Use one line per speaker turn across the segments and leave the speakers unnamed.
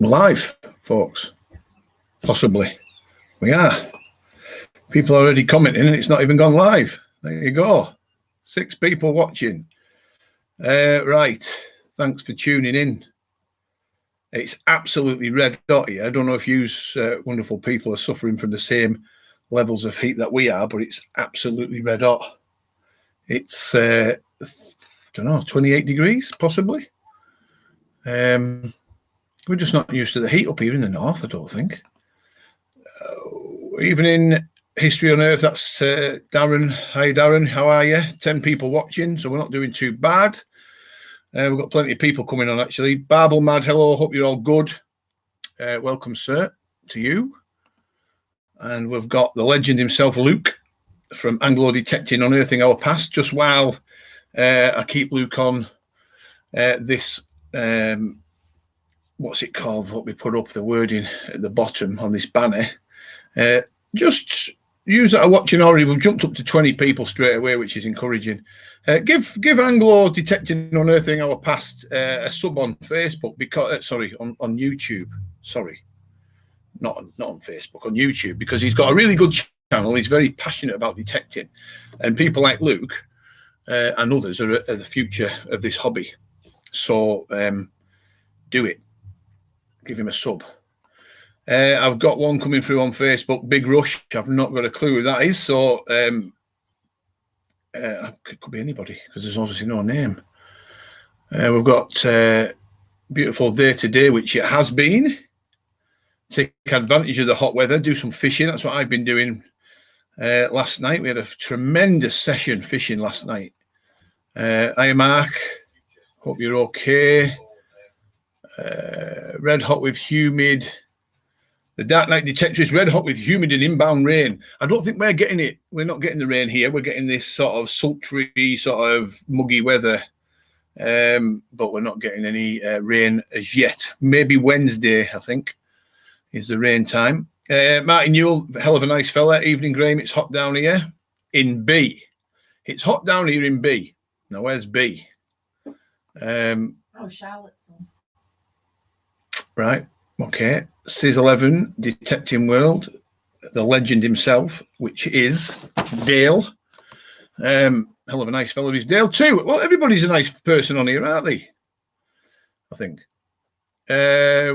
live, folks. Possibly. We are. People are already commenting and it's not even gone live. There you go. 6 people watching. Right. Thanks for tuning in. It's absolutely red hot here. I don't know if you wonderful people are suffering from the same levels of heat that we are, but it's absolutely red hot. It's, I don't know, 28 degrees, possibly. We're just not used to the heat up here in the north, I don't think. Even in History Unearthed, that's Darren. Hi, Darren. How are you? 10 people watching, so we're not doing too bad. We've got plenty of people coming on, actually. Barbel Mad, hello. Hope you're all good. Welcome, sir, to you. And we've got the legend himself, Luke, from Anglo Detecting, Unearthing Our Past. Just while I keep Luke on this, what's it called? What we put up, the wording at the bottom on this banner. Just use that watching already. We've jumped up to 20 people straight away, which is encouraging. Give Anglo Detecting Unearthing Our Past a sub on Facebook, because on YouTube. Sorry, not on Facebook, on YouTube, because he's got a really good channel. He's very passionate about detecting, and people like Luke and others are the future of this hobby. So do it. Give him a sub. I've got one coming through on Facebook, Big Rush. I've not got a clue who that is, so it could be anybody because there's obviously no name. We've got beautiful day today, which it has been. Take advantage of the hot weather, do some fishing. That's what I've been doing last night. We had a tremendous session fishing last night. Hi, Mark. Hope you're okay. Red hot with humid. The Dark Night Detector is red hot with humid and inbound rain. I don't think we're getting it. We're not getting the rain here. We're getting this sort of sultry, sort of muggy weather. But we're not getting any rain as yet. Maybe Wednesday, I think, is the rain time. Martin Newell, hell of a nice fella. Evening, Graham. It's hot down here in B. It's hot down here in B. Now, where's B?
Charlotte's.
Right. Okay, Sis11, Detecting World, the legend himself, which is Dale. Hell of a nice fellow is Dale too. Well, everybody's a nice person on here, aren't they? I think.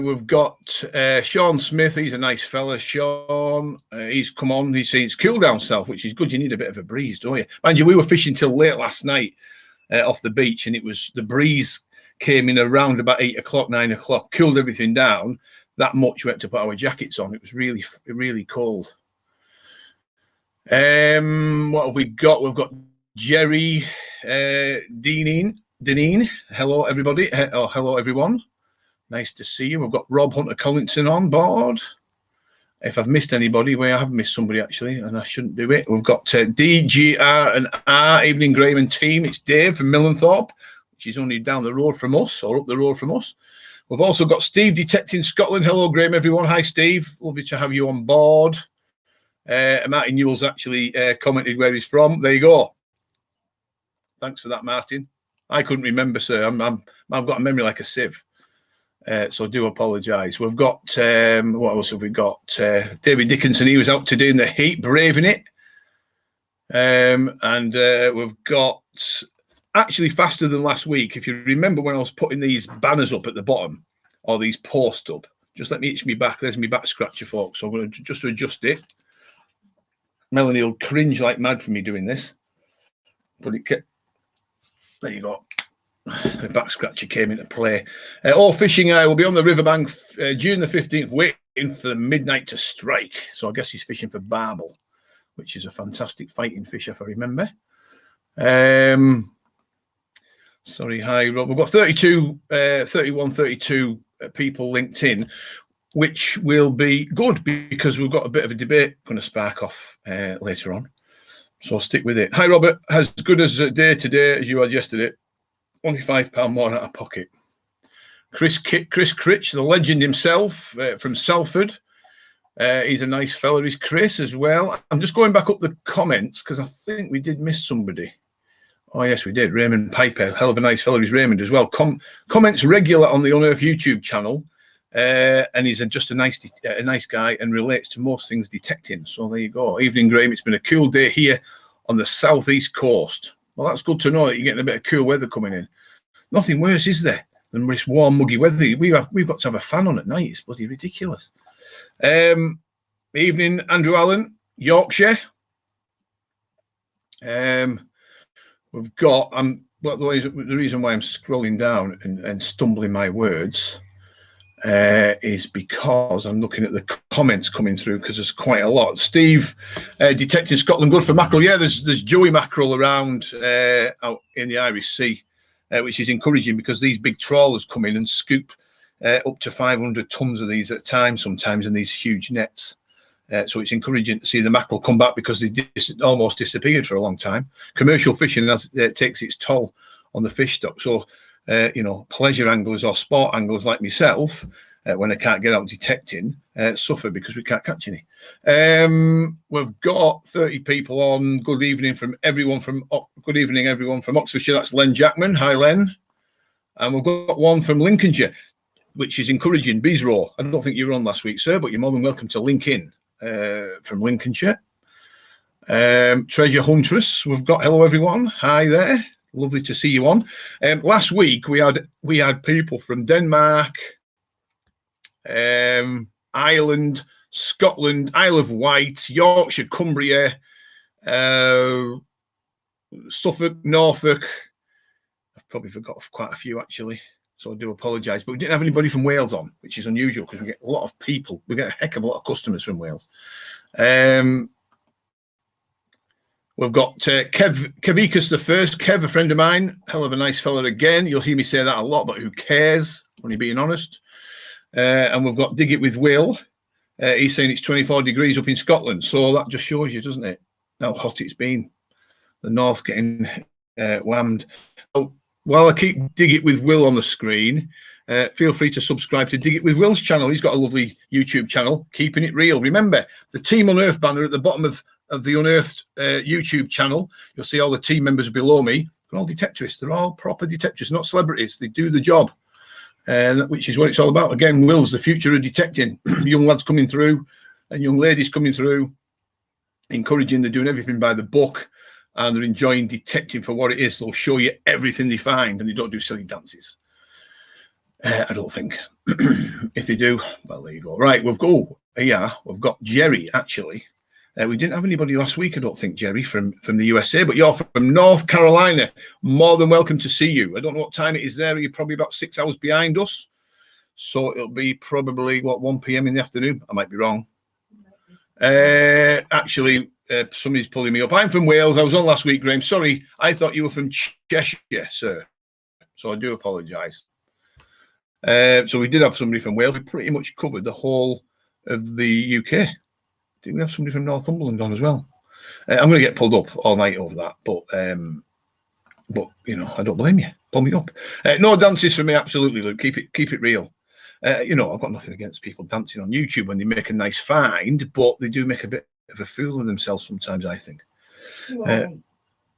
We've got Sean Smith. He's a nice fella. Sean, he's come on. He's saying it's cool down south, which is good. You need a bit of a breeze, don't you? Mind you, we were fishing till late last night off the beach, and it was the breeze came in around about 8 o'clock, 9 o'clock, cooled everything down that much. We had to put our jackets on. It was really, really cold. What have we got? We've got Jerry Deneen. Hello, everybody. Hello, everyone. Nice to see you. We've got Rob Hunter Collinson on board. If I've missed anybody, I have missed somebody actually, and I shouldn't do it. We've got DGR and R. Evening, Graham and team. It's Dave from Millenthorpe, which is only down the road from us, or up the road from us. We've also got Steve Detecting Scotland. Hello, Graham, everyone. Hi, Steve. Lovely to have you on board. Martin Newell's actually commented where he's from. There you go. Thanks for that, Martin. I couldn't remember, sir. I've got a memory like a sieve. So I do apologise. We've got, what else have we got? David Dickinson, he was out today in the heat, braving it. And we've got, actually faster than last week. If you remember when I was putting these banners up at the bottom, or these posts up, just let me itch me back. There's me back scratcher, folks. So I'm going to just adjust it. Melanie will cringe like mad for me doing this. But it kept, there you go. The back scratcher came into play. All fishing I will be on the riverbank June the 15th, waiting for the midnight to strike. So I guess he's fishing for barbel, which is a fantastic fighting fish, if I remember. Sorry, hi, Rob. We've got 32 people linked in, which will be good because we've got a bit of a debate going to spark off later on. So stick with it. Hi, Robert. As good as a day today as you had yesterday. Only £5 more out of pocket. Chris Critch, the legend himself from Salford. He's a nice fella. He's Chris as well. I'm just going back up the comments because I think we did miss somebody. Oh, yes, we did. Raymond Piper, hell of a nice fella. He's Raymond as well. Comments regular on the Unearthed YouTube channel. and he's just a nice guy and relates to most things detecting. So there you go. Evening, Graham. It's been a cool day here on the southeast coast. Well, that's good to know that you're getting a bit of cool weather coming in. Nothing worse, is there, than this warm, muggy weather? We've got to have a fan on at night. It's bloody ridiculous. Evening, Andrew Allen, Yorkshire. We've got. Well, the reason why I'm scrolling down and stumbling my words is because I'm looking at the comments coming through, because there's quite a lot. Steve, detecting Scotland good for mackerel. Yeah, there's joey mackerel around out in the Irish Sea, which is encouraging, because these big trawlers come in and scoop up to 500 tons of these at a time sometimes in these huge nets. So it's encouraging to see the mackerel come back, because they almost disappeared for a long time. Commercial fishing takes its toll on the fish stock. So, pleasure anglers or sport anglers like myself, when I can't get out detecting, suffer because we can't catch any. We've got 30 people on. Good evening, everyone from Oxfordshire. That's Len Jackman. Hi, Len. And we've got one from Lincolnshire, which is encouraging. Beesrow. I don't think you were on last week, sir, but you're more than welcome to link in. From Lincolnshire. Treasure Huntress, we've got. Hello everyone, hi there, lovely to see you on. Last week we had people from Denmark, Ireland, Scotland, Isle of Wight, Yorkshire, Cumbria, Suffolk, Norfolk. I've probably forgot quite a few actually, so I do apologise, but we didn't have anybody from Wales on, which is unusual, because we get a lot of people. We get a heck of a lot of customers from Wales. We've got Kevikus the first. Kev, a friend of mine, hell of a nice fella again. You'll hear me say that a lot, but who cares, when you're being honest. And we've got Dig It With Will. He's saying it's 24 degrees up in Scotland, so that just shows you, doesn't it, how hot it's been. The north getting whammed. So, while I keep Dig It With Will on the screen, feel free to subscribe to Dig It With Will's channel. He's got a lovely YouTube channel, Keeping It Real. Remember, the Team Unearthed banner at the bottom of the Unearthed YouTube channel. You'll see all the team members below me. They're all detectorists. They're all proper detectorists, not celebrities. They do the job, which is what it's all about. Again, Will's the future of detecting. Young lads coming through and young ladies coming through, encouraging. They're doing everything by the book, and they're enjoying detecting for what it is. They'll show you everything they find, and they don't do silly dances. I don't think. If they do, well, there you go. Right, we've got Jerry, actually. We didn't have anybody last week, I don't think, Jerry, from the USA, but you're from North Carolina. More than welcome to see you. I don't know what time it is there. You're probably about 6 hours behind us. So it'll be probably, 1 p.m. in the afternoon. I might be wrong. Actually, somebody's pulling me up. I'm from Wales. I was on last week, Graham. Sorry, I thought you were from Cheshire, sir. So I do apologise. So we did have somebody from Wales. We pretty much covered the whole of the UK. Didn't we have somebody from Northumberland on as well? I'm going to get pulled up all night over that, but I don't blame you. Pull me up. No dances for me, absolutely, Luke. Keep it real. I've got nothing against people dancing on YouTube when they make a nice find, but they do make a bit of a fool of themselves sometimes, I think.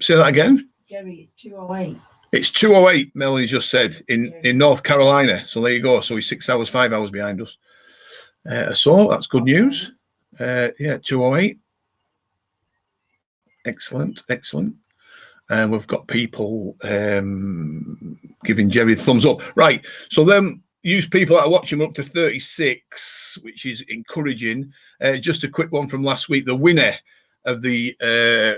Say that again?
Jerry, it's 2:08.
It's 2:08, Melanie just said, in North Carolina. So there you go. So he's 6 hours, 5 hours behind us. So that's good news. 2:08. Excellent. And we've got people giving Jerry the thumbs up. Right. So then use people that are watching up to 36, which is encouraging. Just a quick one from last week. The winner of the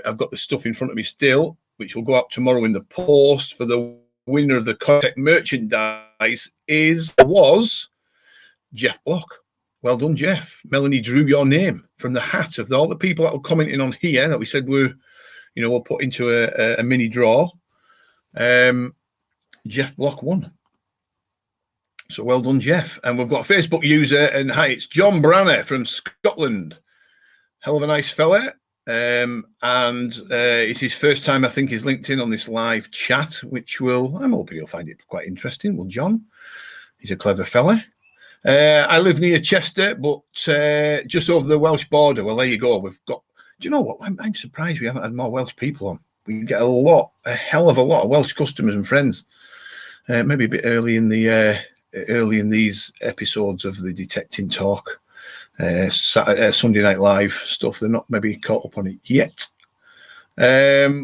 I've got the stuff in front of me still, which will go up tomorrow in the post. For the winner of the contact merchandise was Jeff Block. Well done, Jeff. Melanie drew your name from the hat of all the people that were commenting on here that we said we'll put into a mini draw. Jeff Block won. So well done, Jeff. And we've got a Facebook user, and hi, it's John Branner from Scotland. Hell of a nice fella. And it's his first time, I think, he's linked in on this live chat, which I'm hoping you'll find it quite interesting. Well, John, he's a clever fella. I live near Chester, but just over the Welsh border. Well, there you go. We've got. Do you know what? I'm surprised we haven't had more Welsh people on. We get a hell of a lot of Welsh customers and friends. Maybe a bit early in the early in these episodes of the Detecting Talk, Sunday Night Live stuff. They're not maybe caught up on it yet.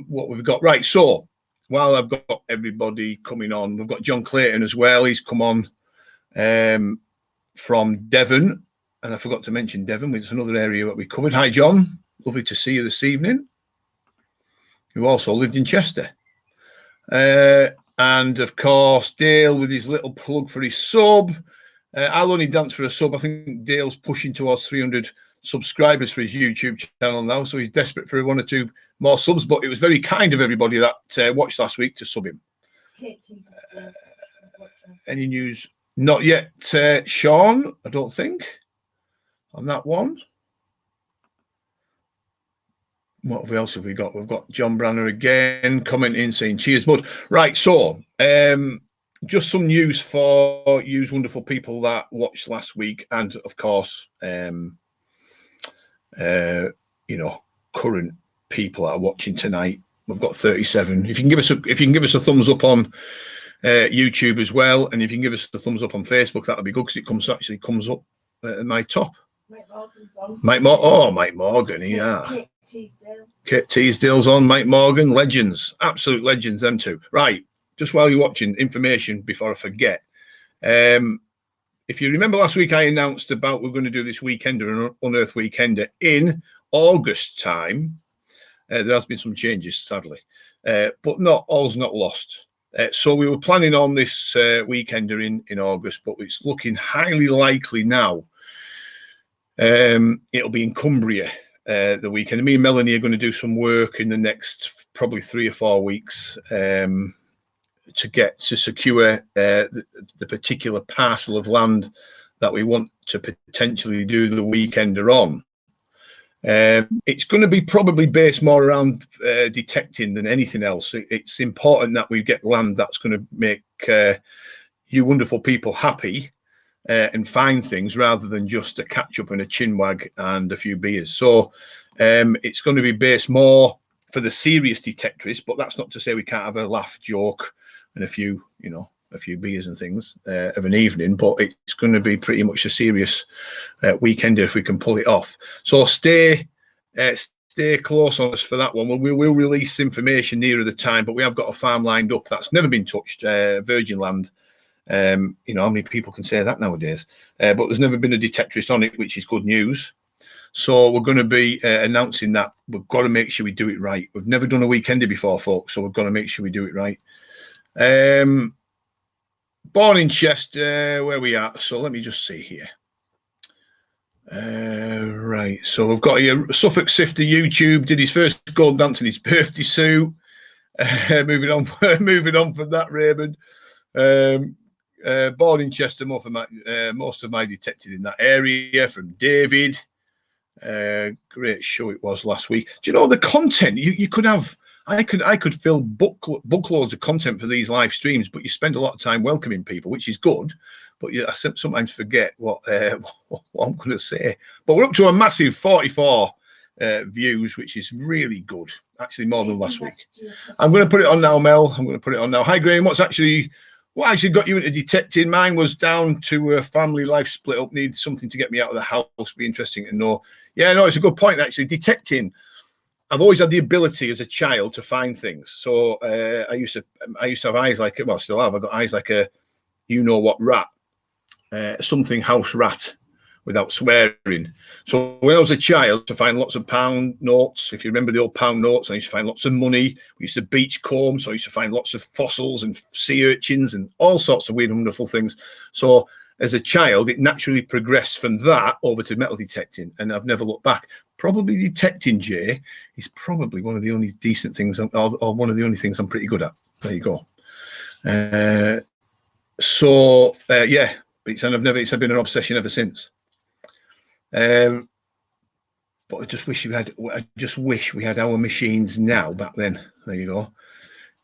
What we've got, right, so while I've got everybody coming on, we've got John Clayton as well. He's come on from Devon, and I forgot to mention Devon, which is another area that we covered. Hi, John. Lovely to see you this evening. Who also lived in Chester. And, of course, Dale with his little plug for his sub. I'll only dance for a sub. I think Dale's pushing towards 300 subscribers for his YouTube channel now, so he's desperate for 1 or 2 more subs, but it was very kind of everybody that watched last week to sub him. Any news? Not yet, Sean, I don't think, on that one. What else have we got? We've got John Branner again commenting, saying cheers, bud. Right, so just some news for you wonderful people that watched last week, and of course, you know, current people that are watching tonight. We've got 37. If you can give us a thumbs up on YouTube as well, and if you can give us a thumbs up on Facebook, that'll be good, because it actually comes up at my top.
Mike Morgan's on.
Mike Morgan, yeah. Kate Teasdale's on. Mike Morgan, legends, absolute legends, them two. Right, just while you're watching, information before I forget. If you remember last week, I announced about we're going to do this weekender, an Unearthed weekender in August time. There has been some changes, sadly, but not all's not lost. So we were planning on this weekender in August, but it's looking highly likely now. It'll be in Cumbria the weekend. And me and Melanie are going to do some work in the next probably 3 or 4 weeks to secure the particular parcel of land that we want to potentially do the weekender on. It's going to be probably based more around detecting than anything else. It's important that we get land that's going to make you wonderful people happy and find things, rather than just a catch up and a chinwag and a few beers. So it's going to be based more for the serious detectorists, but that's not to say we can't have a laugh, joke, and a few beers and things of an evening. But it's going to be pretty much a serious weekender if we can pull it off. So stay close on us for that one. We will release information nearer the time, but we have got a farm lined up that's never been touched, virgin land. You know, how many people can say that nowadays? But there's never been a detectorist on it, which is good news. So we're going to be announcing that. We've got to make sure we do it right. We've never done a weekender before, folks, so we've got to make sure we do it right. Born in Chester, where we are. So let me just see here. Right, so we've got here Suffolk Sifter YouTube did his first gold dance in his birthday suit. Moving on from that, Raymond. Born in Chester, most of my detected in that area. From David. Great show it was last week. Do you know the content you could have? I could fill bookloads of content for these live streams, but you spend a lot of time welcoming people, which is good. But I sometimes forget what I'm going to say. But we're up to a massive 44 views, which is really good. Actually, more than last week. I'm going to put it on now, Mel. I'm going to put it on now. Hi, Graham. What actually got you into detecting? Mine was down to a family life split up. Need something to get me out of the house. Be interesting to know. Yeah, no, it's a good point, actually. Detecting. I've always had the ability as a child to find things. So I used to have eyes like, well, still have. I've got eyes like a, you know what, rat. Something house rat, without swearing. So when I was a child, to find lots of pound notes. If you remember the old pound notes, I used to find lots of money. We used to beach comb, so I used to find lots of fossils and sea urchins and all sorts of weird and wonderful things. So as a child, it naturally progressed from that over to metal detecting, and I've never looked back. Probably detecting, Jay, is probably one of the only decent things, or one of the only things I'm pretty good at. There you go. Yeah, it's been an obsession ever since. But I just wish we had our machines now back then. There you go.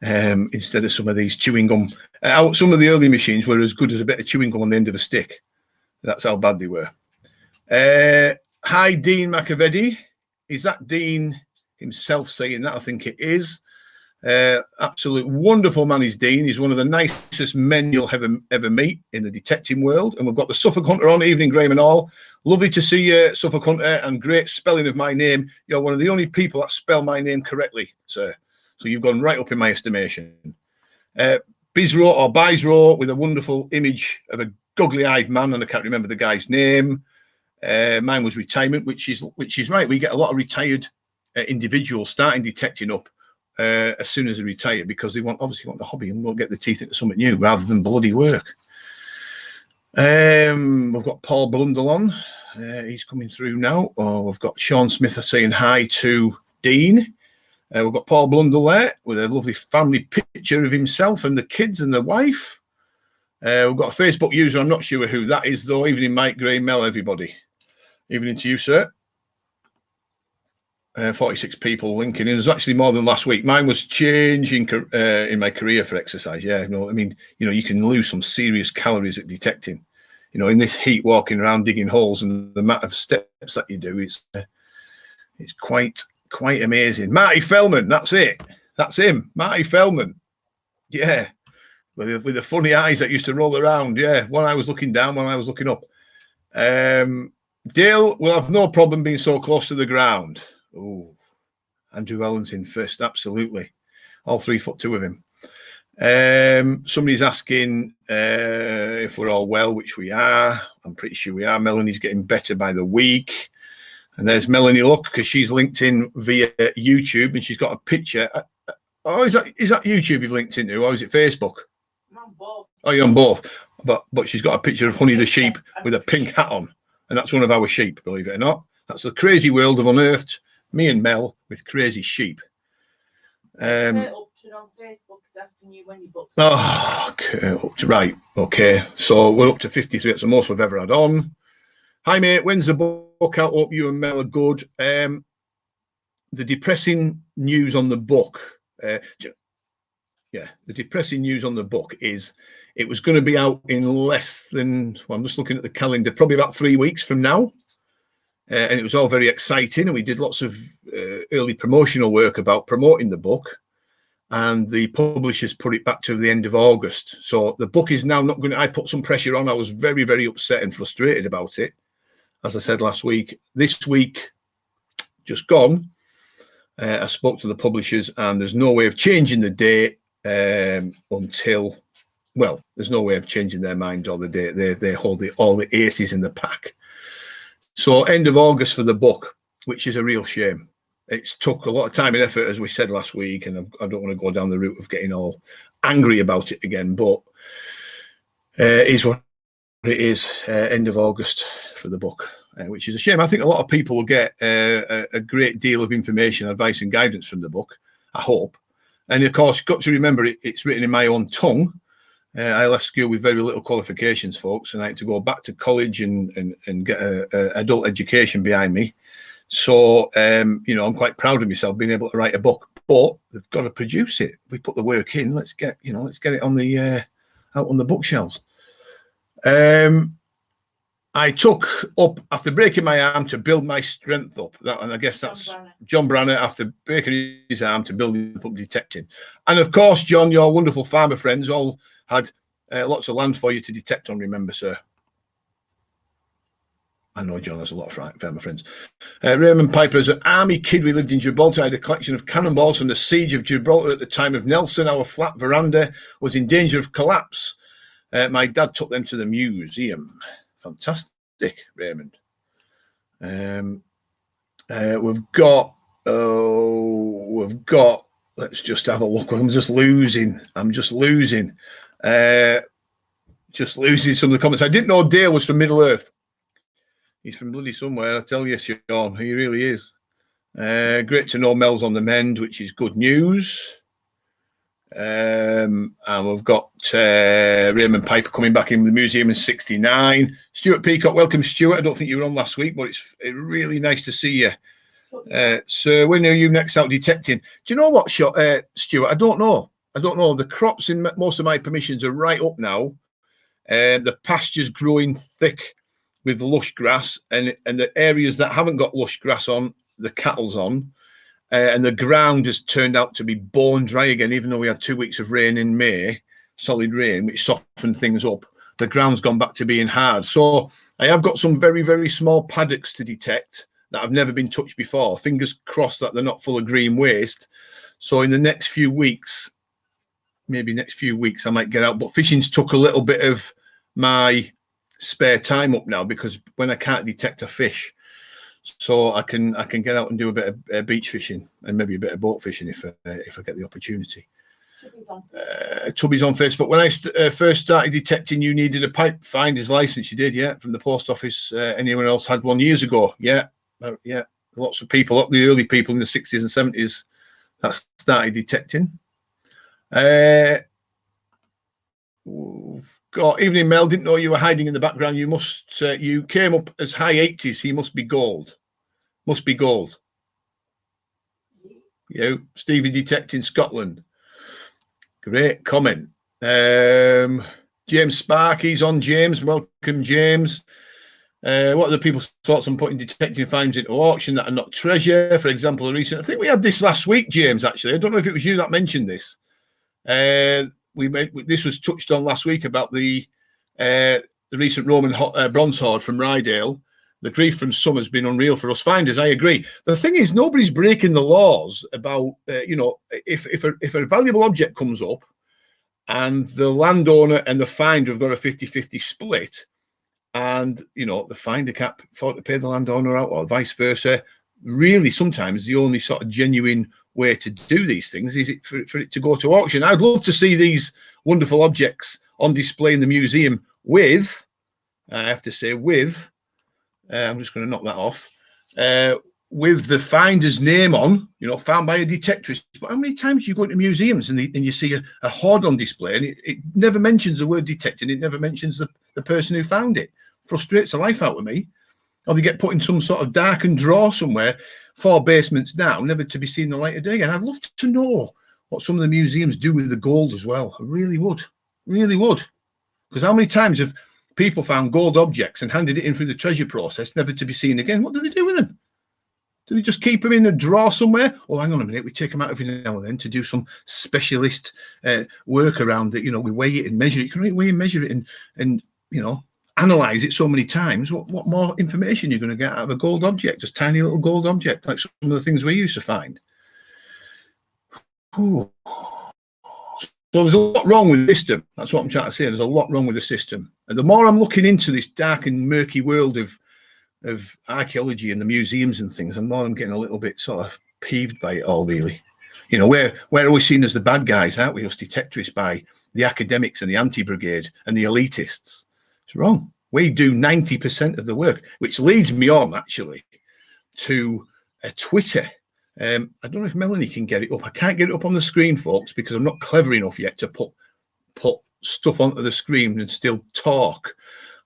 Instead of some of these chewing gum. Some of the early machines were as good as a bit of chewing gum on the end of a stick. That's how bad they were. Hi, Dean McAvedy. Is that Dean himself saying that? I think it is. Absolute wonderful man is Dean. He's one of the nicest men you'll ever meet in the detecting world. And we've got the Suffolk Hunter on. Evening, Graham and all. Lovely to see you, Suffolk Hunter, and great spelling of my name. You're one of the only people that spell my name correctly, sir. So you've gone right up in my estimation. Bizro or Bizro with a wonderful image of a goggly-eyed man, and I can't remember the guy's name. Mine was retirement, which is right. We get a lot of retired individuals starting detecting up as soon as they retire, because they obviously want the hobby and won't get the teeth into something new rather than bloody work. We've got Paul Blundell on. He's coming through now. Oh, we've got Sean Smith saying hi to Dean. We've got Paul Blundell there with a lovely family picture of himself and the kids and the wife. We've got a Facebook user. I'm not sure who that is, though. Evening, Mike, Gray, Mel, everybody. Evening to you, sir. 46 people linking in. There's actually more than last week. Mine was changing in my career for exercise. Yeah, I mean, you can lose some serious calories at detecting. In this heat, walking around digging holes, and the amount of steps that you do, it's quite amazing. Marty Fellman, that's it. That's him, Marty Fellman. Yeah, with the funny eyes that used to roll around. Yeah, one eye was looking down, one eye was looking up. Dale will have no problem being so close to the ground. Oh, Andrew Ellington first, absolutely. All 3'2" of him. Somebody's asking if we're all well, which we are. I'm pretty sure we are. Melanie's getting better by the week. And there's Melanie Luck, because she's linked in via YouTube, and she's got a picture. Oh, is that YouTube you've linked into, or is it Facebook?
I'm on both.
Oh, you're on both. But she's got a picture of Honey the sheep with a pink hat on. And that's one of our sheep, believe it or not. That's the crazy world of Unearthed. Me and Mel with crazy sheep.
Kurt Upton on Facebook is asking you when you booked.
Oh, right. Okay. So we're up to 53. That's the most we've ever had on. Hi, mate. When's the book out? Hope you and Mel are good. The depressing news on the book. The depressing news on the book is it was going to be out in less than, I'm just looking at the calendar, probably about 3 weeks from now. And it was all very exciting, and we did lots of early promotional work about promoting the book, and the publishers put it back to the end of August. So the book is now not going to, I put some pressure on. I was very, very upset and frustrated about it. As I said last week, this week, just gone, I spoke to the publishers, and there's no way of changing the date until, well, there's no way of changing their minds or the date. They hold all the aces in the pack. So end of August for the book, which is a real shame. It's took a lot of time and effort, as we said last week, and I don't want to go down the route of getting all angry about it again, but it is what it is. End of August for the book, which is a shame. I think a lot of people will get a great deal of information, advice and guidance from the book, I hope. And of course, you've got to remember it's written in my own tongue. I left school with very little qualifications, folks, and I had to go back to college and get an adult education behind me. So, I'm quite proud of myself being able to write a book, but they've got to produce it. We put the work in. Let's get it on the out on the bookshelves. I took up, after breaking my arm, to build my strength up. And I guess that's John Branner, after breaking his arm, to build up detecting. And of course, John, your wonderful farmer friends all had lots of land for you to detect on, remember, sir. I know John has a lot of farmer friends. Raymond Piper, as an army kid, we lived in Gibraltar. I had a collection of cannonballs from the siege of Gibraltar at the time of Nelson. Our flat veranda was in danger of collapse. My dad took them to the museum. Fantastic, Raymond. We've got, let's just have a look. I'm just losing some of the comments. I didn't know Dale was from Middle Earth. He's from bloody somewhere, I tell you, Sean. He really is. Great to know Mel's on the mend, which is good news. And we've got Raymond Piper coming back in the museum in 69. Stuart Peacock, welcome, Stuart. I don't think you were on last week, but it's really nice to see you. So when are you next out detecting? Do you know what, Stuart? I don't know. The crops in most of my permissions are right up now. The pasture's growing thick with lush grass, and the areas that haven't got lush grass on, the cattle's on. and the ground has turned out to be bone dry again, even though we had 2 weeks of rain in May, solid rain, which softened things up. The ground's gone back to being hard. So I have got some very, very small paddocks to detect that have never been touched before. Fingers crossed that they're not full of green waste. So in the next few weeks, maybe next few weeks, I might get out. But fishing's took a little bit of my spare time up now, because when I can't detect a fish, so I can get out and do a bit of beach fishing and maybe a bit of boat fishing if I get the opportunity. Tubby's on Facebook. When I first started detecting, you needed a pipe finder's license. You did, yeah, from the post office. Anyone else had one years ago? Yeah, yeah. Lots of people, the early people in the 60s and 70s, that started detecting. We've got Evening Mel. Didn't know you were hiding in the background. You must. You came up as high 80s. He must be gold. Must be gold. You, Stevie detecting Scotland. Great comment. James Sparky's on. James, welcome, James. What are the people's thoughts on putting detecting finds into auction that are not treasure? For example, I think we had this last week, James. Actually, I don't know if it was you that mentioned this. This was touched on last week about the recent Roman bronze hoard from Rydale. The grief from some has been unreal for us finders. I agree. The thing is, nobody's breaking the laws about, if a valuable object comes up and the landowner and the finder have got a 50-50 split, and, the finder can't afford to pay the landowner out or vice versa, really sometimes the only sort of genuine way to do these things is for it to go to auction. I'd love to see these wonderful objects on display in the museum with, I have to say, with, I'm just going to knock that off, with the finder's name on, found by a detectorist. But how many times do you go into museums and you see a hoard on display and it never mentions the word detecting, it never mentions the person who found it? Frustrates the life out of me. Or they get put in some sort of darkened drawer somewhere, 4 basements down, never to be seen the light of day again. I'd love to know what some of the museums do with the gold as well. I really would. Because how many times have people found gold objects and handed it in through the treasure process, never to be seen again? What do they do with them? Do they just keep them in a drawer somewhere? Oh, hang on a minute, we take them out every now and then to do some specialist work around it. We weigh it and measure it. You can weigh and measure it and analyze it so many times. What more information you're going to get out of a gold object, just tiny little gold object, like some of the things we used to find. Ooh. So there's a lot wrong with the system. That's what I'm trying to say. There's a lot wrong with the system. And the more I'm looking into this dark and murky world of archaeology and the museums and things, the more I'm getting a little bit sort of peeved by it all, really. We're always seen as the bad guys, aren't we? Us detectorists by the academics and the anti-brigade and the elitists. It's wrong. We do 90% of the work, which leads me on, actually, to Twitter. I don't know if Melanie can get it up. I can't get it up on the screen, folks, because I'm not clever enough yet to put stuff onto the screen and still talk.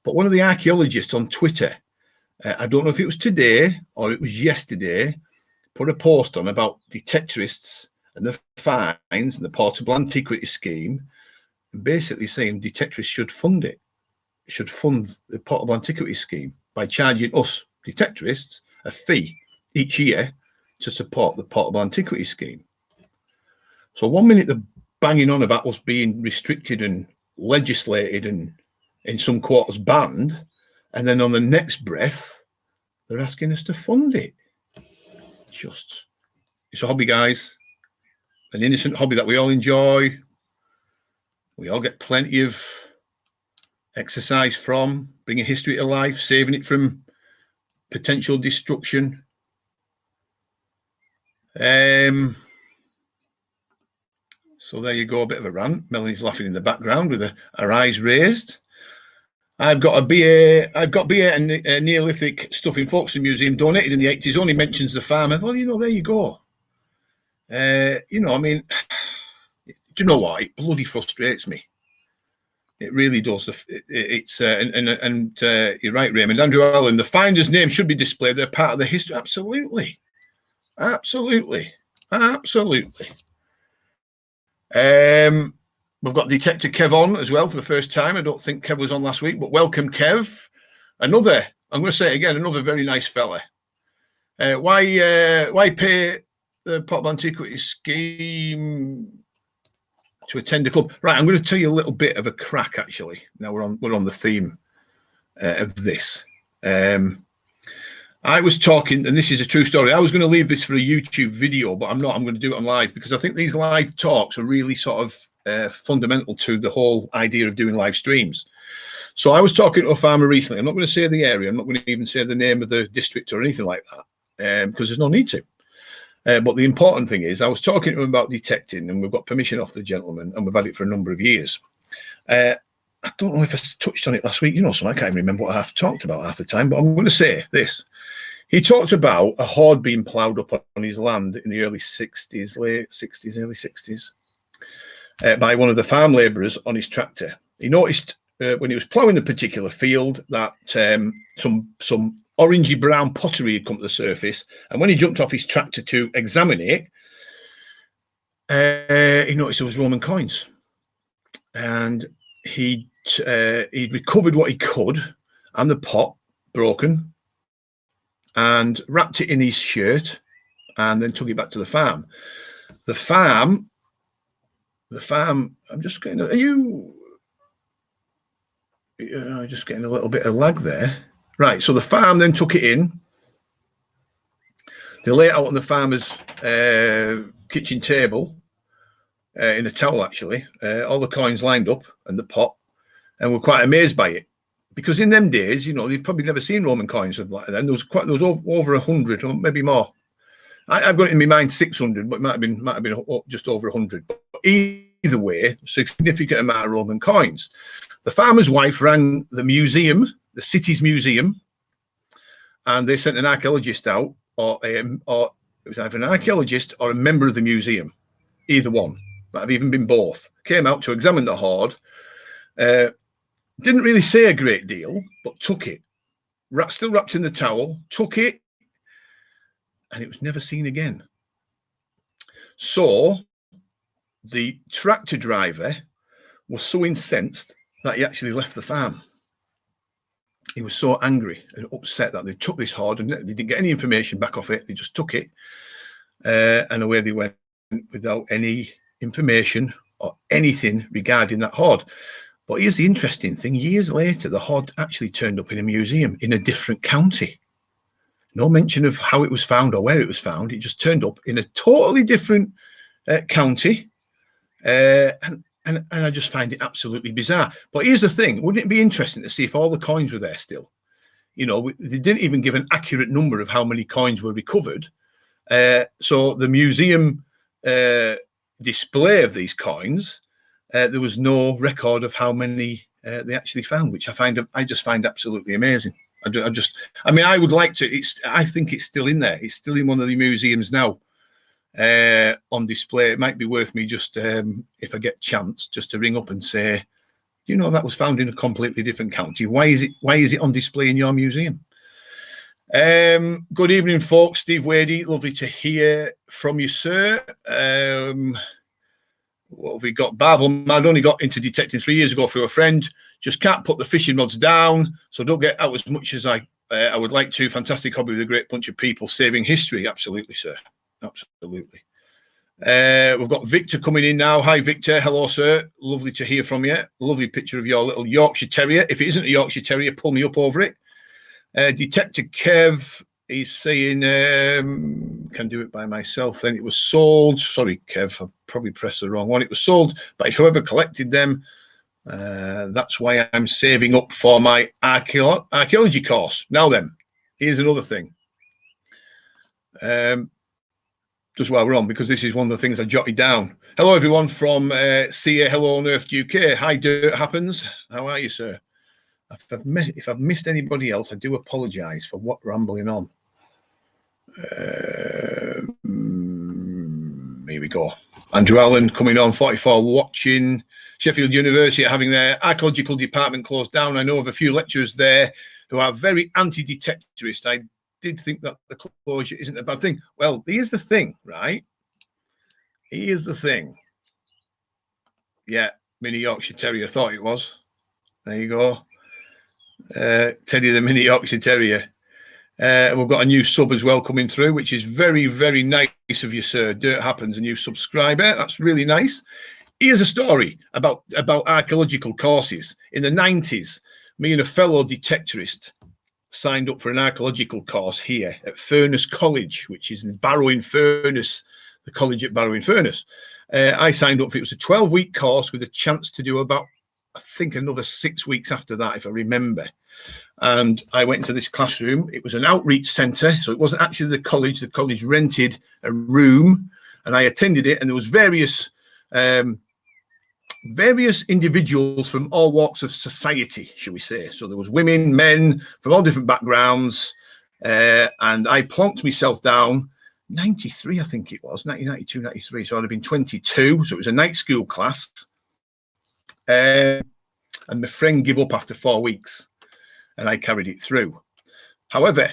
But one of the archaeologists on Twitter, I don't know if it was today or it was yesterday, put a post on about detectorists and the fines and the portable antiquity scheme, and basically saying detectorists should fund it. Should fund the portable antiquity scheme by charging us detectorists a fee each year to support the portable antiquity scheme. So 1 minute they're banging on about us being restricted and legislated and in some quarters banned, and then on the next breath they're asking us to fund it. It's a hobby, guys, an innocent hobby that we all enjoy. We all get plenty of exercise from, bringing history to life, saving it from potential destruction. So there you go, a bit of a rant. Melanie's laughing in the background with her eyes raised. I've got beer and Neolithic stuff in Folkestone Museum donated in the 80s. Only mentions the farmer. Well, there you go. I mean, do you know what? It bloody frustrates me. It really does. It's you're right, Raymond. Andrew Allen, the finder's name should be displayed. They're part of the history. Absolutely. We've got Detector Kev on as well for the first time. I don't think Kev was on last week, but welcome, Kev. I'm going to say it again, another very nice fella. Why pay the Portable Antiquities scheme to attend a club. Right, I'm going to tell you a little bit of a crack. Actually, now we're on the theme of this. I was talking, and this is a true story. I was going to leave this for a YouTube video, but I'm not. I'm going to do it on live because I think these live talks are really sort of fundamental to the whole idea of doing live streams. So I was talking to a farmer recently. I'm not going to say the area. I'm not going to even say the name of the district or anything like that because there's no need to. But the important thing is I was talking to him about detecting, and we've got permission off the gentleman, and we've had it for a number of years. I don't know if I touched on it last week. You know, so I can't even remember what I've talked about half the time, but I'm going to say this. He talked about a hoard being ploughed up on his land in the early 60s, late 60s, early 60s, by one of the farm labourers on his tractor. He noticed when he was ploughing the particular field that some orangey brown pottery had come to the surface, and when he jumped off his tractor to examine it, he noticed there was Roman coins, and he'd recovered what he could, and the pot broken, and wrapped it in his shirt, and then took it back to the farm. The farm. I'm just getting. Are you? Just getting a little bit of lag there. Right. So the farm then took it in. They lay it out on the farmer's kitchen table in a towel, actually. All the coins lined up and the pot, and we're quite amazed by it. Because in them days, you know, they'd probably never seen Roman coins like that. There was over 100, or maybe more. I've got it in my mind 600, but it might have been just over 100. But either way, significant amount of Roman coins. The farmer's wife rang the museum, the city's museum, and they sent an archaeologist out, or it was either an archaeologist or a member of the museum, either one. Might have even been both. Came out to examine the hoard. Didn't really say a great deal, but took it. Still wrapped in the towel, took it, and it was never seen again. So the tractor driver was so incensed that he actually left the farm. He was so angry and upset that they took this hoard and they didn't get any information back off it. They just took it, and away they went without any information or anything regarding that hoard. But here's the interesting thing. Years later, the hoard actually turned up in a museum in a different county. No mention of how it was found or where it was found. It just turned up in a totally different county. And I just find it absolutely bizarre. But here's the thing. Wouldn't it be interesting to see if all the coins were there still? You know, they didn't even give an accurate number of how many coins were recovered. So the museum display of these coins, there was no record of how many they actually found, which I just find absolutely amazing. I mean, I would like to. I think it's still in there. It's still in one of the museums now, on display. It might be worth me just, if I get a chance, just to ring up and say, you know, that was found in a completely different county. Why is it on display in your museum? Good evening, folks. Steve Wadey, lovely to hear from you, sir. What have we got? Barbel Mad only got into detecting 3 years ago through a friend. Just can't put the fishing rods down, so don't get out as much as I would like to. Fantastic hobby with a great bunch of people saving history. Absolutely, sir. Absolutely. We've got Victor coming in now. Hi, Victor. Hello, sir. Lovely to hear from you. Lovely picture of your little Yorkshire Terrier. If it isn't a Yorkshire Terrier, pull me up over it. Detector Kev is saying, can do it by myself. Then it was sold. Sorry, Kev, I've probably pressed the wrong one. It was sold by whoever collected them. That's why I'm saving up for my archaeology course. Now then, here's another thing. Just while we're on, because this is one of the things I jotted down. Hello, everyone from CA Hello Unearthed UK. Hi, Dirt Happens. How are you, sir? If I've missed anybody else, I do apologise for what rambling on. Here we go. Andrew Allen coming on, 44, watching. Sheffield University are having their archaeological department closed down. I know of a few lecturers there who are very anti-detectorist. I did think that the closure isn't a bad thing. Well, here's the thing, right? Here's the thing. Yeah, Mini Yorkshire Terrier, thought it was. There you go. Teddy the Mini Yorkshire Terrier. We've got a new sub as well coming through, which is very, very nice of you, sir. Dirt Happens, a new subscriber. That's really nice. Here's a story about archaeological courses. In the 90s, me and a fellow detectorist signed up for an archaeological course here at Furness College, which is in Barrow-in-Furness, the college at Barrow-in-Furness. I signed up for it. It was a 12-week course with a chance to do about, I think, another 6 weeks after that, if I remember. And I went into this classroom. It was an outreach centre, so it wasn't actually the college. The college rented a room, and I attended it. And there was various individuals from all walks of society, shall we say. So there was women, men from all different backgrounds, and I plonked myself down. 93, I think it was, 1992, 93. So I'd have been 22. So it was a night school class. And my friend gave up after 4 weeks, and I carried it through. However,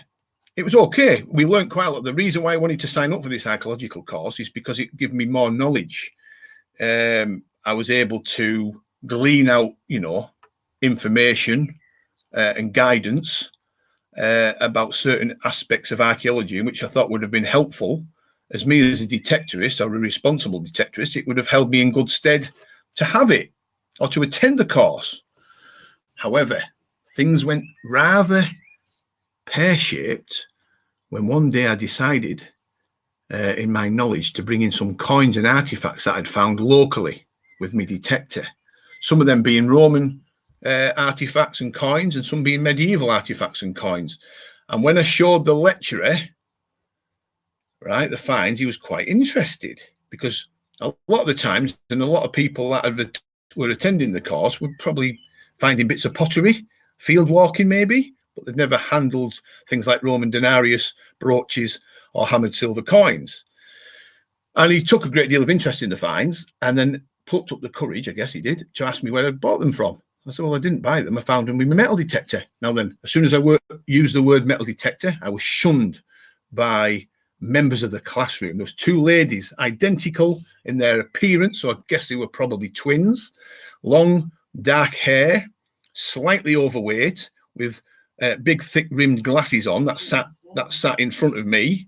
it was okay. We learned quite a lot. The reason why I wanted to sign up for this archaeological course is because it gave me more knowledge. I was able to glean out, information and guidance about certain aspects of archaeology, which I thought would have been helpful. As me as a detectorist, or a responsible detectorist, it would have held me in good stead to have it or to attend the course. However, things went rather pear-shaped when one day I decided, in my knowledge, to bring in some coins and artifacts that I'd found locally with my detector. Some of them being Roman artifacts and coins, and some being medieval artifacts and coins. And when I showed the lecturer, right, the finds, he was quite interested, because a lot of the times, and a lot of people that were attending the course were probably finding bits of pottery, field walking maybe, but they've never handled things like Roman denarius, brooches, or hammered silver coins. And he took a great deal of interest in the finds, and then plucked up the courage, I guess he did, to ask me where I'd bought them from. I said, well, I didn't buy them. I found them with my metal detector. Now then, as soon as I used the word metal detector, I was shunned by members of the classroom. There was two ladies, identical in their appearance, so I guess they were probably twins, long, dark hair, slightly overweight, with big, thick-rimmed glasses on that sat in front of me.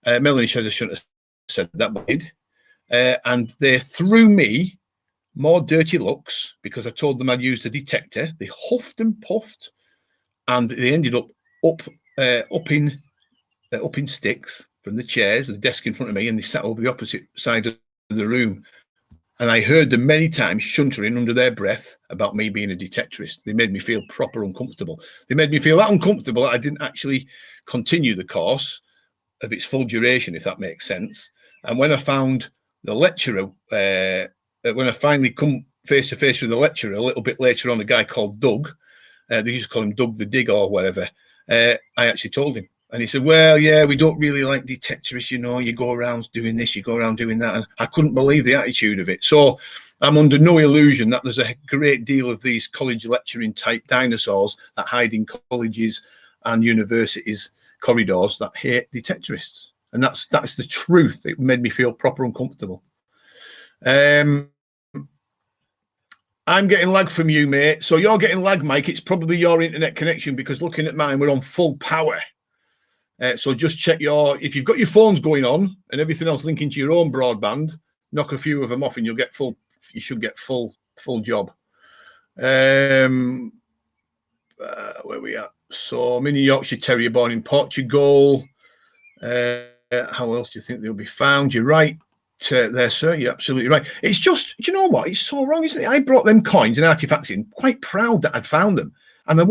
Melanie shouldn't have said that, but did. And they threw me more dirty looks because I told them I'd used a detector. They huffed and puffed, and they ended up in sticks from the chairs, the desk in front of me, and they sat over the opposite side of the room. And I heard them many times shuntering under their breath about me being a detectorist. They made me feel proper uncomfortable. They made me feel that uncomfortable that I didn't actually continue the course of its full duration, if that makes sense. And when I found the lecturer, when I finally come face to face with the lecturer a little bit later on, a guy called Doug, they used to call him Doug the Dig or whatever, I actually told him. And he said, well, yeah, we don't really like detectorists, you go around doing this, you go around doing that. And I couldn't believe the attitude of it. So I'm under no illusion that there's a great deal of these college lecturing type dinosaurs that hide in colleges and universities corridors that hate detectorists. And that's the truth. It made me feel proper uncomfortable. I'm getting lag from you, mate. So you're getting lag, Mike. It's probably your internet connection, because looking at mine, we're on full power. So just check if you've got your phones going on and everything else linking to your own broadband, knock a few of them off and you should get full job. Where we at? So Mini Yorkshire Terrier born in Portugal. How else do you think they'll be found? You're right there, sir. You're absolutely right. It's just, do you know what? It's so wrong, isn't it? I brought them coins and artifacts in, quite proud that I'd found them. And I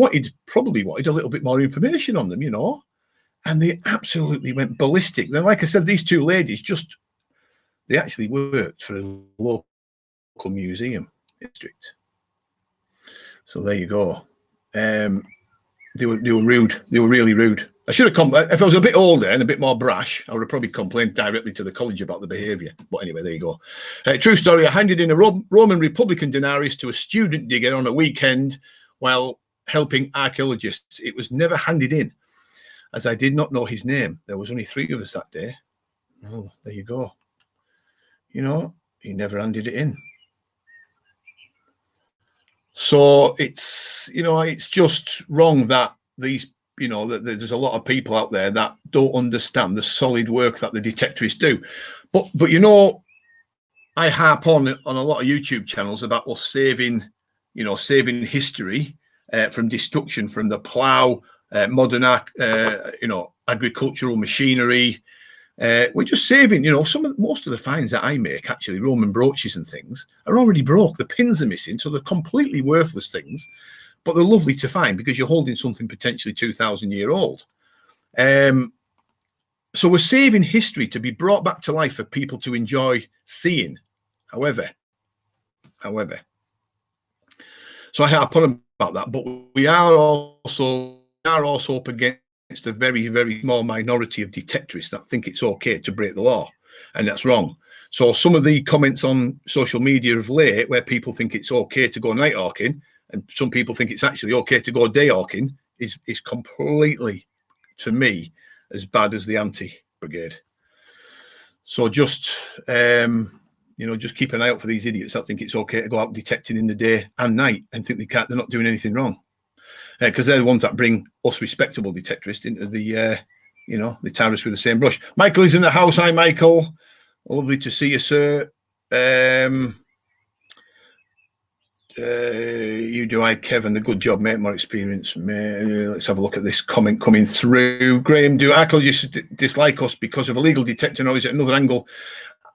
probably wanted a little bit more information on them, And they absolutely went ballistic. Then, like I said, these two ladies they actually worked for a local museum district. So there you go. They were rude. They were really rude. I should have come. If I was a bit older and a bit more brash, I would have probably complained directly to the college about the behaviour. But anyway, there you go. True story. I handed in a Roman Republican denarius to a student digger on a weekend while helping archaeologists. It was never handed in, as I did not know his name. There was only 3 of us that day. Well, there you go. He never handed it in. So it's just wrong that these you know, that there's a lot of people out there that don't understand the solid work that the detectorists do. But you know, I harp on a lot of YouTube channels about us saving, you know, saving history from destruction, from the plough, modern, you know, agricultural machinery. We're just saving, you know, most of the finds that I make, actually, Roman brooches and things, are already broke. The pins are missing, so they're completely worthless things, but they're lovely to find because you're holding something potentially 2,000 years old. So we're saving history to be brought back to life for people to enjoy seeing. However, so I harp on about that, but we are also up against a very, very small minority of detectorists that think it's okay to break the law, and that's wrong. So some of the comments on social media of late, where people think it's okay to go night hawking, and some people think it's actually okay to go day hawking, is completely, to me, as bad as the anti-brigade. So just you know, just keep an eye out for these idiots that think it's okay to go out detecting in the day and night and think they're not doing anything wrong, because they're the ones that bring us respectable detectorists into the you know, they tar us with the same brush. Michael is in the house. Hi, Michael. Lovely to see you, sir. You do, I, Kevin. The good job, mate. More experience. Let's have a look at this comment coming through. Graham, do archaeologists dislike us because of illegal detector noise at another angle?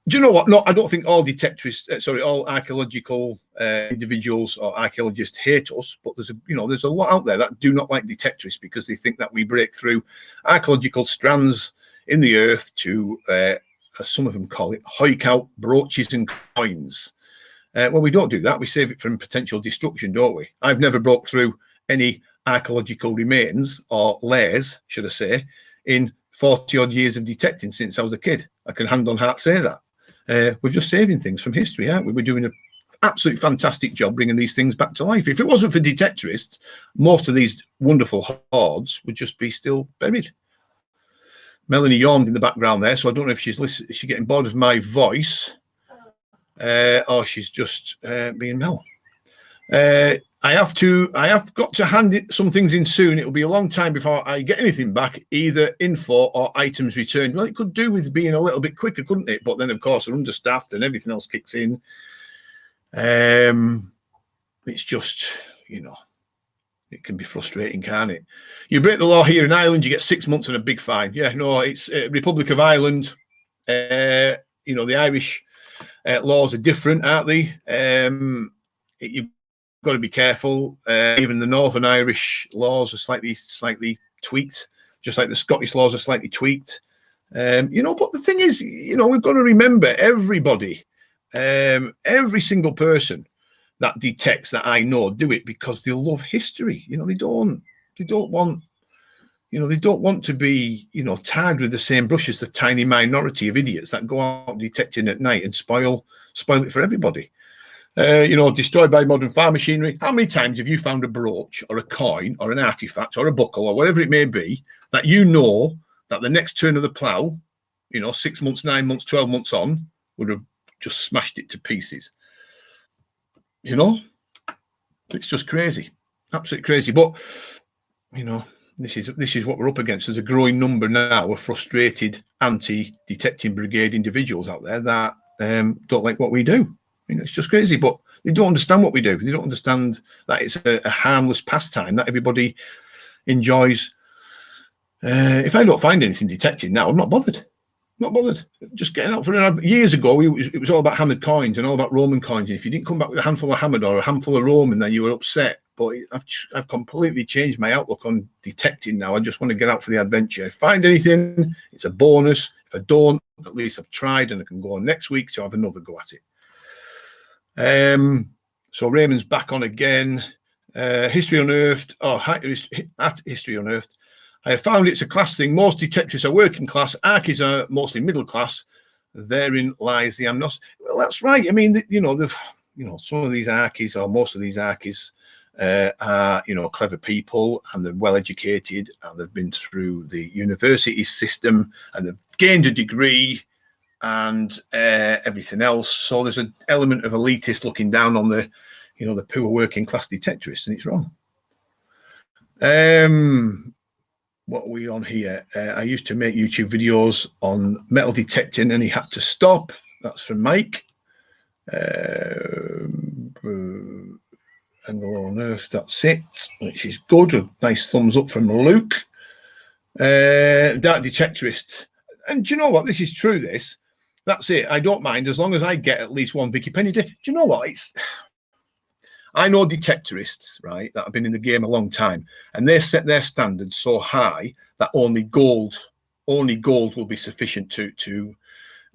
Do you know what? No, I don't think all detectorists, all archaeological individuals or archaeologists hate us, but there's a lot out there that do not like detectorists because they think that we break through archaeological strands in the earth to, as some of them call it, hike out brooches and coins. Well, we don't do that. We save it from potential destruction, don't we? I've never broke through any archaeological remains or layers, should I say, in 40 odd years of detecting since I was a kid. I can hand on heart say that. We're just saving things from history, aren't we? We're doing an absolutely fantastic job bringing these things back to life. If it wasn't for detectorists, most of these wonderful hoards would just be still buried. Melanie yawned in the background there, so I don't know if she's listening. Is she getting bored of my voice, or she's just being Mel? I have got to hand some things in soon. It'll be a long time before I get anything back, either info or items returned. Well, it could do with being a little bit quicker, couldn't it? But then, of course, we're understaffed and everything else kicks in. It's just, you know, it can be frustrating, can't it? You break the law here in Ireland, you get 6 months and a big fine. Yeah, no, it's Republic of Ireland. You know, the Irish laws are different, aren't they? You've got to be careful. Even the Northern Irish laws are slightly tweaked, just like the Scottish laws are slightly tweaked. You know, but the thing is, you know, we've got to remember everybody, every single person that detects that I know do it because they love history. You know, they don't want, you know, they don't want to be, you know, tagged with the same brush as the tiny minority of idiots that go out detecting at night and spoil it for everybody. You know, destroyed by modern farm machinery. How many times have you found a brooch or a coin or an artifact or a buckle or whatever it may be that you know that the next turn of the plough, you know, 6 months, 9 months, 12 months on, would have just smashed it to pieces? You know, it's just crazy, absolutely crazy. But, you know, this is what we're up against. There's a growing number now of frustrated anti-detecting brigade individuals out there that don't like what we do. You know, it's just crazy, but they don't understand what we do. They don't understand that it's a harmless pastime that everybody enjoys. If I don't find anything detected now, I'm not bothered. Not bothered. Just getting out for years ago, it was all about hammered coins and all about Roman coins. And if you didn't come back with a handful of hammered or a handful of Roman, then you were upset. But I've completely changed my outlook on detecting now. I just want to get out for the adventure. If I find anything, it's a bonus. If I don't, at least I've tried and I can go on next week to have another go at it. So Raymond's back on again. History Unearthed. History Unearthed. I have found it's a class thing. Most detectorists are working class. Archies are mostly middle class. Therein lies the amnos. Well, that's right. I mean, you know, some of these Archies, or most of these Archies, are, you know, clever people, and they're well educated, and they've been through the university system, and they've gained a degree, and everything else. So there's an element of elitist looking down on the, you know, the poor working class detectorists, and it's wrong. what are we on here? I used to make YouTube videos on metal detecting and he had to stop. That's from Mike. Angle on Earth, that's it, which is good. A nice thumbs up from Luke. Dark Detectorist. And do you know what? This is true, this. That's it. I don't mind as long as I get at least one Vicky Penny day. Do you know what? I know detectorists, right, that have been in the game a long time, and they set their standards so high that only gold will be sufficient to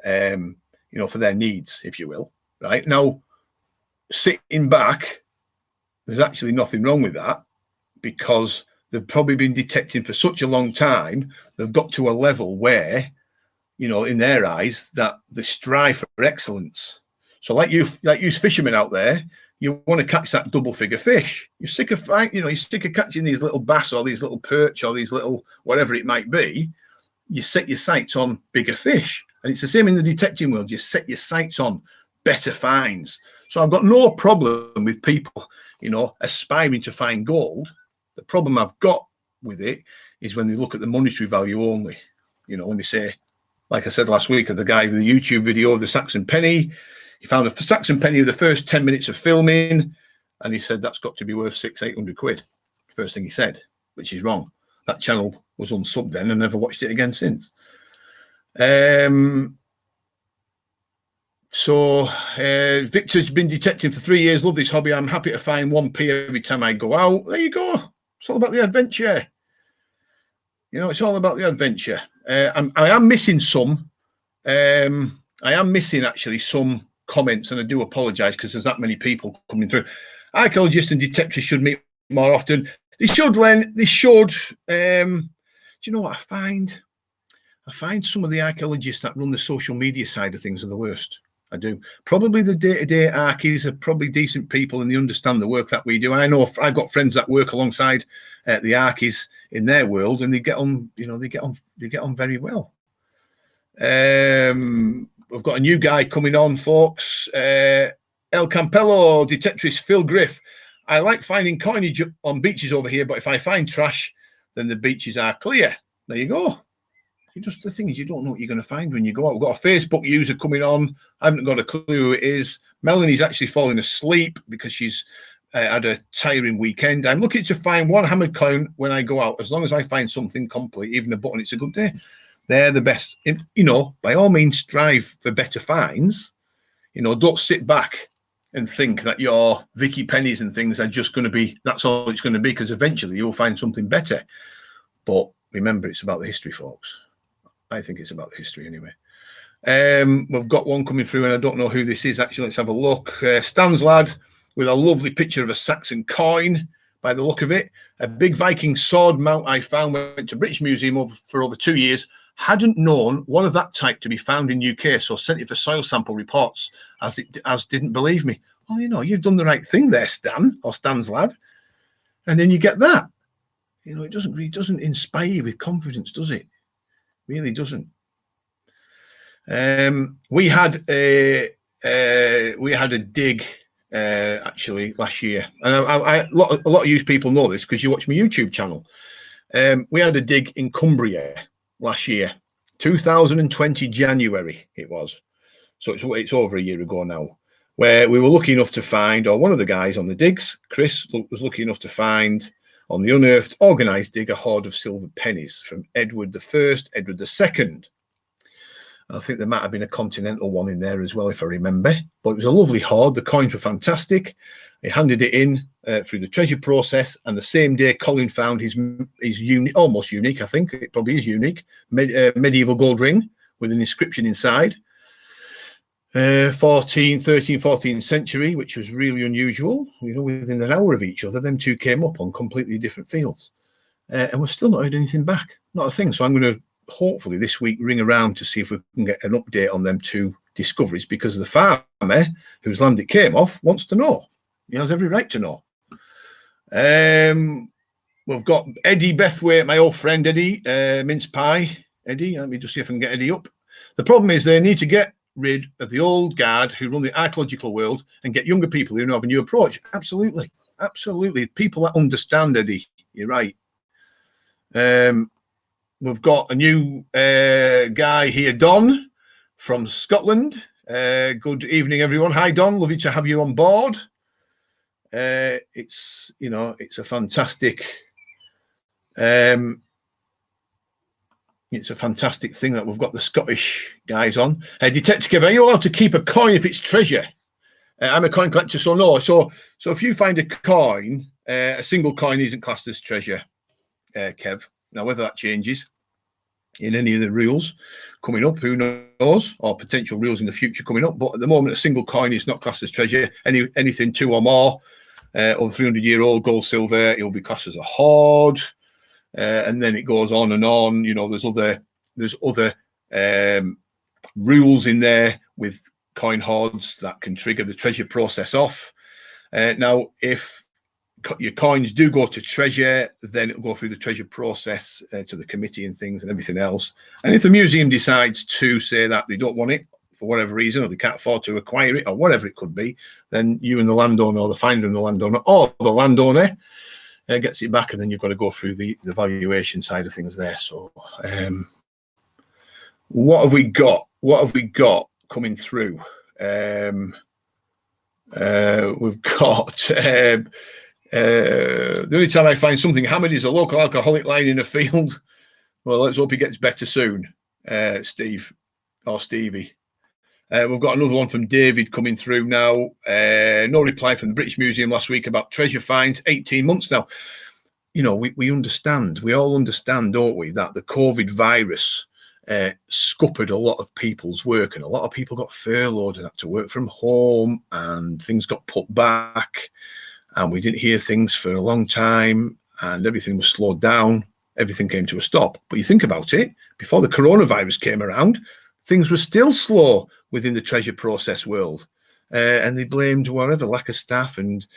you know, for their needs, if you will. Right now, sitting back, there's actually nothing wrong with that because they've probably been detecting for such a long time. They've got to a level where, you know, in their eyes, that they strive for excellence. So, like you fishermen out there, you want to catch that double figure fish. You're sick of you're sick of catching these little bass or these little perch or these little whatever it might be. You set your sights on bigger fish, and it's the same in the detecting world. You set your sights on better finds. So I've got no problem with people, you know, aspiring to find gold. The problem I've got with it is when they look at the monetary value only. You know, when they say, like I said last week, of the guy with the YouTube video of the Saxon penny, he found a Saxon penny of the first 10 minutes of filming, and he said that's got to be worth 600-800 quid. First thing he said, which is wrong. That channel was unsubbed then and never watched it again since. Victor's been detecting for 3 years. Love this hobby. I'm happy to find 1p every time I go out. There you go. It's all about the adventure. You know, it's all about the adventure. I am missing some. I am missing actually some comments, and I do apologise because there's that many people coming through. Archaeologists and detectorists should meet more often. They should, Len. They should. Do you know what I find? I find some of the archaeologists that run the social media side of things are the worst. I do. Probably the day-to-day archies are probably decent people and they understand the work that we do. I know I've got friends that work alongside the archies in their world, and they get on. You know, they get on very well. We've got a new guy coming on, folks. El Campello, detectorist Phil Griff. I like finding coinage on beaches over here, but if I find trash, then the beaches are clear. There you go. Just the thing is, you don't know what you're going to find when you go out. We've got a Facebook user coming on. I haven't got a clue who it is. Melanie's actually falling asleep because she's had a tiring weekend. I'm looking to find one hammered coin when I go out. As long as I find something complete, even a button, it's a good day. They're the best. You know, by all means, strive for better finds. You know, don't sit back and think that your Vicky pennies and things are just going to be, that's all it's going to be, because eventually you'll find something better. But remember, it's about the history, folks. I think it's about the history anyway. We've got one coming through, and I don't know who this is. Actually, let's have a look. Stan's lad with a lovely picture of a Saxon coin by the look of it. A big Viking sword mount I found. Went to British Museum for over 2 years. Hadn't known one of that type to be found in UK, so sent it for soil sample reports, as didn't believe me. Well, you know, you've done the right thing there, Stan, or Stan's lad. And then you get that. You know, it doesn't inspire you with confidence, does it? Really doesn't. We had a dig actually last year, and a lot of you people know this because you watch my YouTube channel. We had a dig in Cumbria last year, 2020 January it was, so it's over a year ago now, where we were lucky enough to find, or one of the guys on the digs, Chris, was lucky enough to find on the Unearthed organised dig a hoard of silver pennies from Edward I, Edward II. I think there might have been a continental one in there as well, if I remember. But it was a lovely hoard. The coins were fantastic. He handed it in through the treasure process, and the same day Colin found his almost unique, I think, it probably is unique, medieval gold ring with an inscription inside. 14th century, which was really unusual. You know, within an hour of each other, them two came up on completely different fields. And we've still not heard anything back. Not a thing. So I'm going to hopefully this week ring around to see if we can get an update on them two discoveries, because the farmer whose land it came off wants to know. He has every right to know. We've got Eddie Bethwaite, my old friend Eddie, mince pie. Eddie, let me just see if I can get Eddie up. The problem is they need to get rid of the old guard who run the archaeological world and get younger people who have a new approach. Absolutely. Absolutely. People that understand, Eddie. You're right. we've got a new guy here, Don from Scotland. Good evening, everyone. Hi, Don. Lovely to have you on board. It's a fantastic thing that we've got the Scottish guys on. Detector Kev, are you allowed to keep a coin if it's treasure? I'm a coin collector, so no. So if you find a coin, a single coin isn't classed as treasure, Kev. Now, whether that changes in any of the rules coming up, who knows, or potential rules in the future coming up. But at the moment, a single coin is not classed as treasure. Anything 2 or more, or 300-year-old gold, silver, it will be classed as a hoard. And then it goes on and on. There's other rules in there with coin hoards that can trigger the treasure process off. Now, if your coins do go to treasure, then it'll go through the treasure process to the committee and things and everything else. And if the museum decides to say that they don't want it for whatever reason, or they can't afford to acquire it, or whatever it could be, then you and the landowner, or the finder and the landowner, or the landowner gets it back, and then you've got to go through the valuation side of things there. So what have we got? Coming through? We've got the only time I find something hammered is a local alcoholic lying in a field. Well, let's hope he gets better soon, Steve or Stevie. We've got another one from David coming through now. No reply from the British Museum last week about treasure finds. 18 months now. We understand. We all understand, don't we, that the COVID virus scuppered a lot of people's work, and a lot of people got furloughed and had to work from home, and things got put back, and we didn't hear things for a long time, and everything was slowed down. Everything came to a stop. But you think about it, before the coronavirus came around, things were still slow within the treasure process world. And they blamed whatever, lack of staff and,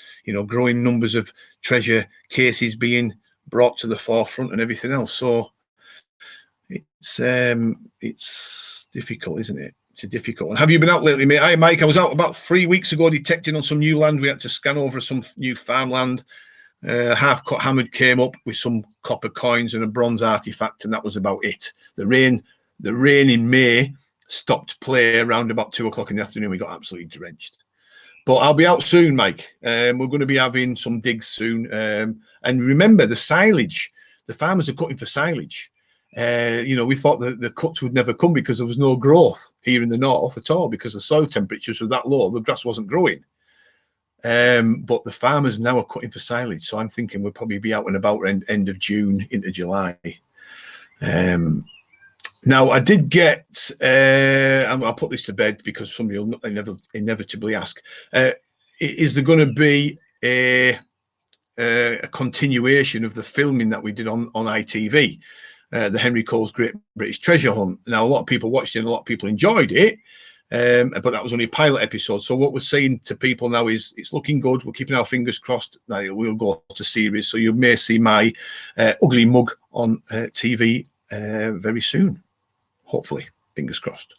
growing numbers of treasure cases being brought to the forefront and everything else. So it's difficult, isn't it? It's difficult. And have you been out lately, mate? Hi, Mike. I was out about 3 weeks ago detecting on some new land. We had to scan over some new farmland. Half-cut hammered came up with some copper coins and a bronze artifact, and that was about it. The rain in May stopped play around about 2 o'clock in the afternoon. We got absolutely drenched. But I'll be out soon, Mike. We're going to be having some digs soon. And remember, the silage. The farmers are cutting for silage. We thought that the cuts would never come because there was no growth here in the north at all, because the soil temperatures were that low. The grass wasn't growing. But the farmers now are cutting for silage. So I'm thinking we'll probably be out and about end of June into July. Now, I did get, I'll put this to bed because somebody will inevitably ask, is there going to be a continuation of the filming that we did on ITV, the Henry Cole's Great British Treasure Hunt? Now, a lot of people watched it and a lot of people enjoyed it, but that was only a pilot episode. So what we're saying to people now is it's looking good. We're keeping our fingers crossed that we'll go to series. So you may see my ugly mug on TV very soon. Hopefully, fingers crossed.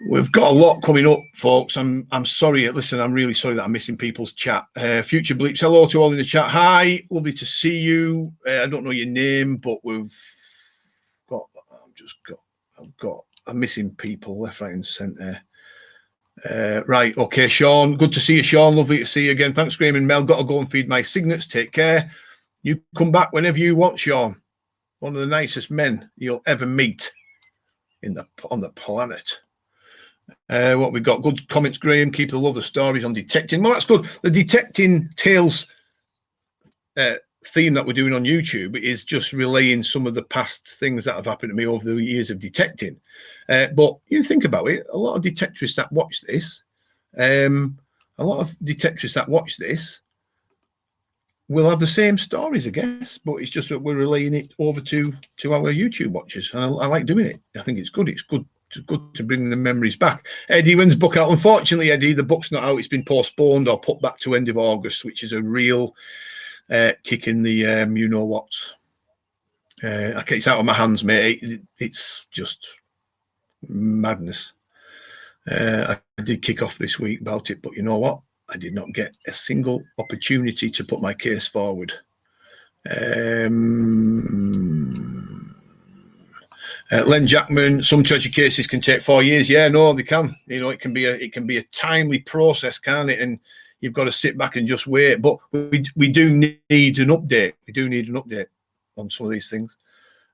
We've got a lot coming up, folks. I'm sorry. Listen, I'm really sorry that I'm missing people's chat. Future Bleeps, hello to all in the chat. Hi, lovely to see you. I don't know your name, but I'm missing people left, right, and centre. Right, okay, Sean. Good to see you, Sean. Lovely to see you again. Thanks, Graham and Mel. Got to go and feed my cygnets. Take care. You come back whenever you want, Sean. One of the nicest men you'll ever meet on the planet. What we got? Good comments, Graham. Keep the love of stories on detecting. Well, that's good. The detecting tales theme that we're doing on YouTube is just relaying some of the past things that have happened to me over the years of detecting. But you think about it, a lot of detectorists that watch this, will have the same stories, I guess, but it's just that we're relaying it over to our YouTube watchers. And I like doing it. I think it's good. It's good to bring the memories back. Eddie, when's the book out? Unfortunately, Eddie, the book's not out. It's been postponed or put back to end of August, which is a real kick in the you-know-what. Okay, it's out of my hands, mate. It's just madness. I did kick off this week about it, but you know what? I did not get a single opportunity to put my case forward. Len Jackman, some treasure cases can take 4 years. Yeah, no, they can. You know, it can be a timely process, can't it? And you've got to sit back and just wait. But we do need an update. We do need an update on some of these things.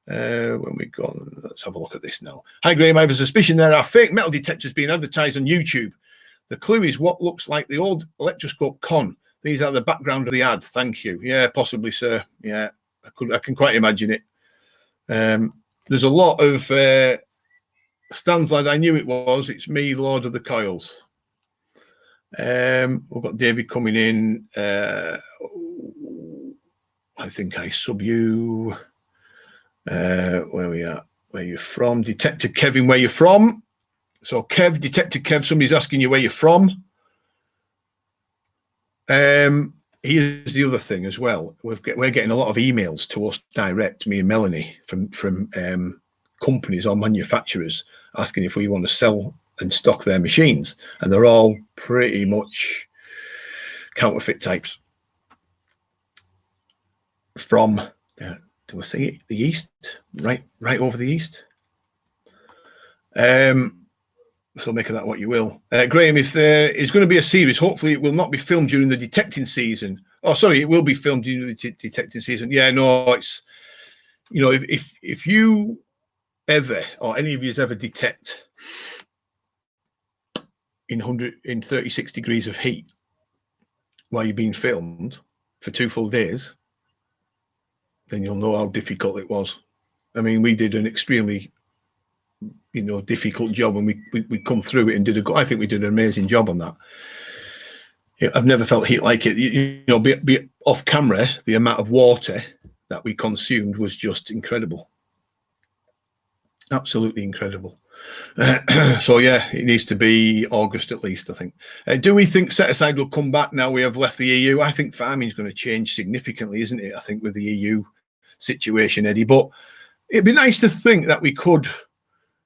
When we go, let's have a look at this now. Hi, Graham. I have a suspicion there are fake metal detectors being advertised on YouTube. The clue is what looks like the old electroscope con. These are the background of the ad. Thank you. Yeah, possibly, sir. Yeah, I can quite imagine it. There's a lot of Stan's lad. I knew it was. It's me, Lord of the Coils. We've got David coming in. I think I sub you. Where we are? Where you're from? Detector Kevin, where you're from? So Kev, Detector Kev, somebody's asking you where you're from. Here's the other thing as well. We're getting a lot of emails to us direct, me and Melanie, from companies or manufacturers asking if we want to sell and stock their machines, and they're all pretty much counterfeit types from do I say it, the east, right over the east. So make of that what you will. Graham, if there is going to be a series, hopefully it will not be filmed during the detecting season. Oh, sorry, it will be filmed during the detecting season. Yeah, no, it's, you know, if you ever, or any of you ever detect in 36 degrees of heat while you're being filmed for 2 full days, then you'll know how difficult it was. I mean, we did an extremely, you know, difficult job, and we come through it and I think we did an amazing job on that. I've never felt heat like it. You know, be it off camera, the amount of water that we consumed was just incredible. Absolutely incredible. So yeah, it needs to be August at least, I think. Do we think set aside will come back now we have left the EU? I think farming is going to change significantly, isn't it? I think with the EU situation, Eddie. But it'd be nice to think that we could,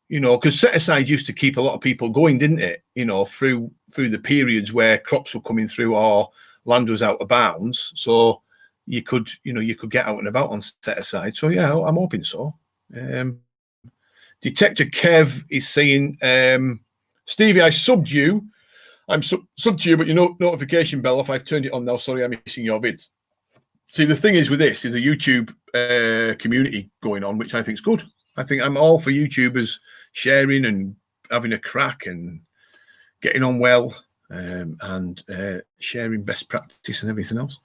you know, because set aside used to keep a lot of people going, didn't it? You know, through the periods where crops were coming through or land was out of bounds. So you could, you know, you could get out and about on set aside. So yeah, I'm hoping so. Detector Kev is saying, Stevie, I subbed you. I'm subbed to you, but your notification bell off. I've turned it on now. Sorry, I'm missing your vids. See, the thing is with this is a YouTube community going on, which I think is good. I think I'm all for YouTubers sharing and having a crack and getting on well, and sharing best practice and everything else.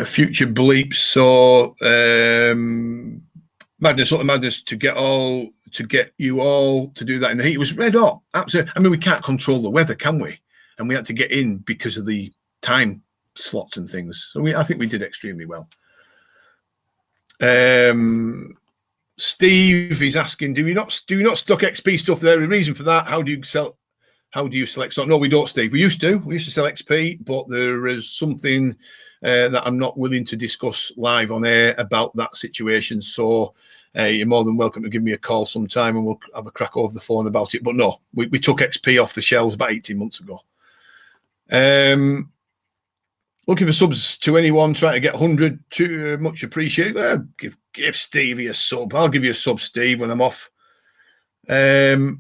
Future bleeps. So madness to get you all to do that in the heat. It was red hot. Absolutely. I mean, we can't control the weather, can we? And we had to get in because of the time slots and things. So I think we did extremely well. Steve is asking, do you not stock XP stuff there? A reason for that? How do you select stock? No, we don't, Steve. We used to sell XP, but there is something that I'm not willing to discuss live on air about that situation. So you're more than welcome to give me a call sometime and we'll have a crack over the phone about it. But no, we took XP off the shelves about 18 months ago. Looking for subs to anyone trying to get 100, too much appreciated. Well, give Stevie a sub. I'll give you a sub, Steve, when I'm off. So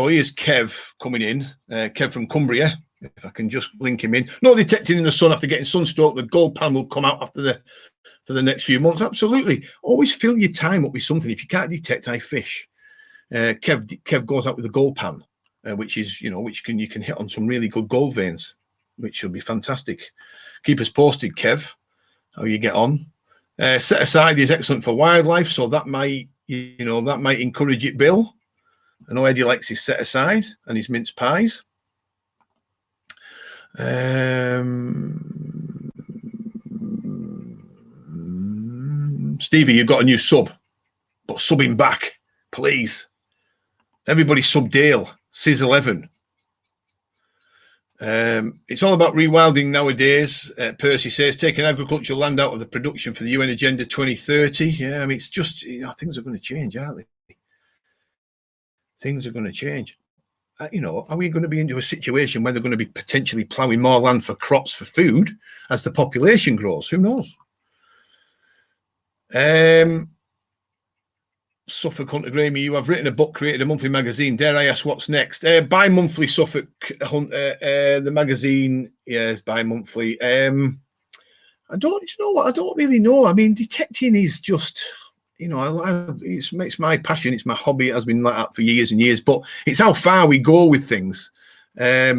here's Kev coming in. Kev from Cumbria. If I can just link him in. No detecting in the sun after getting sunstroke. The gold pan will come out for the next few months. Absolutely. Always fill your time up with something. If you can't detect, I fish. Kev goes out with the gold pan, which is, you can hit on some really good gold veins, which will be fantastic. Keep us posted, Kev, how you get on. Set aside is excellent for wildlife, so that might encourage it, Bill. I know Eddie likes his set aside and his mince pies. Stevie, you've got a new sub, but sub him back, please. Everybody sub Dale, Sis11. It's all about rewilding nowadays. Percy says, taking agricultural land out of the production for the UN Agenda 2030. Yeah, I mean, it's just, things are going to change, aren't they? Things are going to change. Are we going to be into a situation where they're going to be potentially ploughing more land for crops for food as the population grows? Who knows? Suffolk Hunter Gramey, you have written a book, created a monthly magazine. Dare I ask what's next? Bi-monthly Suffolk Hunter, the magazine, yeah, bi-monthly. I don't, you know what? I don't really know. I mean, detecting is just, you know, it's my passion. It's my hobby. It has been like that for years and years. But it's how far we go with things. I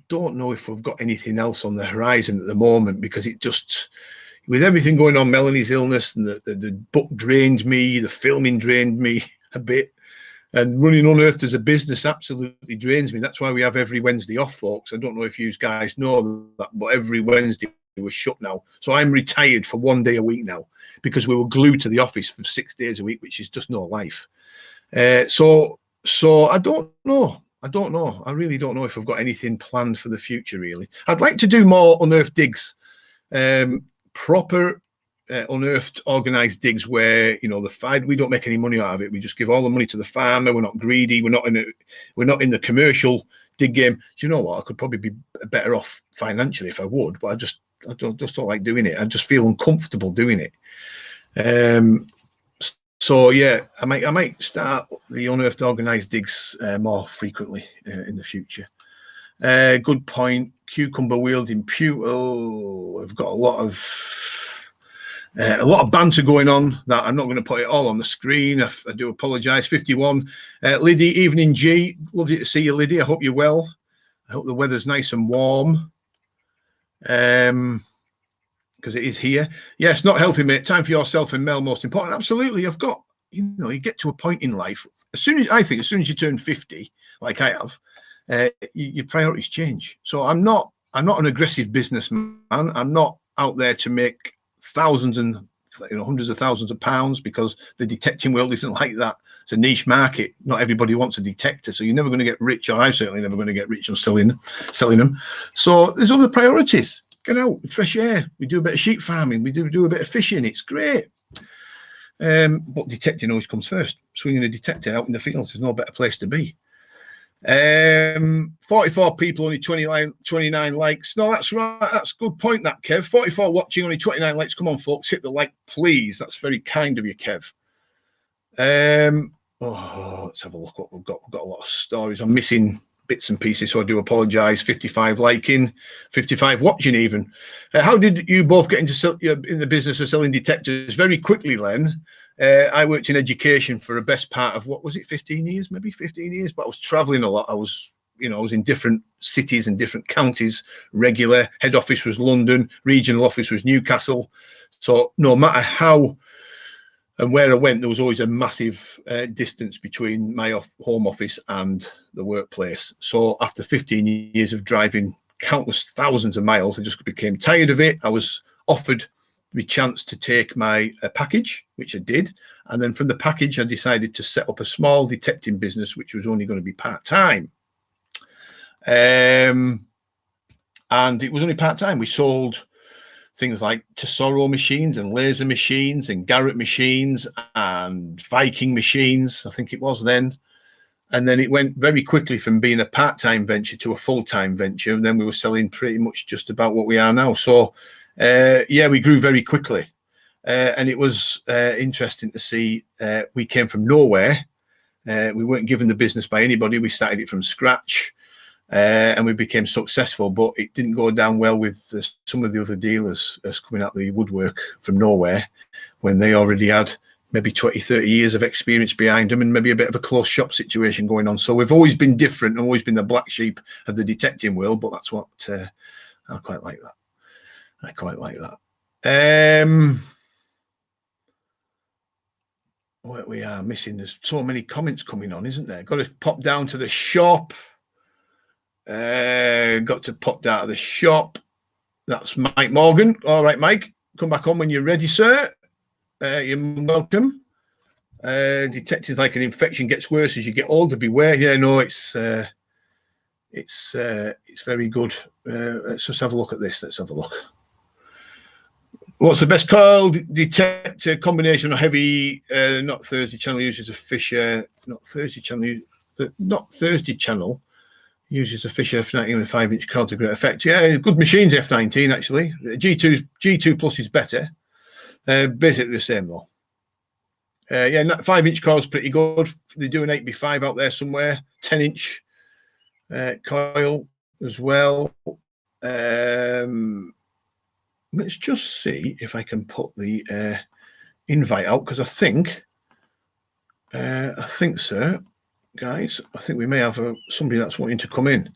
don't know if we've got anything else on the horizon at the moment, because it just, with everything going on, Melanie's illness, and the book drained me, the filming drained me a bit, and running Unearthed as a business absolutely drains me. That's why we have every Wednesday off, folks. I don't know if you guys know that, but every Wednesday we're shut now. So I'm retired for 1 day a week now, because we were glued to the office for 6 days a week, which is just no life. So I don't know. I really don't know if I've got anything planned for the future, really. I'd like to do more Unearthed digs. Proper Unearthed organized digs where, you know, we don't make any money out of it. We just give all the money to the farmer. We're not greedy. We're not in the commercial dig game. Do you know what? I could probably be better off financially if I would, but I don't like doing it. I just feel uncomfortable doing it. So yeah, I might start the Unearthed organized digs more frequently in the future. Good point. Cucumber wielding pewter. Oh, I've got a lot of banter going on that I'm not going to put it all on the screen. I do apologise. 51. Liddy, evening G. Lovely to see you, Liddy. I hope you're well. I hope the weather's nice and warm. Because it is here. Yes, not healthy, mate. Time for yourself and Mel, most important. Absolutely. I've got, you know, you get to a point in life. As soon as you turn 50, like I have, your priorities change. So I'm not an aggressive businessman. I'm not out there to make thousands and, you know, hundreds of thousands of pounds, because the detecting world isn't like that. It's a niche market. Not everybody wants a detector, so you're never going to get rich, or I'm certainly never going to get rich on selling them. So there's other priorities. Get out, fresh air. We do a bit of sheep farming. We do a bit of fishing. It's great. But detecting always comes first. Swinging a detector out in the fields, there's no better place to be. 44 people, only 29 likes. No, that's right. That's a good point, that, Kev. 44 watching, only 29 likes. Come on, folks, hit the like, please. That's very kind of you, Kev. Let's have a look what we've got. We've got a lot of stories. I'm missing bits and pieces, so I do apologise. 55 liking, 55 watching even. How did you both get into in the business of selling detectors? Very quickly, Len. I worked in education for a best part of, what was it, 15 years, maybe 15 years, but I was traveling a lot. I was in different cities and different counties regular. Head office was London, regional office was Newcastle. So no matter how and where I went, there was always a massive distance between my home office and the workplace. So after 15 years of driving countless thousands of miles, I just became tired of it. I was offered the chance to take my package, which I did. And then from the package, I decided to set up a small detecting business, which was only going to be part-time. And it was only part-time. We sold things like Tesoro machines and laser machines and Garrett machines and Viking machines, I think it was then. And then it went very quickly from being a part-time venture to a full-time venture. And then we were selling pretty much just about what we are now. So, yeah, we grew very quickly. And it was interesting to see. We came from nowhere. We weren't given the business by anybody. We started it from scratch. And we became successful, but it didn't go down well with some of the other dealers as coming out the woodwork from nowhere, when they already had maybe 20, 30 years of experience behind them and maybe a bit of a close shop situation going on. So we've always been different and always been the black sheep of the detecting world, but that's what I quite like that. I quite like that. What we are missing, there's so many comments coming on, isn't there? Got to pop down to the shop. Got to pop down to the shop. That's Mike Morgan. All right, Mike, come back on when you're ready, sir. You're welcome. Detecting like an infection gets worse as you get older. Beware. Yeah, no, it's very good. Let's just have a look at this. Let's have a look. What's the best coil detector combination of heavy? Not Thursday channel uses a Fisher. Not Thursday channel. Not Thursday channel. Uses a Fisher F19 with a 5-inch coil to great effect. Yeah, good machines, F19 actually. G2 Plus is better. Basically the same though. Yeah, 5-inch coil's pretty good. They do an 8x5 out there somewhere. 10-inch coil as well. Let's just see if I can put the invite out, because I think, sir, guys, I think we may have somebody that's wanting to come in.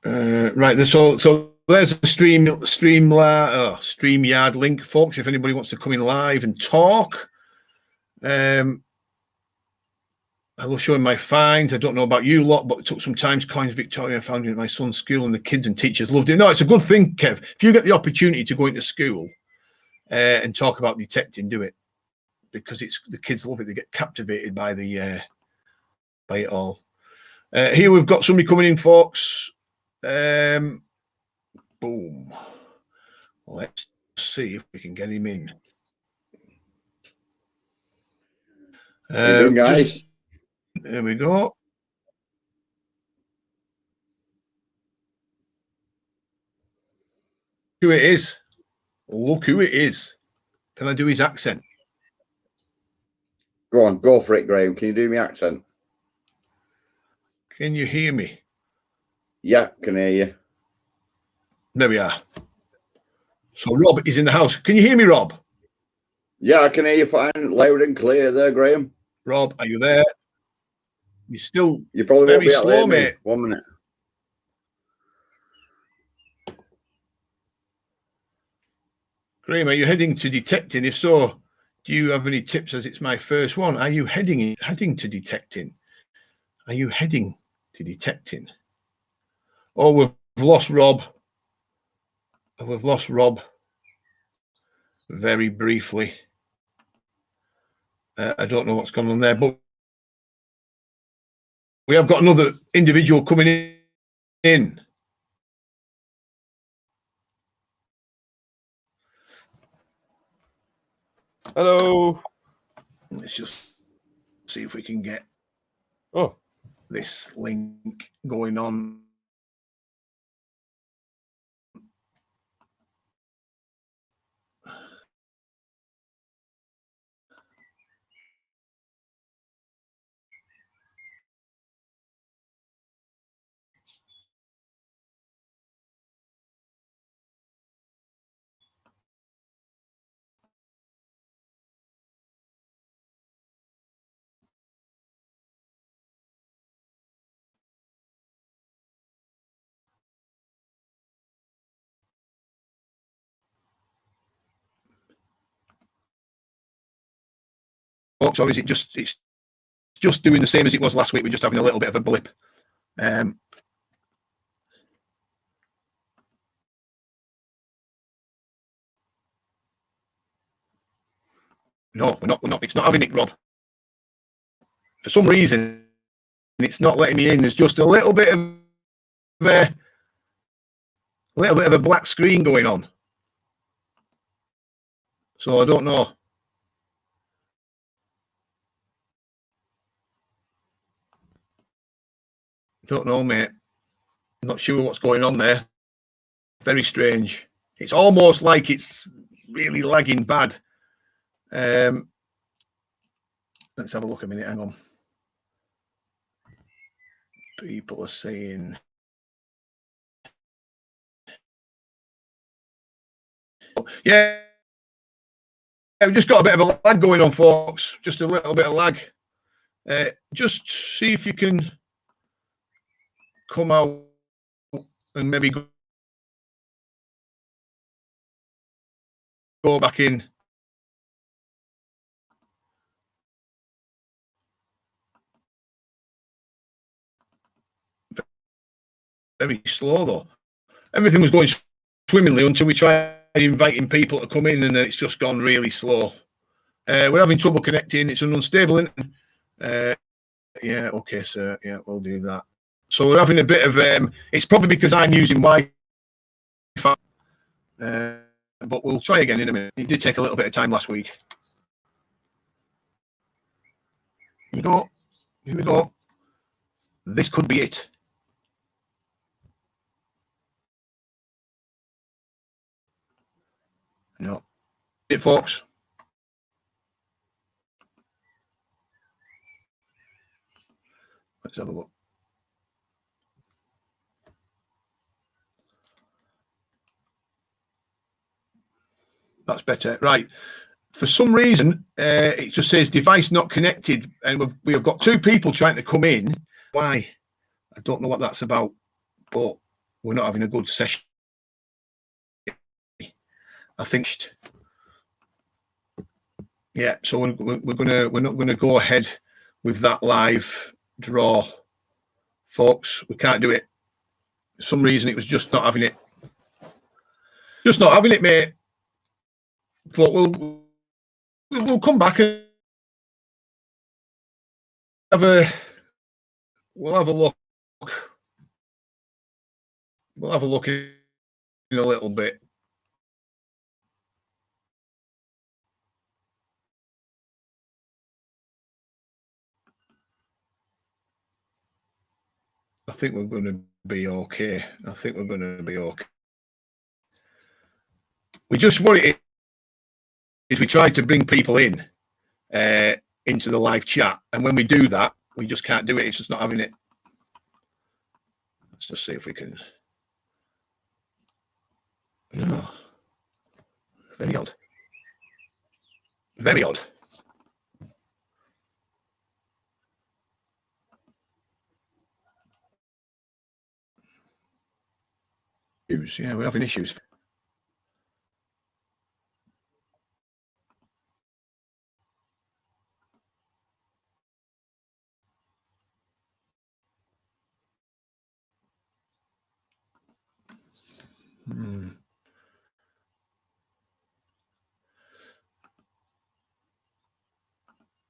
Right, so there's a StreamYard link, folks. If anybody wants to come in live and talk, I will show him my finds. I don't know about you lot, but it took some time. Coins Victoria found it at my son's school, and the kids and teachers loved it. No, it's a good thing, Kev. If you get the opportunity to go into school and talk about detecting, do it, because the kids love it. They get captivated by by it all. Here we've got somebody coming in, folks. Boom. Let's see if we can get him in.
How you doing, guys?
There we go. Who it is? Look who it is. Can I do his accent?
Go on, go for it, Graham. Can you do my accent?
Can you hear me?
Yeah, can hear you.
There we are. So Rob is in the house. Can you hear me, Rob?
Yeah, I can hear you fine, loud and clear there, Graham.
Rob, are you there? You're
probably
very
won't be
slow, mate.
1 minute.
Graham, are you heading to detecting? If so, do you have any tips, as it's my first one? Are you heading to detecting? Are you heading to detecting? Oh, we've lost Rob. We've lost Rob very briefly. I don't know what's going on there, but we have got another individual coming in.
Hello.
Let's just see if we can get this link going on. Or is it it's just doing the same as it was last week? We're just having a little bit of a blip. No, we're not. It's not having it, Rob. For some reason, it's not letting me in. There's just a little bit of a black screen going on. So I don't know. Don't know, mate. Not sure what's going on there. Very strange. It's almost like it's really lagging bad. Let's have a look a minute. Hang on. People are saying, yeah, we've just got a bit of a lag going on, folks. Just a little bit of lag. Just see if you can come out and maybe go back in. Very slow though. Everything was going swimmingly until we tried inviting people to come in, and then it's just gone really slow. We're having trouble connecting. It's an unstable internet. Yeah, okay, sir. Yeah, we'll do that. So we're having a bit of it's probably because I'm using Wi-Fi, but we'll try again in a minute. It did take a little bit of time last week. Here we go. Here we go. This could be it. No, it, folks. Let's have a look. That's better. Right. For some reason, it just says device not connected, and we've got two people trying to come in. Why? I don't know what that's about, but we're not having a good session. I think. Yeah. So we're not gonna go ahead with that live draw, folks. We can't do it. For some reason, it was just not having it. Just not having it, mate. But we'll come back and we'll have a look. We'll have a look in a little bit. I think we're going to be okay. I think we're going to be okay. We just what it is. We try to bring people in into the live chat, and when we do that, we just can't do it. It's just not having it. Let's just see if we can. No. Very odd. Very odd. Yeah, we're having issues.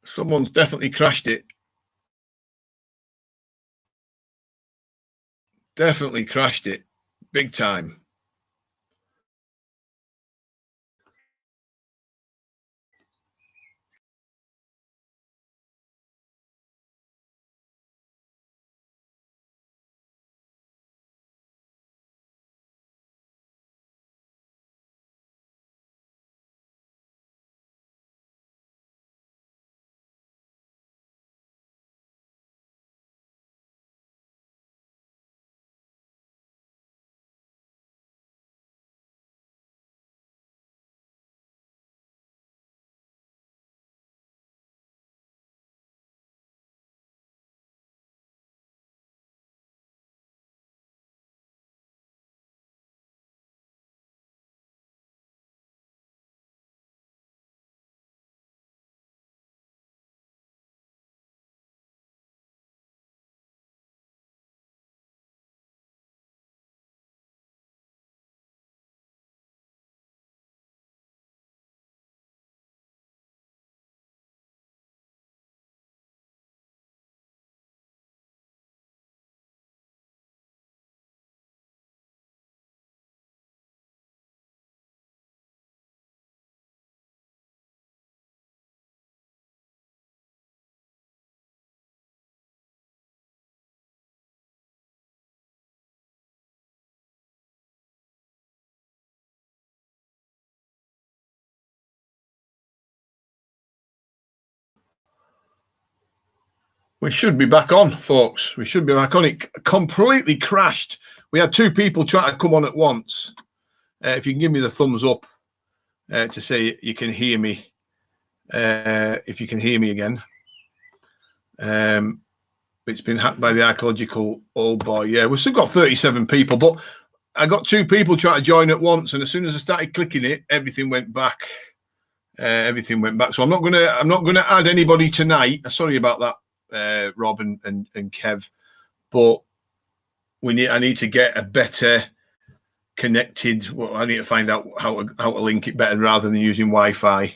Someone's definitely crashed it. Definitely crashed it. Big time. We should be back on, folks. We should be back on. It completely crashed. We had two people trying to come on at once. If you can give me the thumbs up to say you can hear me. If you can hear me again. It's been hacked by the archaeological old boy. Yeah, we've still got 37 people, but I got two people trying to join at once, and as soon as I started clicking it, everything went back. Everything went back. So I'm not gonna add anybody tonight. Sorry about that. Rob and Kev, but I need to get a better connected. Well, I need to find out how to link it better rather than using Wi-Fi,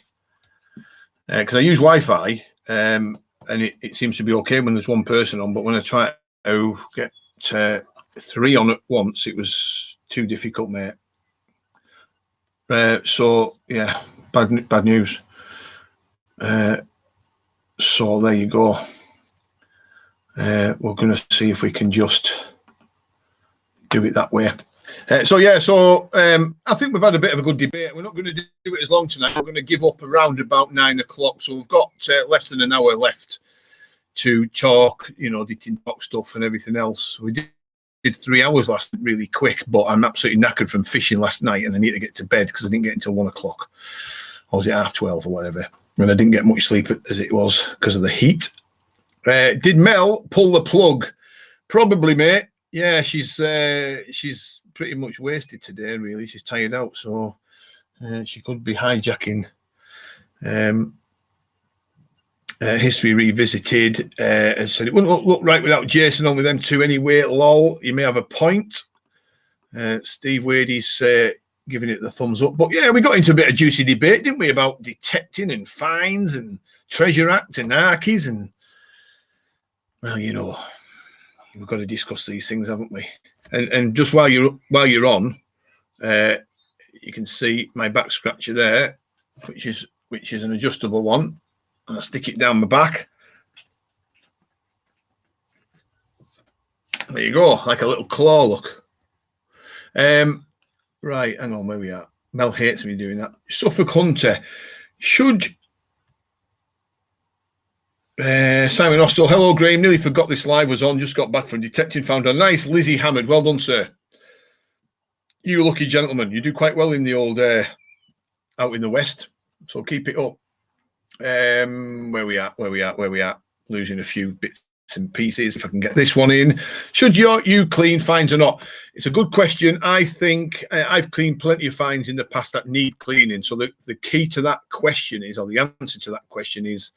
because I use Wi-Fi and it seems to be okay when there's one person on, but when I try to get three on at once, it was too difficult, mate. So yeah, bad news. So there you go. We're going to see if we can just do it that way. I think we've had a bit of a good debate. We're not going to do it as long tonight. We're going to give up around about 9 o'clock. So we've got less than an hour left to talk, you know, the talk stuff and everything else. We did 3 hours last, really quick, but I'm absolutely knackered from fishing last night, and I need to get to bed because I didn't get until 1 o'clock. Or was it 12:30 or whatever? And I didn't get much sleep as it was because of the heat. Did Mel pull the plug? Probably, mate. Yeah, she's pretty much wasted today, really. She's tired out, so she could be hijacking History Revisited. As said, it wouldn't look right without Jason on with them two anyway. Lol, you may have a point. Steve Wade's giving it the thumbs up. But yeah, we got into a bit of juicy debate, didn't we, about detecting and fines and Treasure Act and Archies, and well, you know, we've got to discuss these things, haven't we? And just while you're on, you can see my back scratcher there, which is an adjustable one, and I stick it down my back. There you go, like a little claw look. Right, hang on, where we are. Mel hates me doing that. Suffolk Hunter. Should Simon Austell, hello Graham, nearly forgot this live was on, just got back from detecting, found a nice Lizzie Hammond. Well done, sir. You lucky gentleman. You do quite well in the old out in the west, so keep it up. Where we at? Losing a few bits and pieces. If I can get this one in. Should you clean fines or not? It's a good question. I think I've cleaned plenty of fines in the past that need cleaning. So the key to that question is, or the answer to that question is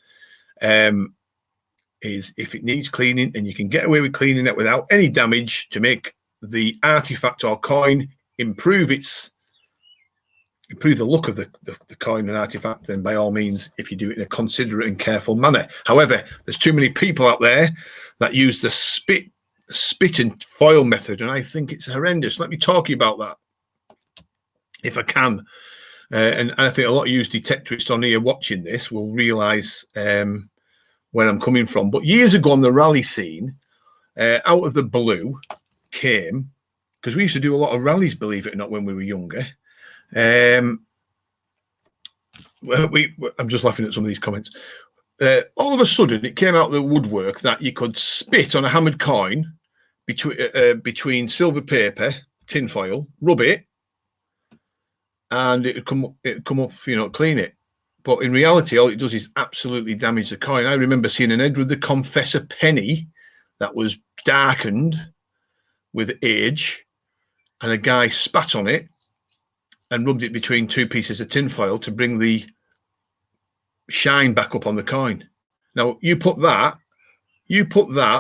if it needs cleaning and you can get away with cleaning it without any damage to make the artifact or coin improve the look of the coin and artifact, then by all means, if you do it in a considerate and careful manner. However, there's too many people out there that use the spit and foil method, and I think it's horrendous. Let me talk to you about that if I can. And I think a lot of you detectorists on here watching this will realise where I'm coming from. But years ago on the rally scene, out of the blue came, because we used to do a lot of rallies, believe it or not, when we were younger. I'm just laughing at some of these comments. All of a sudden, it came out of the woodwork that you could spit on a hammered coin between silver paper, tin foil, rub it, and it'd come up, you know, clean it. But in reality, all it does is absolutely damage the coin. I remember seeing an Edward the Confessor penny that was darkened with age, and a guy spat on it and rubbed it between two pieces of tinfoil to bring the shine back up on the coin. Now you put that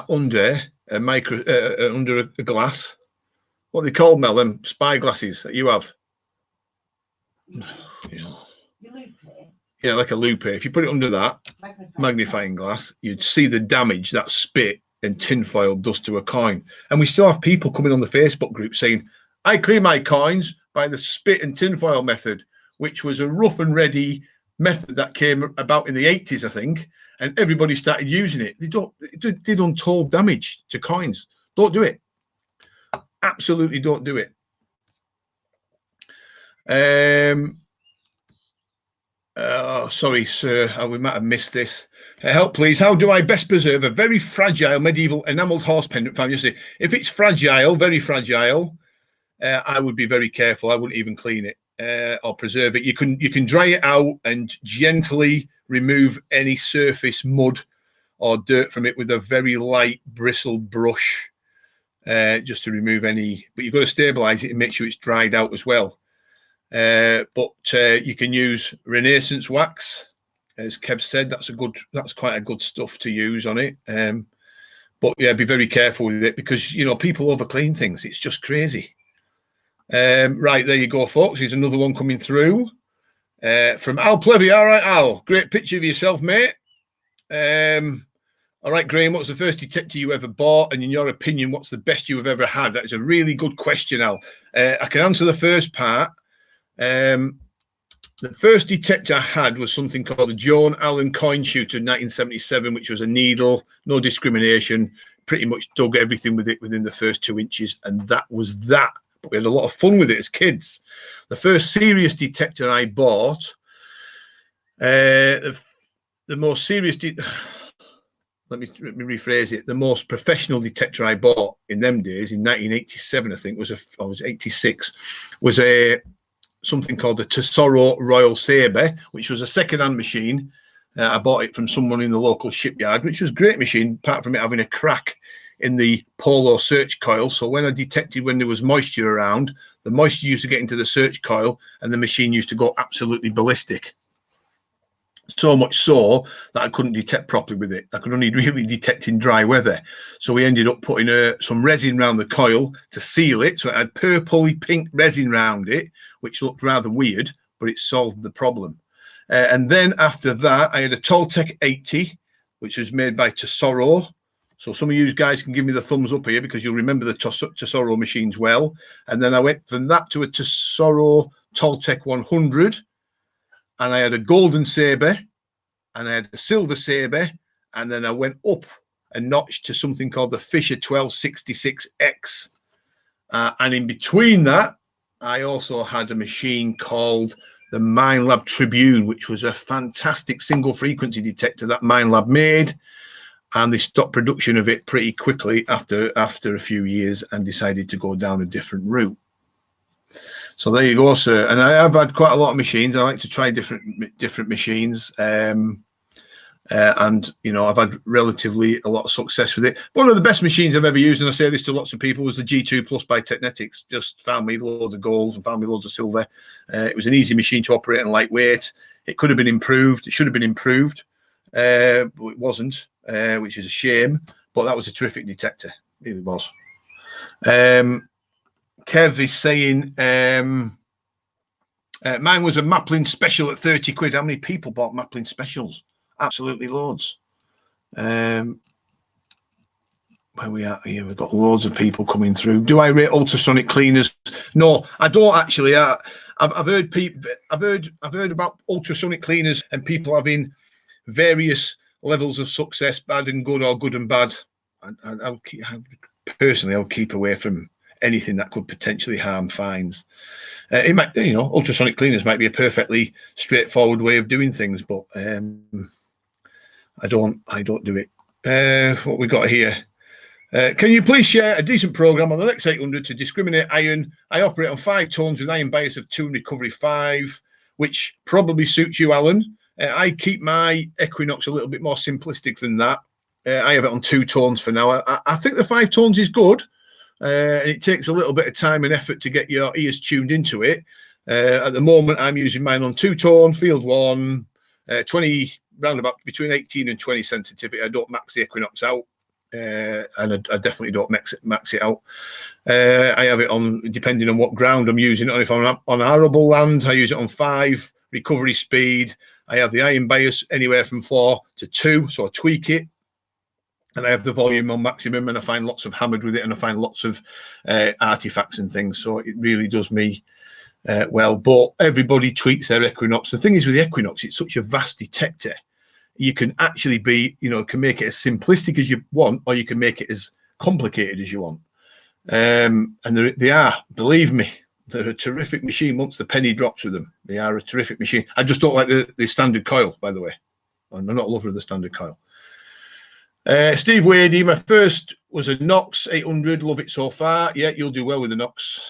under a under a glass. What they call, Mel, them spy glasses that you have. Yeah, like a loupe. If you put it under that magnifying glass, you'd see the damage that spit and tinfoil does to a coin. And we still have people coming on the Facebook group saying, I clean my coins by the spit and tinfoil method, which was a rough and ready method that came about in the 80s, I think, and everybody started using it. It did untold damage to coins. Don't do it. Absolutely don't do it. Sorry, sir, we might have missed this. Help, please. How do I best preserve a very fragile medieval enamelled horse pendant found yesterday? If it's fragile, very fragile, I would be very careful. I wouldn't even clean it or preserve it. You can dry it out and gently remove any surface mud or dirt from it with a very light bristled brush, just to remove any. But you've got to stabilize it and make sure it's dried out as well. But you can use Renaissance wax, as Kev said. That's quite a good stuff to use on it. But yeah, be very careful with it because, you know, people over clean things. It's just crazy. Right, there you go, folks. Here's another one coming through from Al Plevy. All right, Al, great picture of yourself, mate. All right, Graham, what's the first detector you ever bought? And in your opinion, what's the best you have ever had? That is a really good question, Al. I can answer the first part. The first detector I had was something called the Joan Allen coin shooter in 1977, which was a needle, no discrimination, pretty much dug everything with it within the first 2 inches, and that was that. But we had a lot of fun with it as kids. The first serious detector I bought, the most serious let me rephrase it. The most professional detector I bought in them days, in 1987, I think, I was 86, was something called the Tesoro Royal Sabre, which was a second-hand machine. I bought it from someone in the local shipyard, which was a great machine, apart from it having a crack in the polo search coil. So when I detected when there was moisture around, the moisture used to get into the search coil and the machine used to go absolutely ballistic. So much so that I couldn't detect properly with it. I could only really detect in dry weather. So we ended up putting some resin around the coil to seal it. So it had purpley pink resin around it, which looked rather weird, but it solved the problem. And then after that, I had a Toltec 80, which was made by Tesoro. So some of you guys can give me the thumbs up here because you'll remember the Tesoro machines well. And then I went from that to a Tesoro Toltec 100. And I had a golden sabre, and I had a silver sabre, and then I went up a notch to something called the Fisher 1266X. And in between that, I also had a machine called the Minelab Tribune, which was a fantastic single frequency detector that Minelab made. And they stopped production of it pretty quickly after a few years and decided to go down a different route. So there you go, sir. And I have had quite a lot of machines. I like to try different machines. And, you know, I've had relatively a lot of success with it. One of the best machines I've ever used, and I say this to lots of people, was the G2 Plus by Technetics. Just found me loads of gold and found me loads of silver. It was an easy machine to operate and lightweight. It could have been improved. It should have been improved, but it wasn't, which is a shame. But that was a terrific detector. It really was. Kev is saying, mine was a Maplin special at 30 quid. How many people bought Maplin specials? Absolutely loads. Where we at here? We've got loads of people coming through. Do I rate ultrasonic cleaners? No, I don't actually. I've heard people. I've heard about ultrasonic cleaners and people having various levels of success, bad and good, or good and bad. Personally, I would keep away from anything that could potentially harm fines. It might, you know, ultrasonic cleaners might be a perfectly straightforward way of doing things, but I don't do it. What we got here? Can you please share a decent program on the next 800 to discriminate iron? I operate on 5 tones with iron bias of 2 and recovery 5, which probably suits you, Alan. I keep my Equinox a little bit more simplistic than that. I have it on 2 tones for now. I think the 5 tones is good. It takes a little bit of time and effort to get your ears tuned into it. At the moment, I'm using mine on 2-tone, field 1, 20, round about between 18 and 20 sensitivity. I don't max the Equinox out, and I definitely don't max it out. I have it on, depending on what ground I'm using. If I'm on arable land, I use it on 5, recovery speed. I have the iron bias anywhere from 4 to 2, so I tweak it. And I have the volume on maximum, and I find lots of hammered with it, and I find lots of artifacts and things. So it really does me well. But everybody tweaks their Equinox. The thing is with the Equinox, it's such a vast detector. You can actually be, you know, can make it as simplistic as you want, or you can make it as complicated as you want. And they are, believe me, they're a terrific machine once the penny drops with them. They are a terrific machine. I just don't like the standard coil, by the way. I'm not a lover of the standard coil. Steve Wadey, my first was a Knox 800. Love it so far. Yeah, you'll do well with the Knox.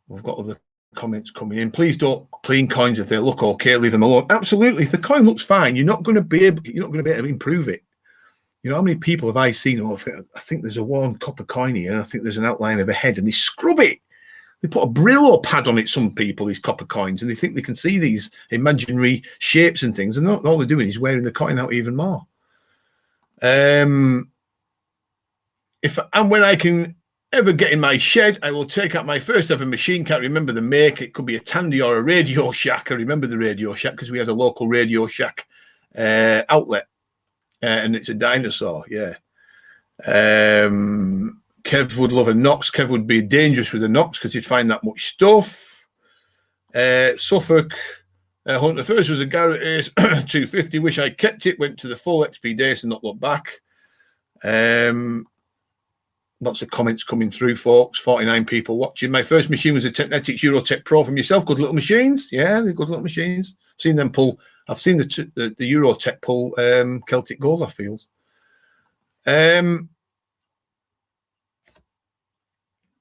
We've got other comments coming in. Please don't clean coins if they look okay. Leave them alone. Absolutely. If the coin looks fine, you're not going to be able to improve it. You know, how many people have I seen? Oh, I think there's a worn copper coin here, and I think there's an outline of a head, and they scrub it. They put a Brillo pad on it, some people, these copper coins, and they think they can see these imaginary shapes and things, and all they're doing is wearing the coin out even more. When I can ever get in my shed, I will take out my first ever machine. Can't remember the make. It could be a Tandy or a Radio Shack. I remember the Radio Shack because we had a local Radio Shack outlet, and it's a dinosaur, yeah. Kev would love a Knox. Kev would be dangerous with a Knox because he'd find that much stuff. Suffolk Hunter first was a Garrett Ace 250. Wish I kept it. Went to the full XP days and not looked back. Lots of comments coming through, folks. 49 people watching. My first machine was a Technetics Eurotech Pro from yourself. Good little machines. Yeah, they're good little machines. Seen them pull I've seen the Eurotech pull Celtic Gold, I feel.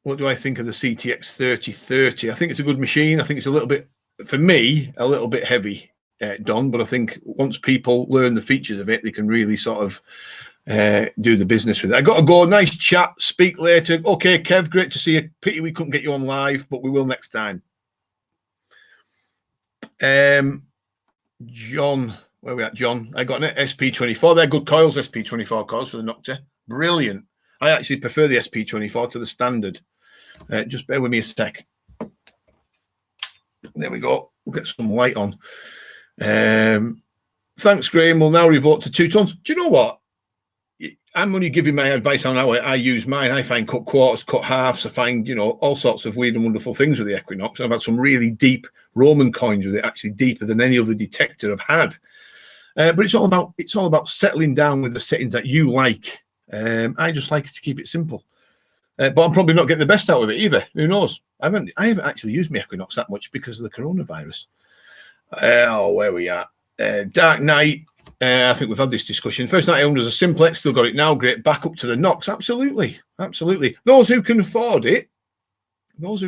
What do I think of the CTX 3030? I think it's a good machine. I think it's a little bit, for me, a little bit heavy, Don, but I think once people learn the features of it, they can really sort of do the business with it. I got to go. Nice chat. Speak later. Okay, Kev, great to see you. Pity we couldn't get you on live, but we will next time. John, where are we at, John? I got an SP24. They're good coils, SP24 coils for the Nocta. Brilliant. I actually prefer the SP24 to the standard. Just bear with me a sec. There we go. We'll get some light on. Thanks, Graham. We'll now revert to 2 tons. Do you know what? I'm only giving my advice on how I use mine. I find cut quarters, cut halves. I find, all sorts of weird and wonderful things with the Equinox. I've had some really deep Roman coins with it, actually deeper than any other detector I've had. But it's all about settling down with the settings that you like. I just like to keep it simple. But I'm probably not getting the best out of it either. Who knows? I haven't actually used my Equinox that much because of the coronavirus. Where we at? Dark Knight. I think we've had this discussion. First night I owned as a simplex, still got it now. Great backup to the Nox. Absolutely, absolutely. Those who can afford it, have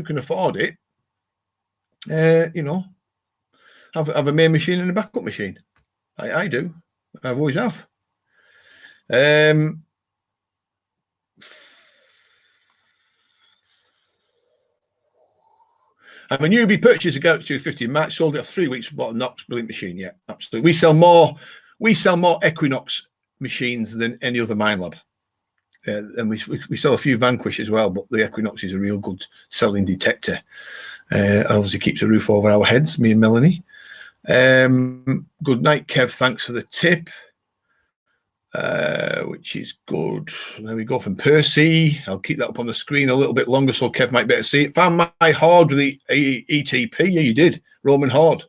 a main machine and a backup machine. I do. I've always have. I'm a newbie, purchased a Galaxy 250 in March, sold it after 3 weeks, bought a Nox, brilliant machine. Yeah, absolutely. We sell more Equinox machines than any other mine lab. And we sell a few Vanquish as well, but the Equinox is a real good selling detector. Obviously keeps a roof over our heads, me and Melanie. Good night, Kev. Thanks for the tip. Which is good. There we go from Percy. I'll keep that up on the screen a little bit longer so Kev might better see it. Found my hoard with the ETP. Yeah, you did. Roman hoard.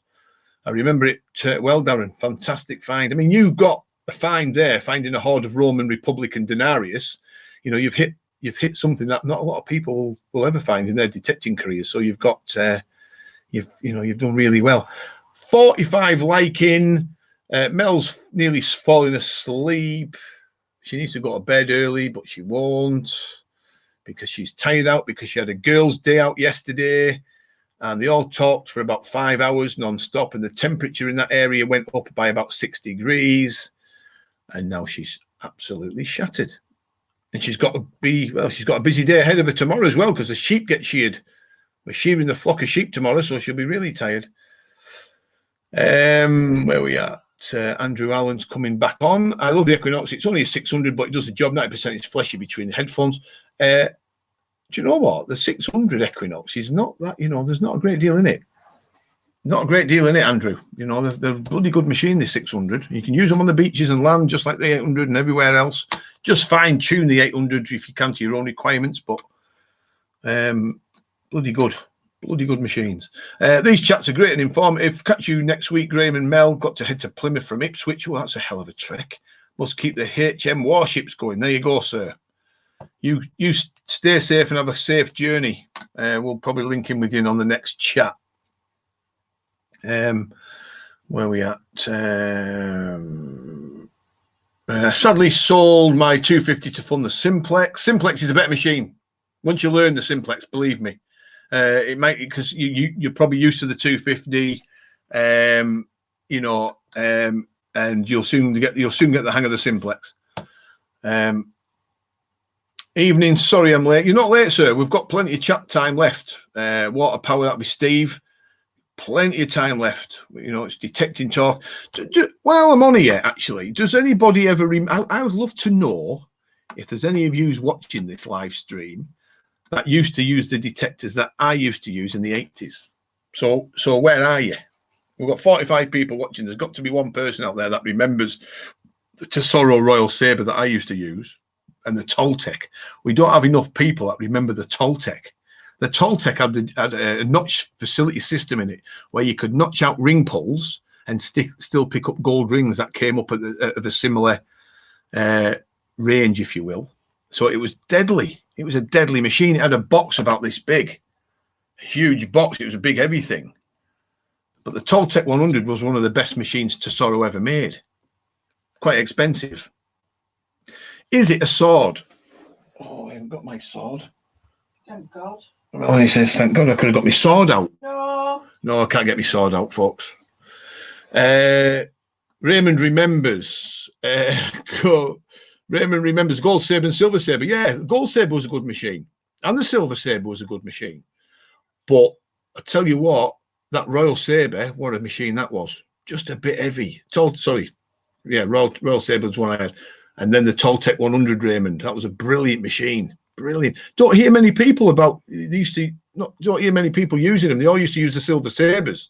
I remember it well, Darren. Fantastic find. I mean, you got a find there, finding a hoard of Roman Republican denarius. You've hit something that not a lot of people will ever find in their detecting careers. So you've got you've done really well. 45 liking. Mel's nearly falling asleep. She needs to go to bed early, but she won't because she's tired out because she had a girls' day out yesterday. And they all talked for about 5 hours non-stop, and the temperature in that area went up by about 6 degrees. And now she's absolutely shattered. And she's got a busy day ahead of her tomorrow as well because the sheep get sheared. We're shearing the flock of sheep tomorrow, so she'll be really tired. Where we at? Andrew Allen's coming back on. I love the Equinox. It's only a 600, but it does the job. 90% is fleshy between the headphones. Do you know what? The 600 Equinox is not that, there's not a great deal in it. Not a great deal in it, Andrew. They're a bloody good machine, the 600. You can use them on the beaches and land just like the 800 and everywhere else. Just fine-tune the 800 if you can to your own requirements, but bloody good machines. These chats are great and informative. Catch you next week, Graham and Mel. Got to head to Plymouth from Ipswich. Oh, that's a hell of a trek. Must keep the HM warships going. There you go, sir. You stay safe and have a safe journey. We'll probably link in with you on the next chat. Where are we at? Sadly sold my 250 to fund the Simplex. Simplex is a better machine. Once you learn the Simplex, believe me. It might, because you're probably used to the 250, and you'll soon get the hang of the Simplex. Evening, sorry I'm late. You're not late, sir. We've got plenty of chat time left. Water power, that'll be Steve. Plenty of time left. It's detecting talk. Well, I'm on here actually. Does anybody ever? I would love to know if there's any of you watching this live stream that used to use the detectors that I used to use in the 80s. So where are you? We've got 45 people watching. There's got to be one person out there that remembers the Tesoro Royal Sabre that I used to use and the Toltec. We don't have enough people that remember the Toltec. The Toltec had a notch facility system in it where you could notch out ring pulls and still pick up gold rings that came up of a similar range, if you will. So it was deadly. It was a deadly machine. It had a box about this big, a huge box. It was a big, heavy thing. But the Toltec 100 was one of the best machines Tesoro ever made. Quite expensive. Is it a sword? Oh, I haven't got my sword.
Thank God.
Oh, he says, thank God I could have got my sword out.
No.
No, I can't get my sword out, folks. Raymond remembers. Raymond remembers Gold Sabre and Silver Sabre. Yeah, the Gold Sabre was a good machine. And the Silver Sabre was a good machine. But I tell you what, that Royal Sabre, what a machine that was. Just a bit heavy. Royal Sabre was one I had. And then the Toltec 100, Raymond. That was a brilliant machine. Brilliant. Don't hear many people don't hear many people using them. They all used to use the Silver Sabres.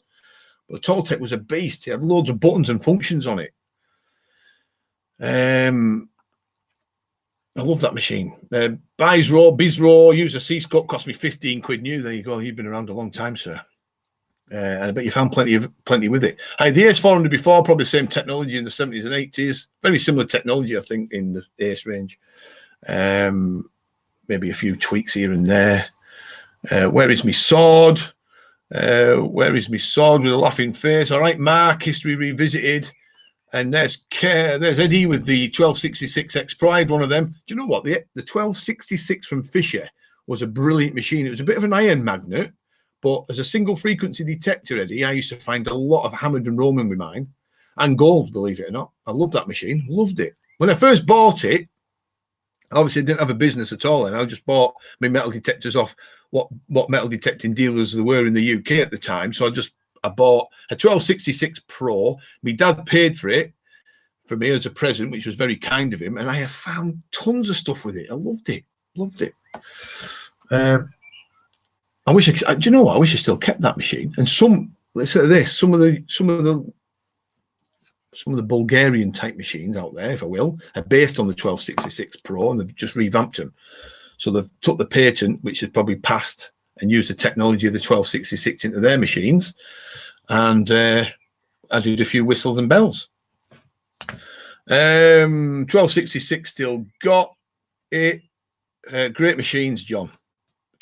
But the Toltec was a beast. It had loads of buttons and functions on it. I love that machine. Bizraw, use a C-scope, cost me 15 quid new. There you go. You've been around a long time, sir. And I bet you found plenty with it. I had the Ace 400 before, probably the same technology in the 70s and 80s. Very similar technology, I think, in the Ace range. Maybe a few tweaks here and there. Where is my sword? Where is my sword with a laughing face? All right, Mark, History Revisited. And there's Eddie with the 1266X Pride, one of them. Do you know what? The 1266 from Fisher was a brilliant machine. It was a bit of an iron magnet, but as a single frequency detector, Eddie, I used to find a lot of hammered and Roman with mine, and gold, believe it or not. I loved that machine. Loved it. When I first bought it, obviously I didn't have a business at all, and I just bought my metal detectors off what metal detecting dealers there were in the UK at the time. So I bought a 1266 Pro. My dad paid for it for me as a present, which was very kind of him. And I have found tons of stuff with it. I loved it. I wish do you know what? I wish I still kept that machine. And let's say this, some of the Bulgarian type machines out there, if I will, are based on the 1266 Pro, and they've just revamped them. So they've took the patent, which has probably passed, and used the technology of the 1266 into their machines, and added a few whistles and bells. 1266 still got it. Great machines, John.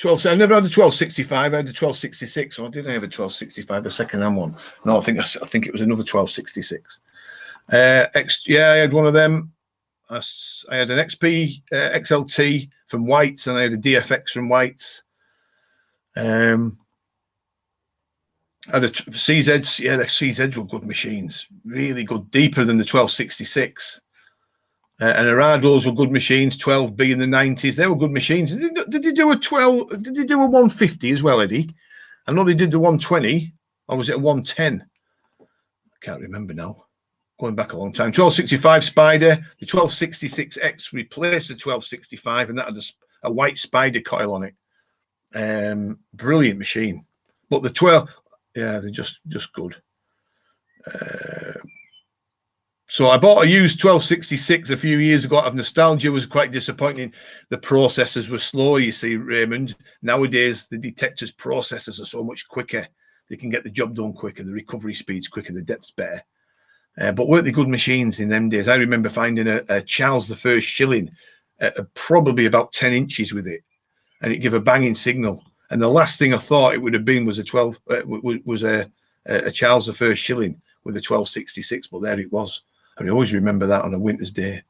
I never had a 1265. I had a 1266. Or did I have a 1265? A second-hand one? No, I think it was another 1266. I had one of them. I had an XP XLT from White's, and I had a DFX from White's. I had a CZs. Yeah, the CZs were good machines, really good, deeper than the 1266. And Arados were good machines. 12B in the 90s, they were good machines. Did they do a 12? Did they do a 150 as well, Eddie? I know they did the 120, or was it a 110? I can't remember now. Going back a long time. 1265 Spider, the 1266X replaced the 1265, and that had a white Spider coil on it. Brilliant machine. But the 12, yeah, they're just good. So I bought a used 1266 a few years ago out of nostalgia. It was quite disappointing. The processors were slow, you see, Raymond. Nowadays, the detectors' processors are so much quicker. They can get the job done quicker. The recovery speed's quicker. The depth's better. But weren't they good machines in them days? I remember finding a Charles I shilling, probably about 10 inches with it, and it gave a banging signal. And the last thing I thought it would have been was a Charles I shilling with a 1266, but there it was. I always remember that on a winter's day.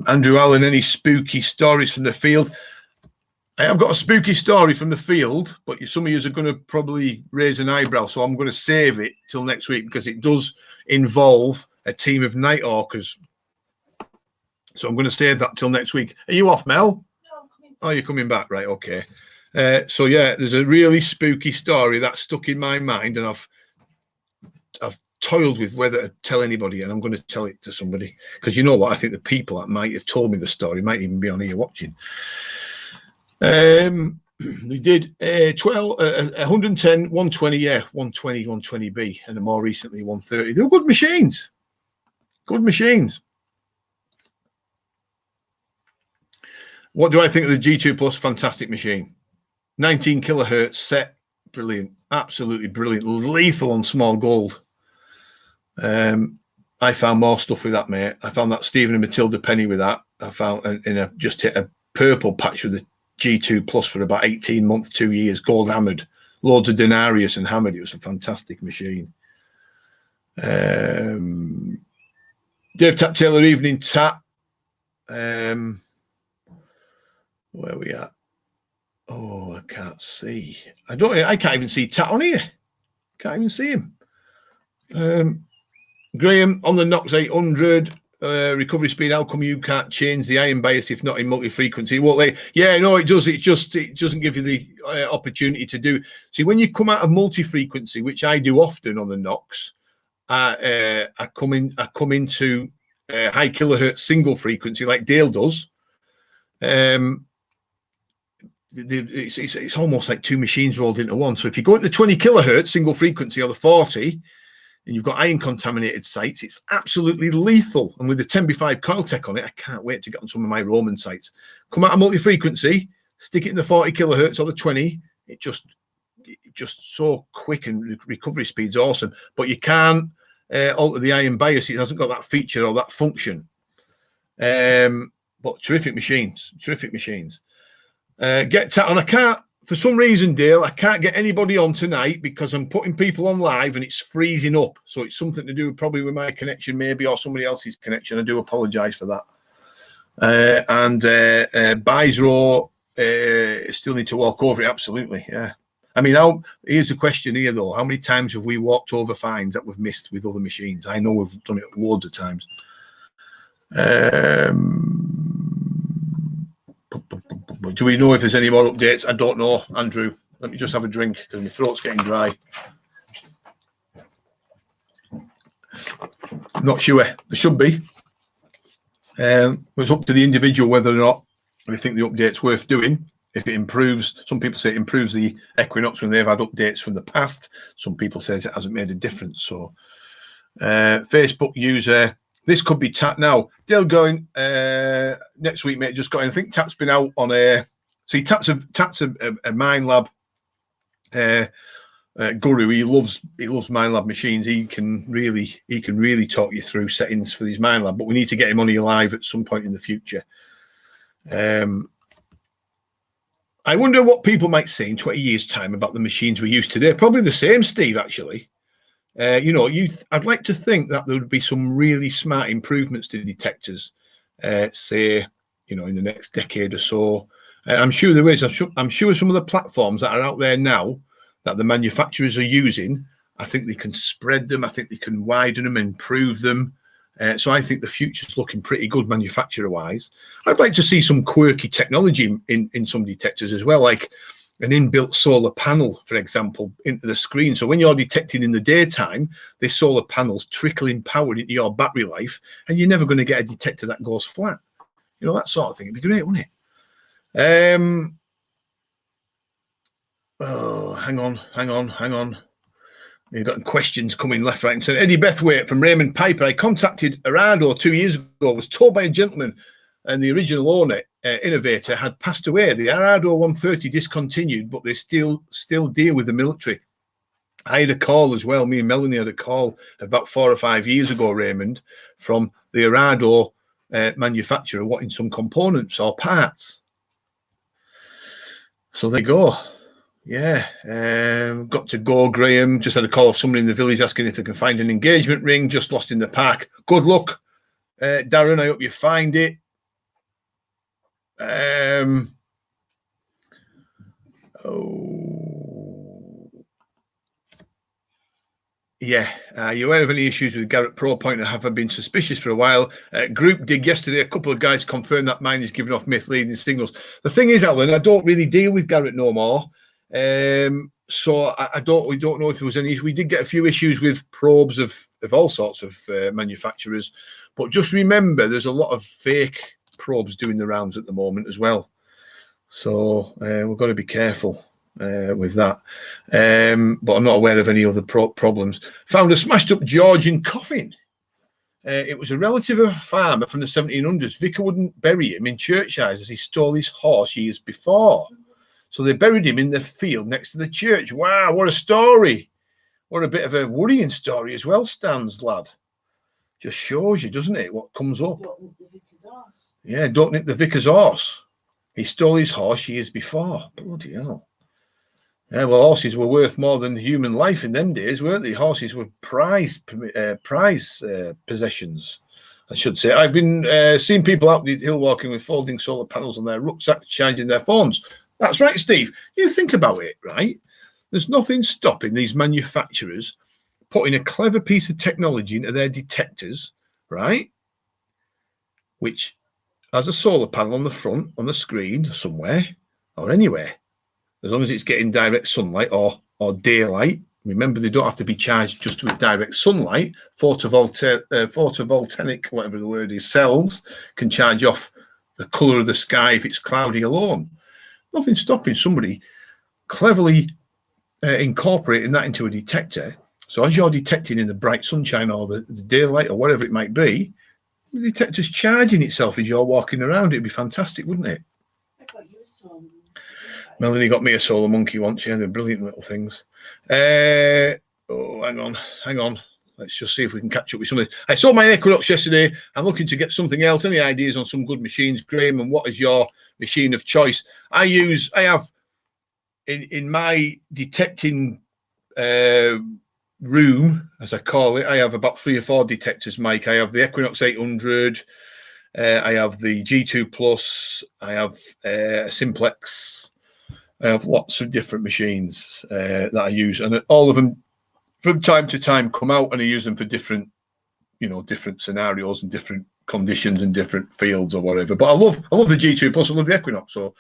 Andrew Allen, any spooky stories from the field? I have got a spooky story from the field, but some of you are going to probably raise an eyebrow, so I'm going to save it till next week because it does involve a team of Nighthawkers. So I'm going to save that till next week. Are you off, Mel?
No, I'm coming.
Oh, you're coming back, right? Okay. So yeah, there's a really spooky story that stuck in my mind, and I've toiled with whether to tell anybody, and I'm going to tell it to somebody because you know what? I think the people that might have told me the story might even be on here watching. They did 110, 120, yeah, 120, 120B, and more recently 130. They were good machines. Good machines. What do I think of the G2 Plus? Fantastic machine. 19 kilohertz set. Brilliant. Absolutely brilliant. Lethal on small gold. I found more stuff with that, mate. I found that Stephen and Matilda Penny with that. I found just hit a purple patch with the G2 Plus for about 18 months, 2 years, gold hammered. loads of denarius and hammered. It was a fantastic machine. Dave Tat Taylor, evening Tat. Where are we at? Oh, I can't see. I can't even see Tat on here. Can't even see him. Graham on the Knox 800 recovery speed. How come you can't change the iron bias if not in multi-frequency? Well, yeah, no, it does. It doesn't give you the opportunity to do. See, when you come out of multi-frequency, which I do often on the Knox, I come into high kilohertz single frequency like Dale does. It's almost like two machines rolled into one. So if you go into the 20 kilohertz single frequency or the 40, and you've got iron contaminated sites, it's absolutely lethal. And with the 10B5 coil tech on it, I can't wait to get on some of my Roman sites. Come out of multi-frequency, stick it in the 40 kilohertz or the 20. It just so quick, and recovery speed's awesome. But you can't alter the iron bias. It hasn't got that feature or that function. But terrific machines, terrific machines. Get Tat on. I can't, for some reason, Dale, I can't get anybody on tonight because I'm putting people on live and it's freezing up. So it's something to do probably with my connection, maybe, or somebody else's connection. I do apologize for that. Bizro still need to walk over it. Absolutely, yeah. I mean, here's the question here, though. How many times have we walked over finds that we've missed with other machines? I know we've done it loads of times. Do we know if there's any more updates? I don't know, Andrew. Let me just have a drink because my throat's getting dry. I'm not sure. There should be. It's up to the individual whether or not they think the update's worth doing. If it improves, some people say it improves the Equinox when they've had updates from the past. Some people say it hasn't made a difference. So, Facebook user. This could be Tat now. Dale going next week, mate. Just got in. I think Tat's been out on a. See, Tat's a Mind Lab guru. He loves Mind Lab machines. He can really talk you through settings for these Mind Lab. But we need to get him on here live at some point in the future. I wonder what people might say in 20 years' time about the machines we use today. Probably the same, Steve. Actually. I'd like to think that there would be some really smart improvements to detectors, say, in the next decade or so. I'm sure there is. I'm sure some of the platforms that are out there now that the manufacturers are using, I think they can spread them. I think they can widen them, improve them. So I think the future's looking pretty good manufacturer-wise. I'd like to see some quirky technology in some detectors as well, like an inbuilt solar panel, for example, into the screen. So when you're detecting in the daytime, this solar panel's trickling power into your battery life, and you're never going to get a detector that goes flat. That sort of thing. It'd be great, wouldn't it? Oh, hang on. You've got questions coming left, right, and centre. Eddie Bethwaite from Raymond Piper. I contacted Arado 2 years ago. Was told by a gentleman, and the original owner, innovator, had passed away. The Arado 130 discontinued, but they still deal with the military. I had a call as well. Me and Melanie had a call about 4 or 5 years ago, Raymond, from the Arado manufacturer wanting some components or parts. So there you go. Yeah, got to go, Graham. Just had a call of somebody in the village asking if they can find an engagement ring just lost in the park. Good luck, Darren. I hope you find it. Yeah, are you aware of any issues with Garrett Pro Point? Have I been suspicious for a while? Group dig yesterday. A couple of guys confirmed that mine is giving off misleading signals. The thing is, Alan, I don't really deal with Garrett no more. So we don't know if there was any. We did get a few issues with probes of all sorts of manufacturers, but just remember, there's a lot of fake probes doing the rounds at the moment as well. So we've got to be careful with that. But I'm not aware of any other problems. Found a smashed up Georgian coffin. It was a relative of a farmer from the 1700s. Vicar wouldn't bury him in churchyard as he stole his horse years before. So they buried him in the field next to the church. Wow, what a story. What a bit of a worrying story as well, Stan's lad. Just shows you, doesn't it, what comes up.
Don't nick the vicar's horse.
Yeah, don't nick the vicar's horse. He stole his horse years before. Bloody hell. Yeah, well, horses were worth more than human life in them days, weren't they? Horses were prize possessions, I should say. I've been seeing people out hill walking with folding solar panels on their rucksacks, charging their phones. That's right, Steve. You think about it, right? There's nothing stopping these manufacturers putting a clever piece of technology into their detectors, right? Which has a solar panel on the front, on the screen, somewhere, or anywhere. As long as it's getting direct sunlight or daylight. Remember, they don't have to be charged just with direct sunlight. Photovoltaic, whatever the word is, cells can charge off the colour of the sky if it's cloudy alone. Nothing stopping somebody cleverly incorporating that into a detector. So as you're detecting in the bright sunshine or the daylight or whatever it might be, the detector's charging itself as you're walking around. It'd be fantastic, wouldn't it?
I got you a song.
Melanie got me a solar monkey once. Yeah, they're brilliant little things. Hang on. Let's just see if we can catch up with something. I saw my Equinox yesterday. I'm looking to get something else. Any ideas on some good machines, Graham? And what is your machine of choice? I have in my detecting room, as I call it, I have about 3 or 4 detectors, Mike. I have the Equinox 800. I have the G2 Plus. I have a Simplex. I have lots of different machines that I use, and all of them from time to time come out, and I use them for different, different scenarios and different conditions and different fields or whatever. But I love the G2 Plus. I love the Equinox. So,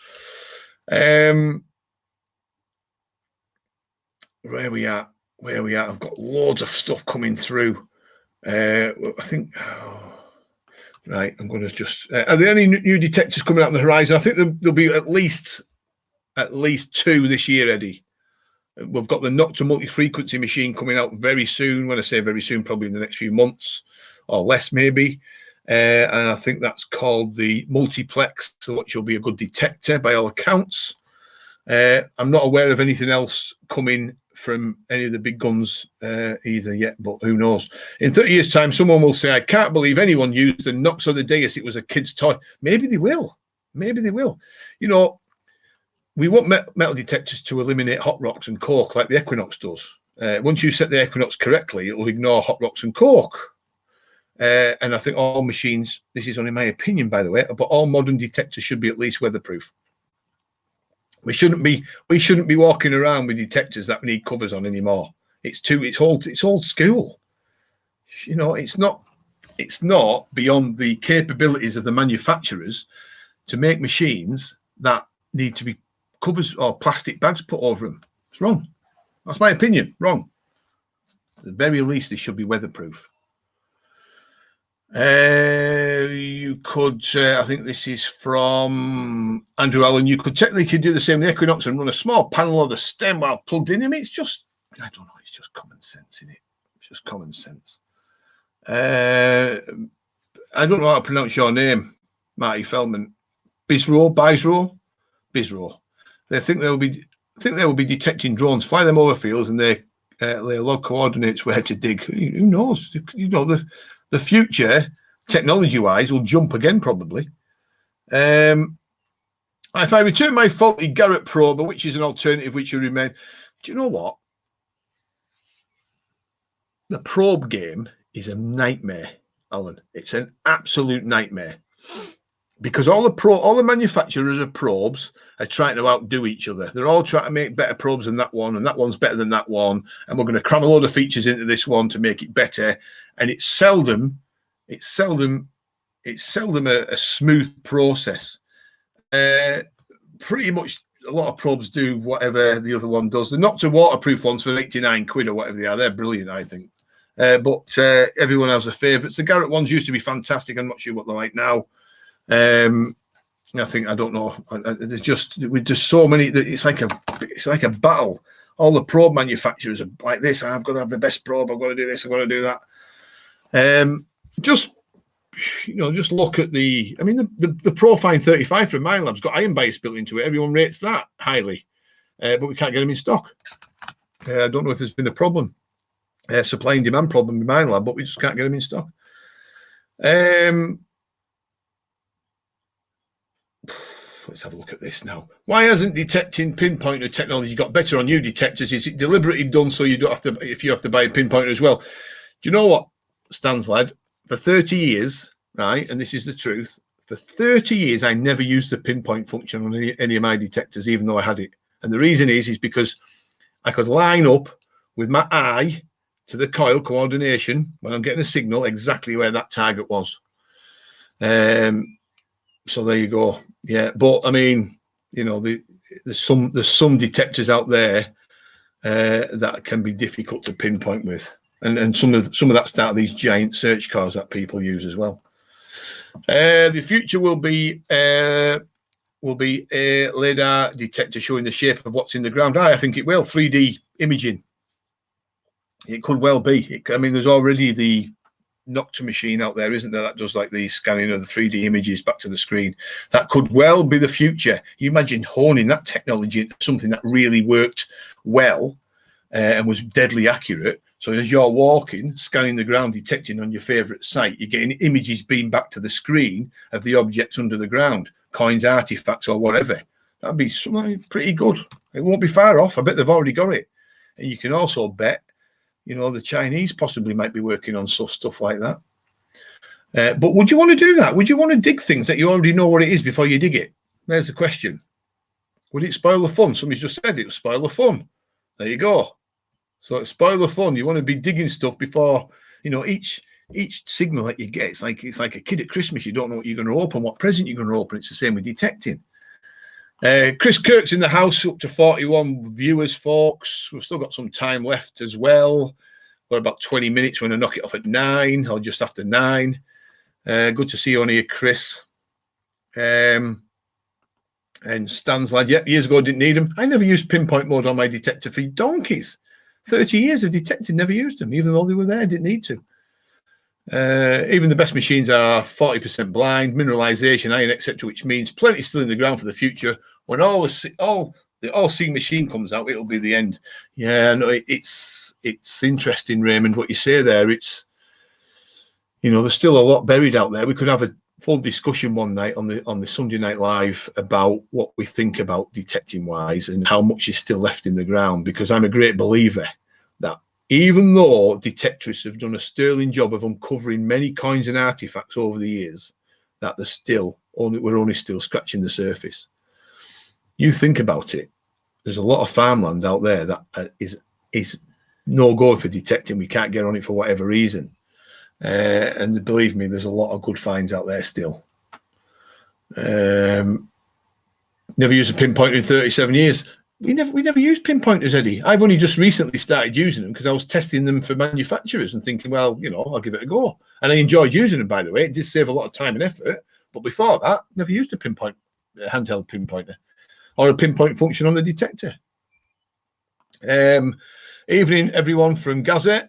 where we at? I've got loads of stuff coming through. I think. Right, I'm going to just. Are there any new detectors coming out on the horizon? I think there'll be at least 2 this year, Eddie. We've got the Nocta multi-frequency machine coming out very soon. When I say very soon, probably in the next few months or less, maybe. And I think that's called the Multiplex, which will be a good detector by all accounts. I'm not aware of anything else coming from any of the big guns either yet, but who knows? In 30 years' time, someone will say, I can't believe anyone used the Nox on the day as it was a kid's toy. Maybe they will. We want metal detectors to eliminate hot rocks and coke like the Equinox does. Once you set the Equinox correctly, it will ignore hot rocks and coke. And I think all machines, this is only my opinion, by the way, but all modern detectors should be at least weatherproof. We shouldn't be walking around with detectors that we need covers on anymore. It's old school. It's not beyond the capabilities of the manufacturers to make machines that need to be covers or plastic bags put over them. It's wrong. That's my opinion. Wrong. At the very least, they should be weatherproof. You could, I think this is from Andrew Allen. You could technically do the same with the Equinox and run a small panel of the stem while plugged in. I mean, it's just, I don't know, it's just common sense, isn't it? It's just common sense. I don't know how to pronounce your name, Marty Feldman. Bizro. They think they will be detecting drones, fly them over fields, and they log coordinates where to dig. Who knows? The future, technology-wise, will jump again probably. If I return my faulty Garrett probe, which is an alternative which will remain, do you know what? The probe game is a nightmare, Alan. It's an absolute nightmare. Because all the manufacturers of probes are trying to outdo each other. They're all trying to make better probes than that one, and that one's better than that one, and we're going to cram a load of features into this one to make it better. And it's seldom a smooth process. Pretty much a lot of probes do whatever the other one does. The Nocta waterproof ones for 89 quid or whatever they are, they're brilliant, I think. But everyone has their favourites. The Garrett ones used to be fantastic. I'm not sure what they're like now. I don't know. There's just so many. It's like a battle. All the probe manufacturers are like this. I've got to have the best probe. I've got to do this. I've got to do that. Just look at the. I mean, the Profine 35 from Minelab's got iron bias built into it. Everyone rates that highly, but we can't get them in stock. I don't know if there's been a problem, supply and demand problem with Minelab, but we just can't get them in stock. Let's let's have a look at this now. Why hasn't detecting pinpointer technology got better on new detectors? Is it deliberately done so you don't have to, if you have to buy a pinpointer as well? Do you know what, Stan's lad? For 30 years, right, and this is the truth, for 30 years, I never used the pinpoint function on any of my detectors, even though I had it. And the reason is because I could line up with my eye to the coil coordination when I'm getting a signal exactly where that target was. So there you go. Yeah, but I mean, you know, there's some detectors out there that can be difficult to pinpoint with, and some of that's down to these giant search cars that people use as well. The future will be a LiDAR detector showing the shape of what's in the ground. I think it will. 3D imaging. It could well be. I mean, there's already the Nocta machine out there, isn't there, that does like the scanning of the 3D images back to the screen. That could well be the future. You imagine honing that technology into something that really worked well and was deadly accurate. So as you're walking, scanning the ground, detecting on your favorite site, you're getting images beamed back to the screen of the objects under the ground, coins, artifacts, or whatever. That'd be something pretty good. It won't be far off. I bet they've already got it. And you can also bet, you know, the Chinese possibly might be working on stuff like that. But would you want to do that? Would you want to dig things that you already know what it is before you dig it? There's the question. Would it spoil the fun? Somebody's just said it would spoil the fun. There you go. So it spoil the fun. You want to be digging stuff before, you know, each signal that you get. It's like a kid at Christmas. You don't know what you're going to open, what present you're going to open. It's the same with detecting. Chris Kirk's in the house, up to 41 viewers, folks. We've still got some time left as well. Got about 20 minutes. We're going to knock it off at 9 or just after 9. Good to see you on here, Chris. And Stan's lad, yep, years ago didn't need them. I never used pinpoint mode on my detector for donkeys. 30 years of detecting, never used them, even though they were there, didn't need to. Even the best machines are 40% blind, mineralization, iron, etc., which means plenty still in the ground for the future. When the all-seeing machine comes out, it'll be the end. Yeah, no, it's interesting, Raymond, what you say there. It's, you know, there's still a lot buried out there. We could have a full discussion one night on the Sunday Night Live about what we think about detecting wise and how much is still left in the ground, because I'm a great believer that even though detectorists have done a sterling job of uncovering many coins and artifacts over the years, that we're only still scratching the surface. You think about it. There's a lot of farmland out there that is no good for detecting. We can't get on it for whatever reason. And believe me, there's a lot of good finds out there still. Never used a pinpointer in 37 years. We never used pinpointers, Eddie. I've only just recently started using them because I was testing them for manufacturers and thinking, well, you know, I'll give it a go. And I enjoyed using them, by the way. It did save a lot of time and effort. But before that, never used a handheld pinpointer or a pinpoint function on the detector. Evening, everyone from Gaza.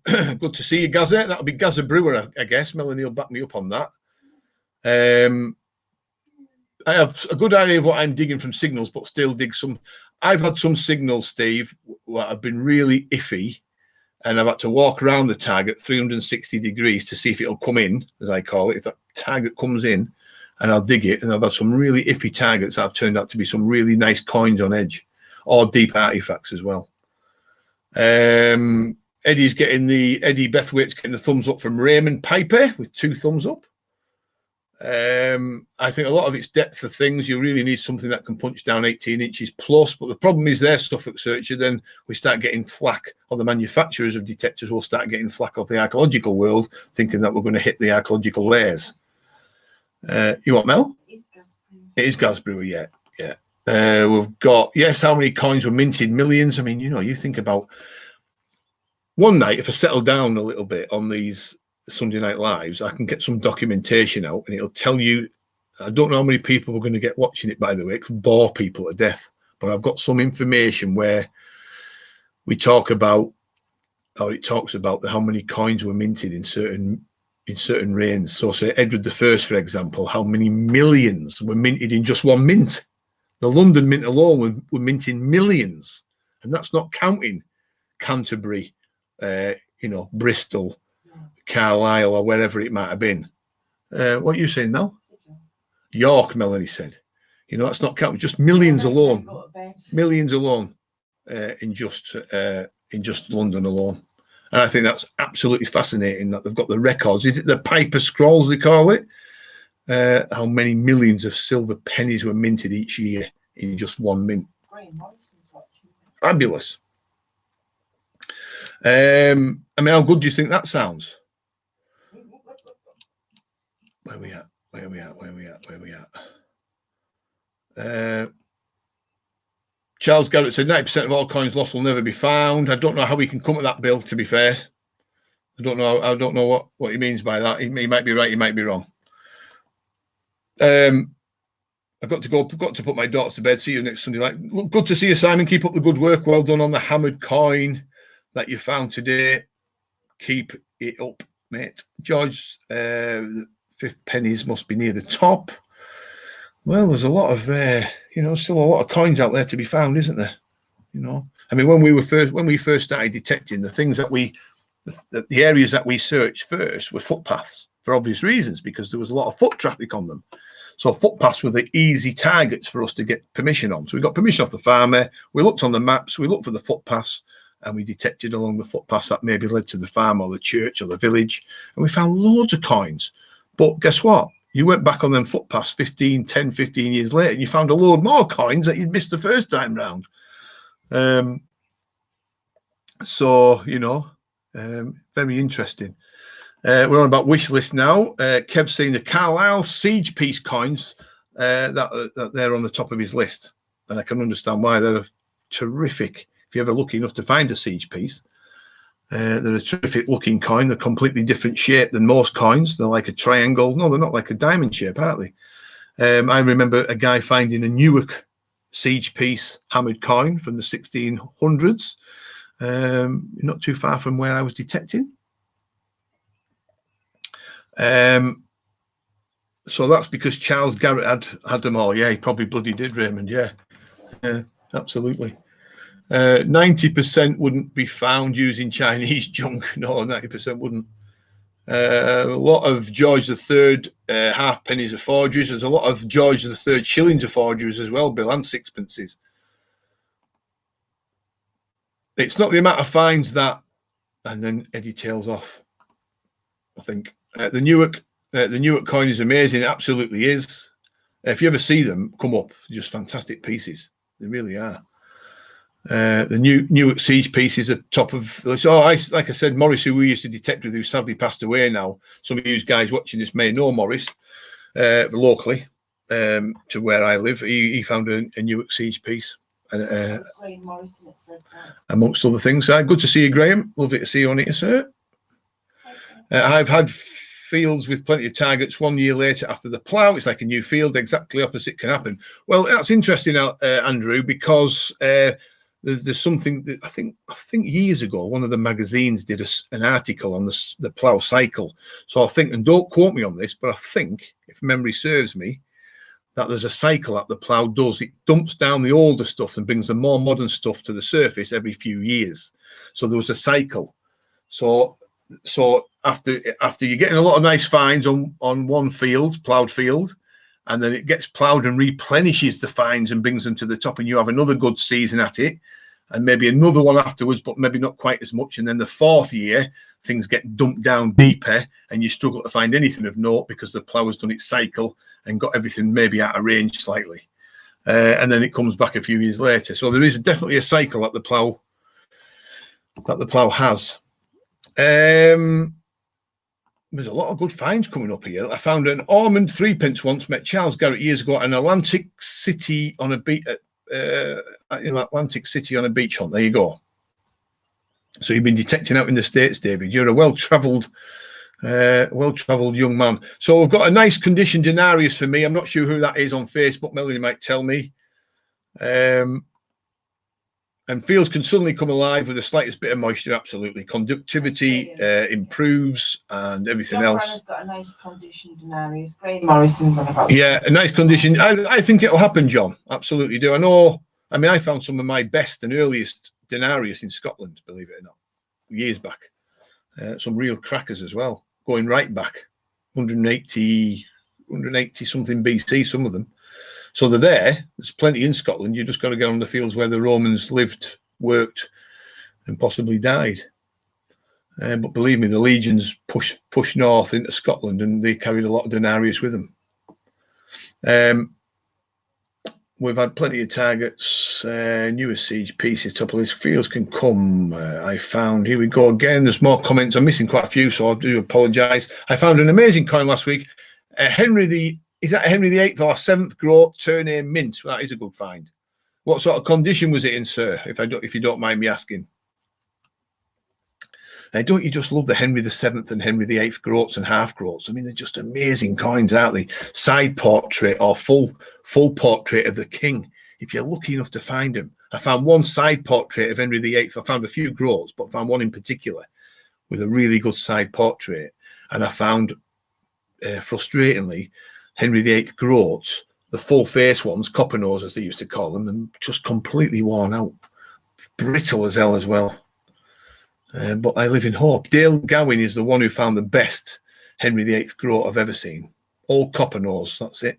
Good to see you, Gaza. That'll be Gaza Brewer, I guess. Melanie will back me up on that. I have a good idea of what I'm digging from signals, but still dig some. I've had some signals, Steve, that have been really iffy, and I've had to walk around the target 360 degrees to see if it'll come in, as I call it. If that target comes in, and I'll dig it, and I've had some really iffy targets that have turned out to be some really nice coins on edge, or deep artifacts as well. Eddie Bethwaite's getting the thumbs up from Raymond Piper with 2 thumbs up. I think a lot of it's depth of things. You really need something that can punch down 18 inches plus, but the problem is their Suffolk Searcher, then we start getting flack, or the manufacturers of detectors will start getting flack off the archaeological world, thinking that we're going to hit the archaeological layers. You want Mel? It is gas brewer, yeah. We've got, yes, how many coins were minted? Millions. I mean, you know, you think about one night, if I settle down a little bit on these Sunday Night Lives, I can get some documentation out and it'll tell you. I don't know how many people are going to get watching it, by the way. It can bore people to death, but I've got some information where we talk about, or it talks about how many coins were minted in certain reigns. So say Edward I, for example, how many millions were minted in just one mint. The London Mint alone were minting millions, and that's not counting Canterbury, Bristol, Carlisle, or wherever it might have been. What are you saying now? York, Melanie said. You know, that's not counting just millions alone. Millions alone in just London alone. And I think that's absolutely fascinating that they've got the records. Is it the Piper Scrolls they call it? How many millions of silver pennies were minted each year in just one mint? Fabulous. I mean, how good do you think that sounds? Where are we at? Where are we at? Where are we at? Where are we at? Charles Garrett said 90% of all coins lost will never be found. I don't know how we can come to that, Bill, to be fair. I don't know what he means by that. He might be right, he might be wrong. I've got to put my daughters to bed. See you next Sunday. Look, good to see you, Simon. Keep up the good work. Well done on the hammered coin that you found today. Keep it up, mate. George, the 5th pennies must be near the top. Well, there's a lot of still a lot of coins out there to be found, isn't there? You know, I mean, when we first started detecting, the things that the areas that we searched first were footpaths for obvious reasons, because there was a lot of foot traffic on them. So footpaths were the easy targets for us to get permission on. So we got permission off the farmer. We looked on the maps. We looked for the footpaths, and we detected along the footpaths that maybe led to the farm or the church or the village. And we found loads of coins. But guess what? You went back on them footpaths 10, 15 years later, and you found a load more coins that you'd missed the first time round. So, you know, very interesting. We're on about wish list now. Kev's saying the Carlisle siege piece coins that they're on the top of his list, and I can understand why. They're terrific. If you're ever lucky enough to find a siege piece, they're a terrific looking coin. They're completely different shape than most coins. They're like a triangle. No, they're not like a diamond shape, aren't they? I remember a guy finding a Newark siege piece hammered coin from the 1600s, not too far from where I was detecting. So that's because Charles Garrett had them all. Yeah, he probably bloody did, Raymond. Yeah, absolutely. 90% wouldn't be found using Chinese junk. No, 90% wouldn't. A lot of George III half pennies are forgeries. There's a lot of George III shillings are forgeries as well, Bill, and sixpences. It's not the amount of fines that, and then Eddie tails off. I think the Newark coin is amazing. It absolutely is. If you ever see them come up, just fantastic pieces. They really are. The Newark siege pieces are top of. So like I said, Morris, who we used to detect with, who sadly passed away now. Some of you guys watching this may know Morris locally to where I live. He found a Newark siege piece, amongst other things. Good to see you, Graham. Lovely to see you on here, sir. I've had fields with plenty of targets 1 year later after the plough. It's like a new field. Exactly opposite can happen. Well, that's interesting, Andrew, because there's something that I think years ago one of the magazines did an article on the plough cycle. So I think, and don't quote me on this, but I think, if memory serves me, that there's a cycle that the plough does. It dumps down the older stuff and brings the more modern stuff to the surface every few years. So there was a cycle. So after you're getting a lot of nice finds on one ploughed field, and then it gets ploughed and replenishes the finds and brings them to the top, and you have another good season at it, and maybe another one afterwards, but maybe not quite as much. And then the 4th year, things get dumped down deeper, and you struggle to find anything of note because the plough has done its cycle and got everything maybe out of range slightly, and then it comes back a few years later. So there is definitely a cycle that the plough has. There's a lot of good finds coming up here. I found an almond 3p once. Met Charles Garrett years ago in Atlantic City on a beach. Atlantic City on a beach hunt. There you go. So you've been detecting out in the States, David. You're a well-travelled young man. So we've got a nice condition denarius for me. I'm not sure who that is on Facebook. Melanie might tell me. And fields can suddenly come alive with the slightest bit of moisture. Absolutely. Conductivity improves and everything else. Has got a nice condition denarius. Graham Morrison's on about. Yeah, a nice condition. I think it'll happen, John. Absolutely do. I found some of my best and earliest denarius in Scotland, believe it or not, years back. Some real crackers as well, going right back, 180 something BC, some of them. So they're there. There's plenty in Scotland. You just got to get on the fields where the Romans lived, worked, and possibly died. But believe me, the legions pushed north into Scotland, and they carried a lot of denarius with them. We've had plenty of targets, newest siege pieces, top of list. Fields can come. I found, here we go again. There's more comments. I'm missing quite a few, so I do apologise. I found an amazing coin last week. Henry VIII or 7th Growth Tournay Mint. That is a good find. What sort of condition was it in, sir? If you don't mind me asking. Don't you just love the Henry VII and Henry VIII groats and half groats? I mean, they're just amazing coins, aren't they? Side portrait or full portrait of the king, if you're lucky enough to find them. I found one side portrait of Henry VIII. I found a few groats, but I found one in particular with a really good side portrait. And I found, frustratingly, Henry VIII groats, the full face ones, copper nose as they used to call them, and just completely worn out. Brittle as hell as well. But I live in hope. Dale Gowan is the one who found the best Henry VIII groat I've ever seen. Old copper nose, that's it.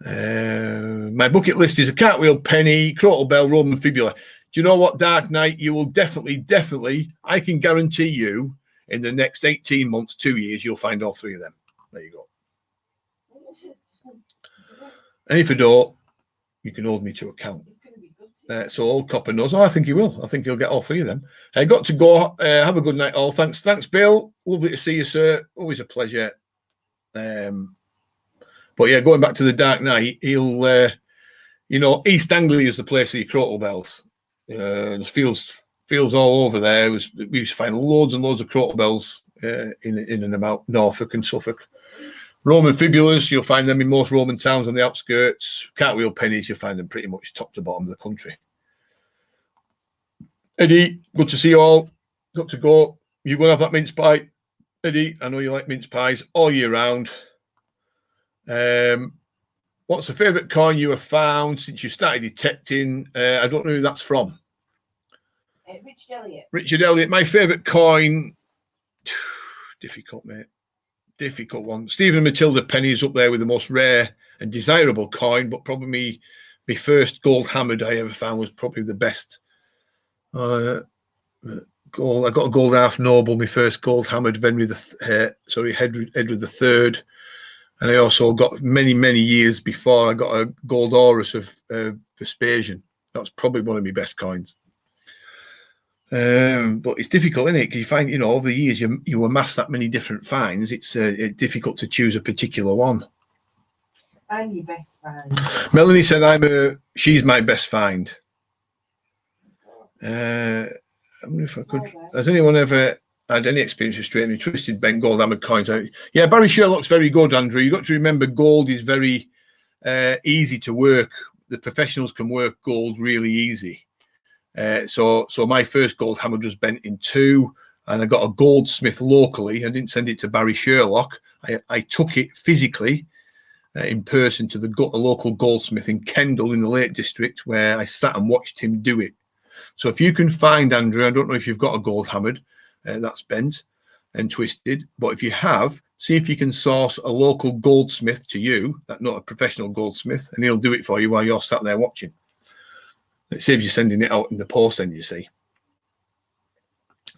My bucket list is a cartwheel penny, crotal bell, Roman fibula. Do you know what, Dark Knight? You will definitely, I can guarantee you, in the next 18 months, 2 years, you'll find all three of them. There you go. And if you don't, you can hold me to account. So old copper nose. Oh, I think he will. I think he'll get all three of them. I got to go. Have a good night, all. Thanks, Bill. Lovely to see you, sir. Always a pleasure. But yeah, going back to the Dark Knight, he'll, East Anglia is the place of your crotal bells. There's fields all over there. We used to find loads and loads of crotal bells in and about Norfolk and Suffolk. Roman fibulas, you'll find them in most Roman towns on the outskirts. Cartwheel pennies, you'll find them pretty much top to bottom of the country. Eddie, good to see you all. Got to go. You're going to have that mince pie. Eddie, I know you like mince pies all year round. What's the favourite coin you have found since you started detecting? I don't know who that's from.
Richard Elliott. Richard
Elliott, my favourite coin. Difficult, mate. Difficult one. Stephen Matilda penny is up there with the most rare and desirable coin, but probably my first gold hammered I ever found was probably the best. Gold. I got a gold half noble, my first gold hammered of Edward III, and I also got many years before I got a gold Horus of Vespasian. That was probably one of my best coins. But it's difficult, isn't it? Because you find, over the years you amass that many different finds. It's difficult to choose a particular one.
I'm your best find.
Melanie said she's my best find. I wonder if I could. Has anyone ever had any experience with straightening twisted bent gold hammered coins? Yeah, Barry Sherlock's very good, Andrew. You've got to remember gold is very easy to work. The professionals can work gold really easy. So my first gold hammer was bent in two, and I got a goldsmith locally. I didn't send it to Barry Sherlock. I took it physically in person to a local goldsmith in Kendal in the Lake District, where I sat and watched him do it. So if you can find, Andrew, I don't know if you've got a gold hammered that's bent and twisted, but if you have, see if you can source a local goldsmith to you, not a professional goldsmith, and he'll do it for you while you're sat there watching. It saves you sending it out in the post, then, you see.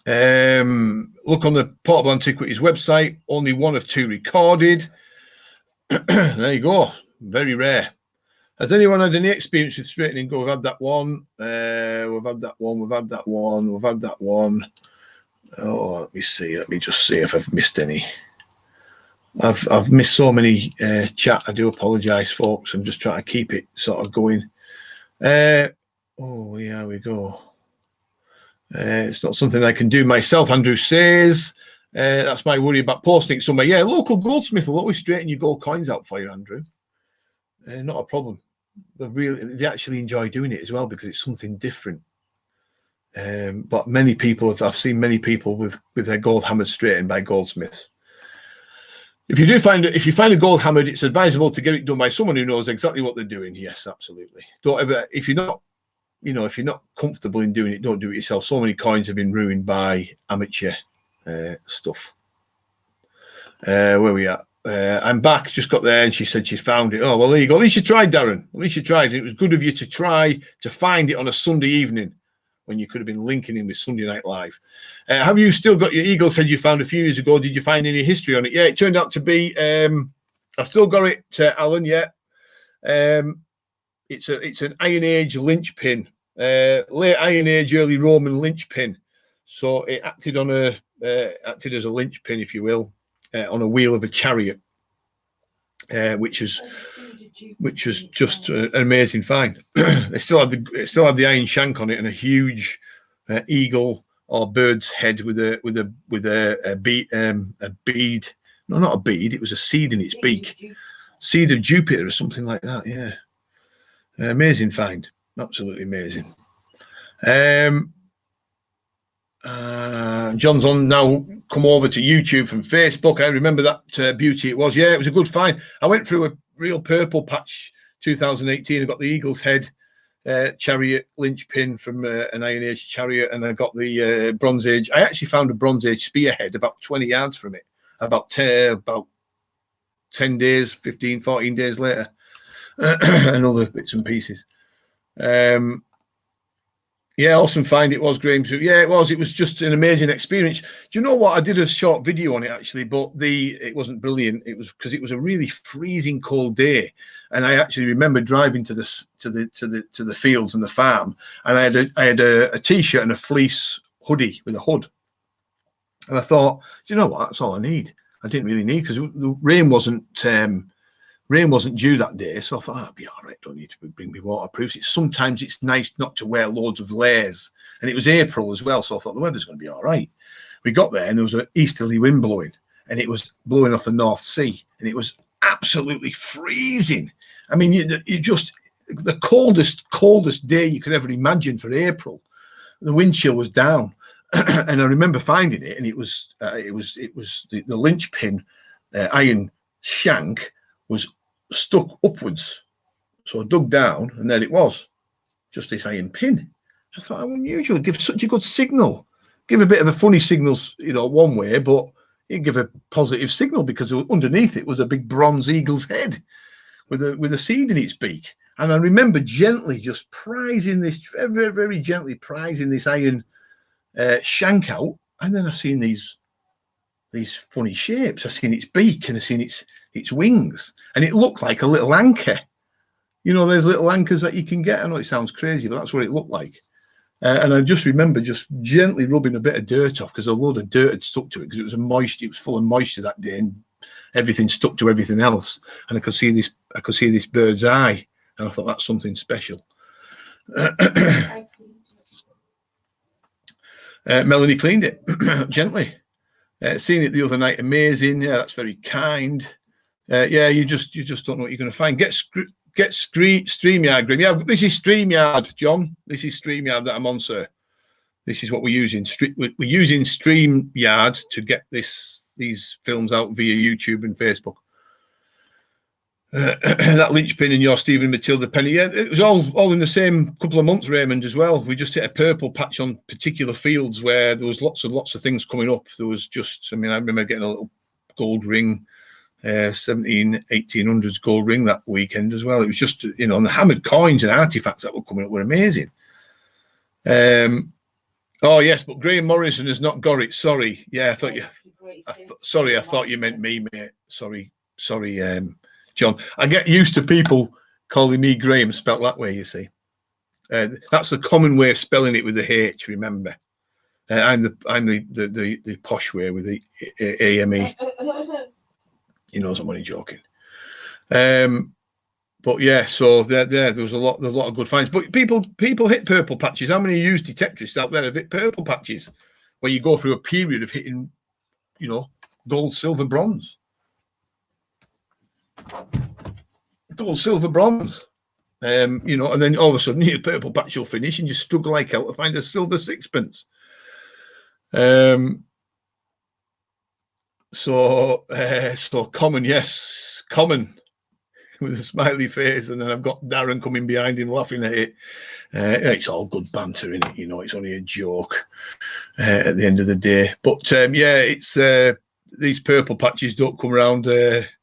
Look on the Portable Antiquities website. Only one of two recorded. There you go. Very rare. Has anyone had any experience with straightening gold? We've had that one. We've had that one. We've had that one. We've had that one. Oh, let me see. Let me just see if I've missed any. I've missed so many chat. I do apologise, folks. I'm just trying to keep it sort of going. Oh, yeah, we go. It's not something I can do myself, Andrew says. That's my worry about posting it somewhere. Yeah, local goldsmith will always straighten your gold coins out for you, Andrew. Not a problem. They actually enjoy doing it as well because it's something different. But many people I've seen many people with their gold hammered straightened by goldsmiths. If you find a gold hammered, it's advisable to get it done by someone who knows exactly what they're doing. Yes, absolutely. Don't ever, if you're not comfortable in doing it, don't do it yourself. So many coins have been ruined by amateur stuff. Where we at? I'm back. Just got there, and she said she found it. Oh well, there you go. At least you tried, Darren. At least you tried. It was good of you to try to find it on a Sunday evening when you could have been linking in with Sunday Night Live. Have you still got your Eagle's head you found a few years ago? Did you find any history on it? Yeah, it turned out to be. I've still got it, Alan. Yeah, it's an Iron Age linchpin, late Iron Age, early Roman linchpin. So it acted as a linchpin, if you will, on a wheel of a chariot, which was just an amazing find. It still had the iron shank on it and a huge eagle or bird's head with a bead. No, not a bead. It was a seed in its beak. Seed of Jupiter or something like that. Yeah, amazing find. Absolutely amazing. John's on now. Come over to YouTube from Facebook. I remember that beauty it was. Yeah, it was a good find. I went through a real purple patch 2018. I got the Eagle's head chariot linchpin from an Iron Age chariot, and I got the Bronze Age. I actually found a Bronze Age spearhead about 20 yards from it. About 10 days, 15, 14 days later, and other bits and pieces. Yeah, awesome find it was, Graham. Yeah, it was. It was just an amazing experience. Do you know what? I did a short video on it actually, but it wasn't brilliant. It was because it was a really freezing cold day, and I actually remember driving to the fields and the farm, and I had a t-shirt and a fleece hoodie with a hood, and I thought, do you know what? That's all I need. I didn't really need, because the rain wasn't due that day, so I thought, I'll be all right, don't need to bring me waterproofs. Sometimes it's nice not to wear loads of layers, and it was April as well, so I thought the weather's going to be all right. We got there, and there was an easterly wind blowing, and it was blowing off the North Sea, and it was absolutely freezing. I mean, you just, the coldest day you could ever imagine for April. The wind chill was down, and I remember finding it, and it was the linchpin iron shank was stuck upwards. So I dug down, and there it was, just this iron pin. I thought, how unusual, give such a good signal. Give a bit of a funny signal, one way, but it give a positive signal, because underneath it was a big bronze eagle's head with a seed in its beak. And I remember gently just prizing this, very, very gently prizing this iron shank out, and then I seen these funny shapes. I seen its beak, and I seen its wings, and it looked like a little anchor. There's little anchors that you can get. I know it sounds crazy, but that's what it looked like. And I just remember just gently rubbing a bit of dirt off, because a load of dirt had stuck to it, because it was full of moisture that day, and everything stuck to everything else. And I could see this bird's eye, and I thought, that's something special. Melanie cleaned it gently. Seen it the other night, amazing. Yeah, that's very kind. Yeah, you just don't know what you're going to find. Get StreamYard, Grim. Yeah, this is StreamYard, John. This is StreamYard that I'm on, sir. This is what we're using. We're using StreamYard to get these films out via YouTube and Facebook. That linchpin in your Stephen Matilda Penny. Yeah, it was all in the same couple of months, Raymond, as well. We just hit a purple patch on particular fields where there was lots of things coming up. There was just, I remember getting a little gold ring, 1800s gold ring that weekend as well. It was just, and the hammered coins and artifacts that were coming up were amazing. Oh yes, but Graham Morrison has not got it. Sorry. Yeah, I thought you meant me, mate. Sorry, John. I get used to people calling me Graham spelt that way, you see. That's the common way of spelling it with the H, remember. I'm the posh way with the AME. He knows I'm only joking. But yeah, so there was a lot of good finds. But people hit purple patches. How many use detectorists out there have hit purple patches where you go through a period of hitting, gold, silver, bronze? Gold, silver, bronze. And then all of a sudden your purple patch will finish and you struggle like hell to find a silver sixpence. So common, yes, common, with a smiley face, and then I've got Darren coming behind him laughing at it. It's all good banter, isn't it? It's only a joke at the end of the day. But yeah, it's these purple patches don't come around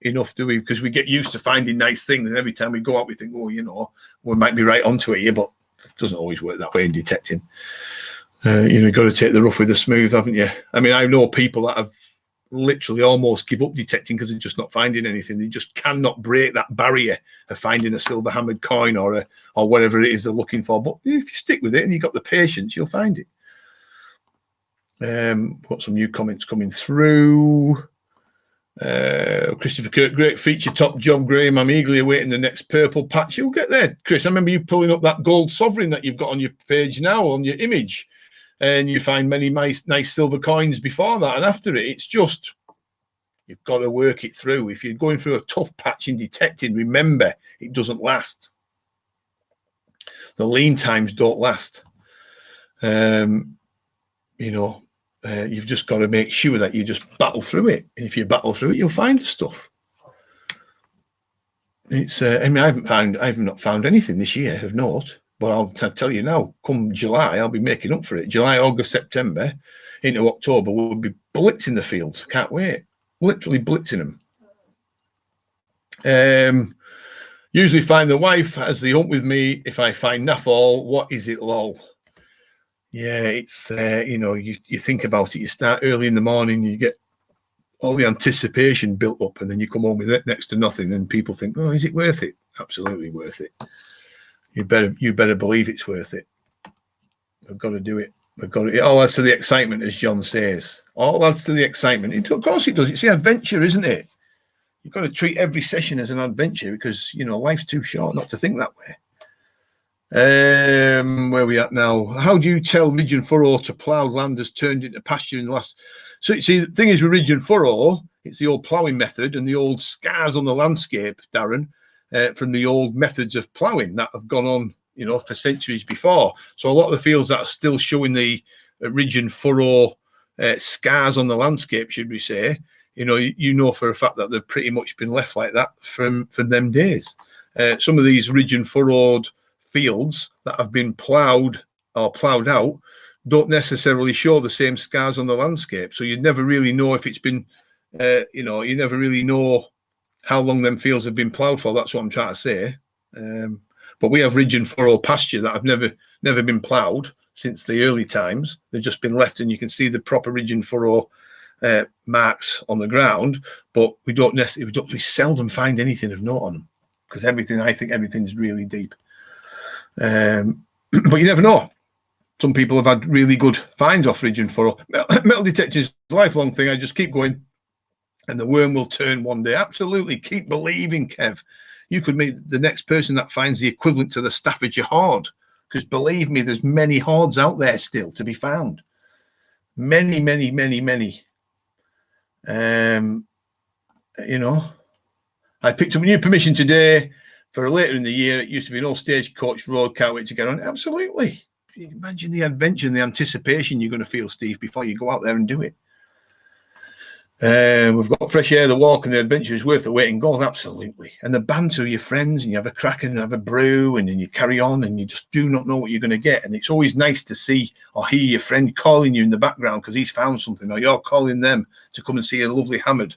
enough, do we? Because we get used to finding nice things, and every time we go out, we think, oh, you know, we might be right onto it here, but it doesn't always work that way in detecting. You know, you've got to take the rough with the smooth, haven't you? I mean, I know people that have literally almost give up detecting because they're just not finding anything. They just cannot break that barrier of finding a silver hammered coin or whatever it is they're looking for. But if you stick with it and you've got the patience, you'll find it. Got some new comments coming through. Christopher Kirk, great feature, top job, Graham. I'm eagerly awaiting the next purple patch. You'll get there, Chris. I remember you pulling up that gold sovereign that you've got on your page now, on your image, and you find many nice silver coins before that and after it. It's just, you've got to work it through. If you're going through a tough patch in detecting, remember, it doesn't last. The lean times don't last. You know, you've just got to make sure that you just battle through it. And if you battle through it, you'll find the stuff. It's, I mean, I've not found anything this year of note, but I'll tell you now, come July, I'll be making up for it. July, August, September, into October, we'll be blitzing the fields. Can't wait. Literally blitzing them. Usually find the wife as the hunt with me. If I find naffle, what is it, lol? Yeah, it's, you know, you think about it, you start early in the morning, you get all the anticipation built up, and then you come home with it next to nothing, and people think, oh, is it worth it? Absolutely worth it. You better believe it's worth it. We've got to do it. We've got to, it all adds to the excitement, as John says. All adds to the excitement. Of course it does. It's the adventure, isn't it? You've got to treat every session as an adventure because, you know, life's too short not to think that way. Where are we at now? How do you tell ridge and furrow to ploughed land has turned into pasture in the last? So you see, the thing is with ridge and furrow, it's the old ploughing method and the old scars on the landscape, Darren, from the old methods of ploughing that have gone on, you know, for centuries before. So a lot of the fields that are still showing the ridge and furrow scars on the landscape, should we say, you know for a fact that they've pretty much been left like that from them days. Some of these ridge and furrowed fields that have been ploughed or ploughed out don't necessarily show the same scars on the landscape. So you'd never really know if it's been, you know, you never really know how long them fields have been ploughed for. That's what I'm trying to say. But we have ridge and furrow pasture that have never been ploughed since the early times. They've just been left, and you can see the proper ridge and furrow marks on the ground. But we seldom find anything of note on them because I think everything's really deep. But you never know. Some people have had really good finds off ridge and furrow. Metal detecting is a lifelong thing. I just keep going, and the worm will turn one day. Absolutely, keep believing, Kev. You could be the next person that finds the equivalent to the Staffordshire hoard, because believe me, there's many hoards out there still to be found. Many. You know, I picked up a new permission today for later in the year. It used to be an old stagecoach road. Can't wait to get on. Absolutely. Imagine the adventure and the anticipation you're going to feel, Steve, before you go out there and do it. We've got fresh air, the walk and the adventure is worth the wait in goals. Absolutely. And the banter with your friends, and you have a crack and have a brew, and then you carry on, and you just do not know what you're going to get. And it's always nice to see or hear your friend calling you in the background because he's found something, or you're calling them to come and see a lovely hammered.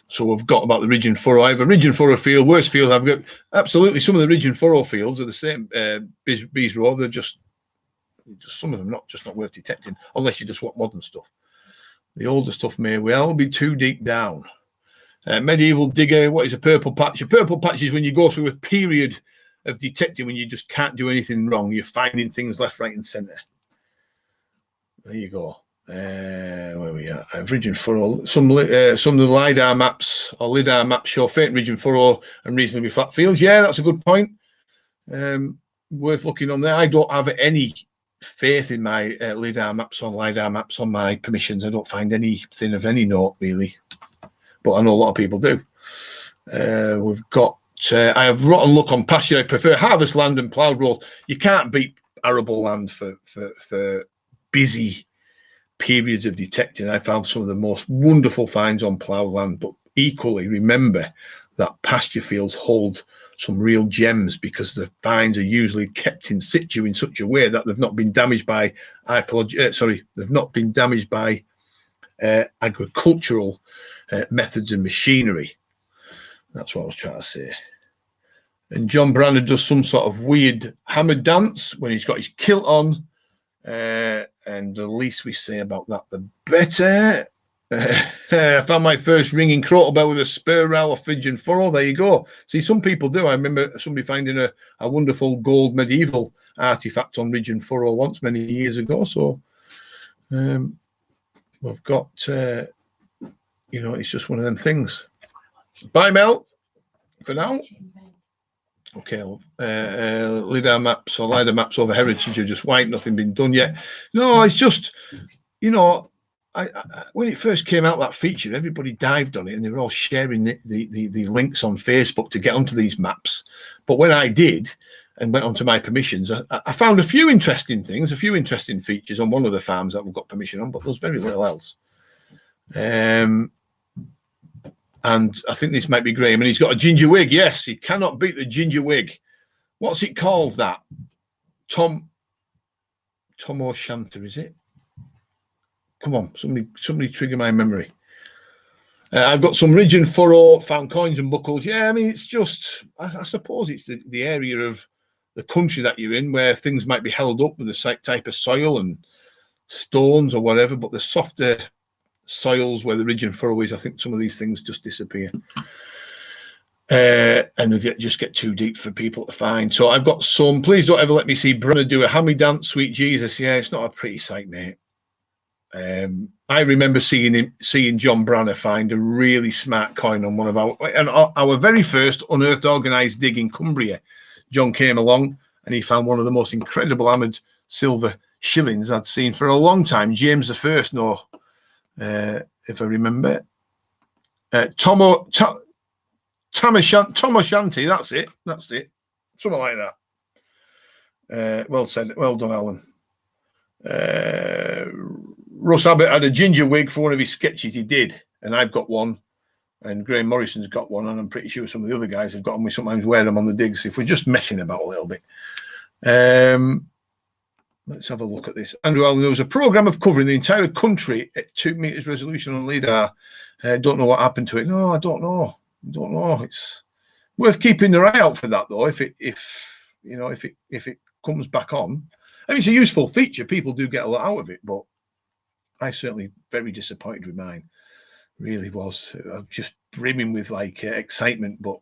So we've got about the ridge and furrow. I have a ridge and furrow field, worst field I've got. Absolutely. Some of the ridge and furrow fields are the same. Bees Row, they're just some of them not worth detecting unless you just want modern stuff. The older stuff may well be too deep down. Medieval digger, what is a purple patch? A purple patch is when you go through a period of detecting when you just can't do anything wrong. You're finding things left, right, and centre. There you go. Where are we at? Ridge and furrow. Some of the LiDAR maps or LiDAR maps show faint ridge and furrow and reasonably flat fields. Yeah, that's a good point. Worth looking on there. I don't have any faith in my LiDAR maps on my permissions. I don't find anything of any note really, but I know a lot of people do. We've got. I have rotten luck on pasture. I prefer harvest land and ploughed road. You can't beat arable land for busy periods of detecting. I found some of the most wonderful finds on ploughed land, but equally remember that pasture fields hold some real gems, because the finds are usually kept in situ in such a way that they've not been damaged by they've not been damaged by agricultural methods and machinery. That's what I was trying to say. And John Branner does some sort of weird hammer dance when he's got his kilt on. And the least we say about that, the better. I found my first ringing crotal bell with a spur rail or Fijian furrow. There you go. See, some people do. I remember somebody finding a wonderful gold medieval artifact on ridge and furrow once many years ago. So we've got, it's just one of them things. Bye, Mel, for now. Okay, LIDAR maps or LIDAR maps over heritage are just white, nothing been done yet. No, it's just, I when it first came out, that feature, everybody dived on it and they were all sharing the links on Facebook to get onto these maps. But when I did and went onto my permissions, I found a few interesting things, a few interesting features on one of the farms that we've got permission on, but there's very little else. And I think this might be Graham, and he's got a ginger wig. Yes, he cannot beat the ginger wig. What's it called, that? Tom O'Shanter, is it? Come on, somebody trigger my memory. I've got some ridge and furrow, found coins and buckles. Yeah, I mean, it's just, I suppose it's the area of the country that you're in where things might be held up with the type of soil and stones or whatever, but the softer soils where the ridge and furrow is, I think some of these things just disappear. And they just get too deep for people to find. So I've got some. Please don't ever let me see Brunner do a hammy dance, sweet Jesus. Yeah, it's not a pretty sight, mate. I remember seeing John Branner find a really smart coin on one of our very first unearthed organised dig in Cumbria. John came along and he found one of the most incredible hammered silver shillings I'd seen for a long time. James I, no, if I remember. Tom O'Shanter, that's it. Something like that. Well said. Well done, Alan. Russ Abbott had a ginger wig for one of his sketches he did, and I've got one, and Graham Morrison's got one, and I'm pretty sure some of the other guys have got them. We sometimes wear them on the digs if we're just messing about a little bit. Let's have a look at this. Andrew Allen, there was a program of covering the entire country at 2 meters resolution on LIDAR. Don't know what happened to it. No, I don't know. It's worth keeping your eye out for that, though. If it comes back on, I mean, it's a useful feature. People do get a lot out of it, but I certainly very disappointed with mine. Really was. I'm just brimming with excitement, but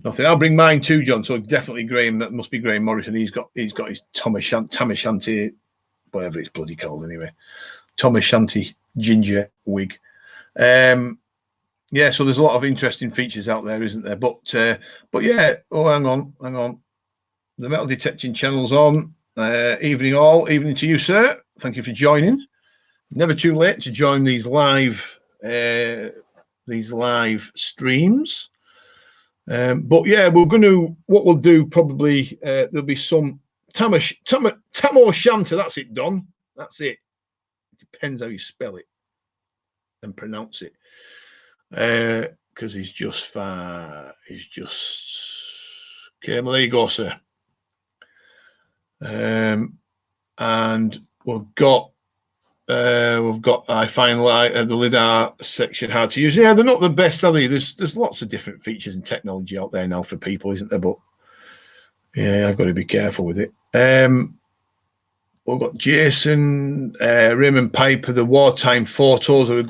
nothing. I'll bring mine too, John. So definitely Graham. That must be Graham Morrison. He's got his Tam O'Shanter, whatever it's bloody called anyway. Tam O'Shanter ginger wig. Yeah. So there's a lot of interesting features out there, isn't there? But yeah. Oh, hang on. The metal detecting channel's on. Evening to you, sir. Thank you for joining. Never too late to join these live streams. But yeah, what we'll do probably, there'll be some Tam O'Shanter, that's it, Don. That's it. Depends how you spell it and pronounce it. Because he's just okay, well, there you go, sir. And we've got I find the LIDAR section how to use. Yeah, they're not the best, are they? There's lots of different features and technology out there now for people, isn't there? But yeah, I've got to be careful with it. We've got Jason, Raymond Piper. The wartime photos are a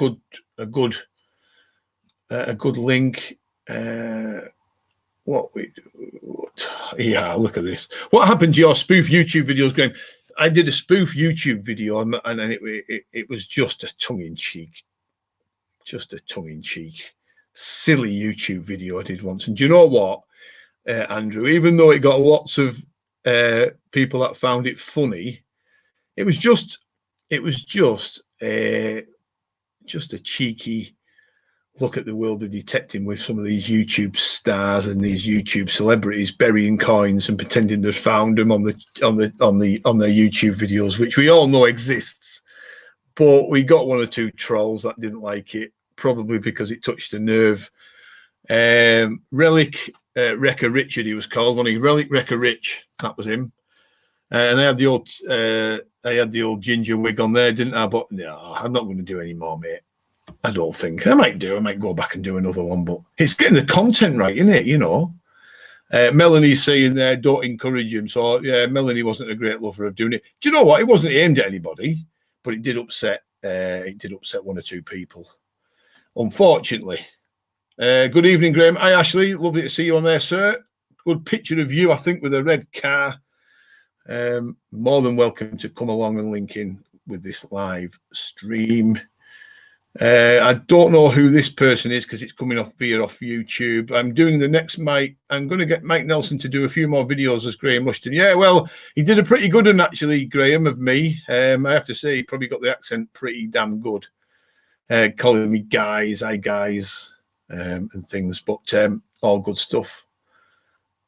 good link. Yeah, look at this. What happened to your spoof YouTube videos, Graham? I did a spoof YouTube video and it was just a tongue-in-cheek, silly YouTube video I did once. And do you know what, Andrew? Even though it got lots of people that found it funny, it was just a cheeky look at the world of detecting with some of these YouTube stars and these YouTube celebrities burying coins and pretending they've found them on their YouTube videos, which we all know exists. But we got one or two trolls that didn't like it, probably because it touched a nerve. Relic Wrecker Richard, he was called, wasn't he? Relic Wrecker Rich, that was him. And I had the old ginger wig on there, didn't I? But no, I'm not going to do any more, mate. I don't think. I might go back and do another one, but it's getting the content right, isn't it? You know. Melanie's saying there, don't encourage him. So yeah, Melanie wasn't a great lover of doing it. Do you know what? It wasn't aimed at anybody, but it did upset. It did upset one or two people, unfortunately. Good evening, Graham. Hi, Ashley. Lovely to see you on there, sir. Good picture of you, I think, with a red car. More than welcome to come along and link in with this live stream. I don't know who this person is because it's coming off YouTube. I'm doing the next Mike. I'm going to get Mike Nelson to do a few more videos as Graham Rushton. Yeah, well, he did a pretty good one, actually, Graham, of me. I have to say, he probably got the accent pretty damn good. Calling me guys, hi guys, and things, but all good stuff.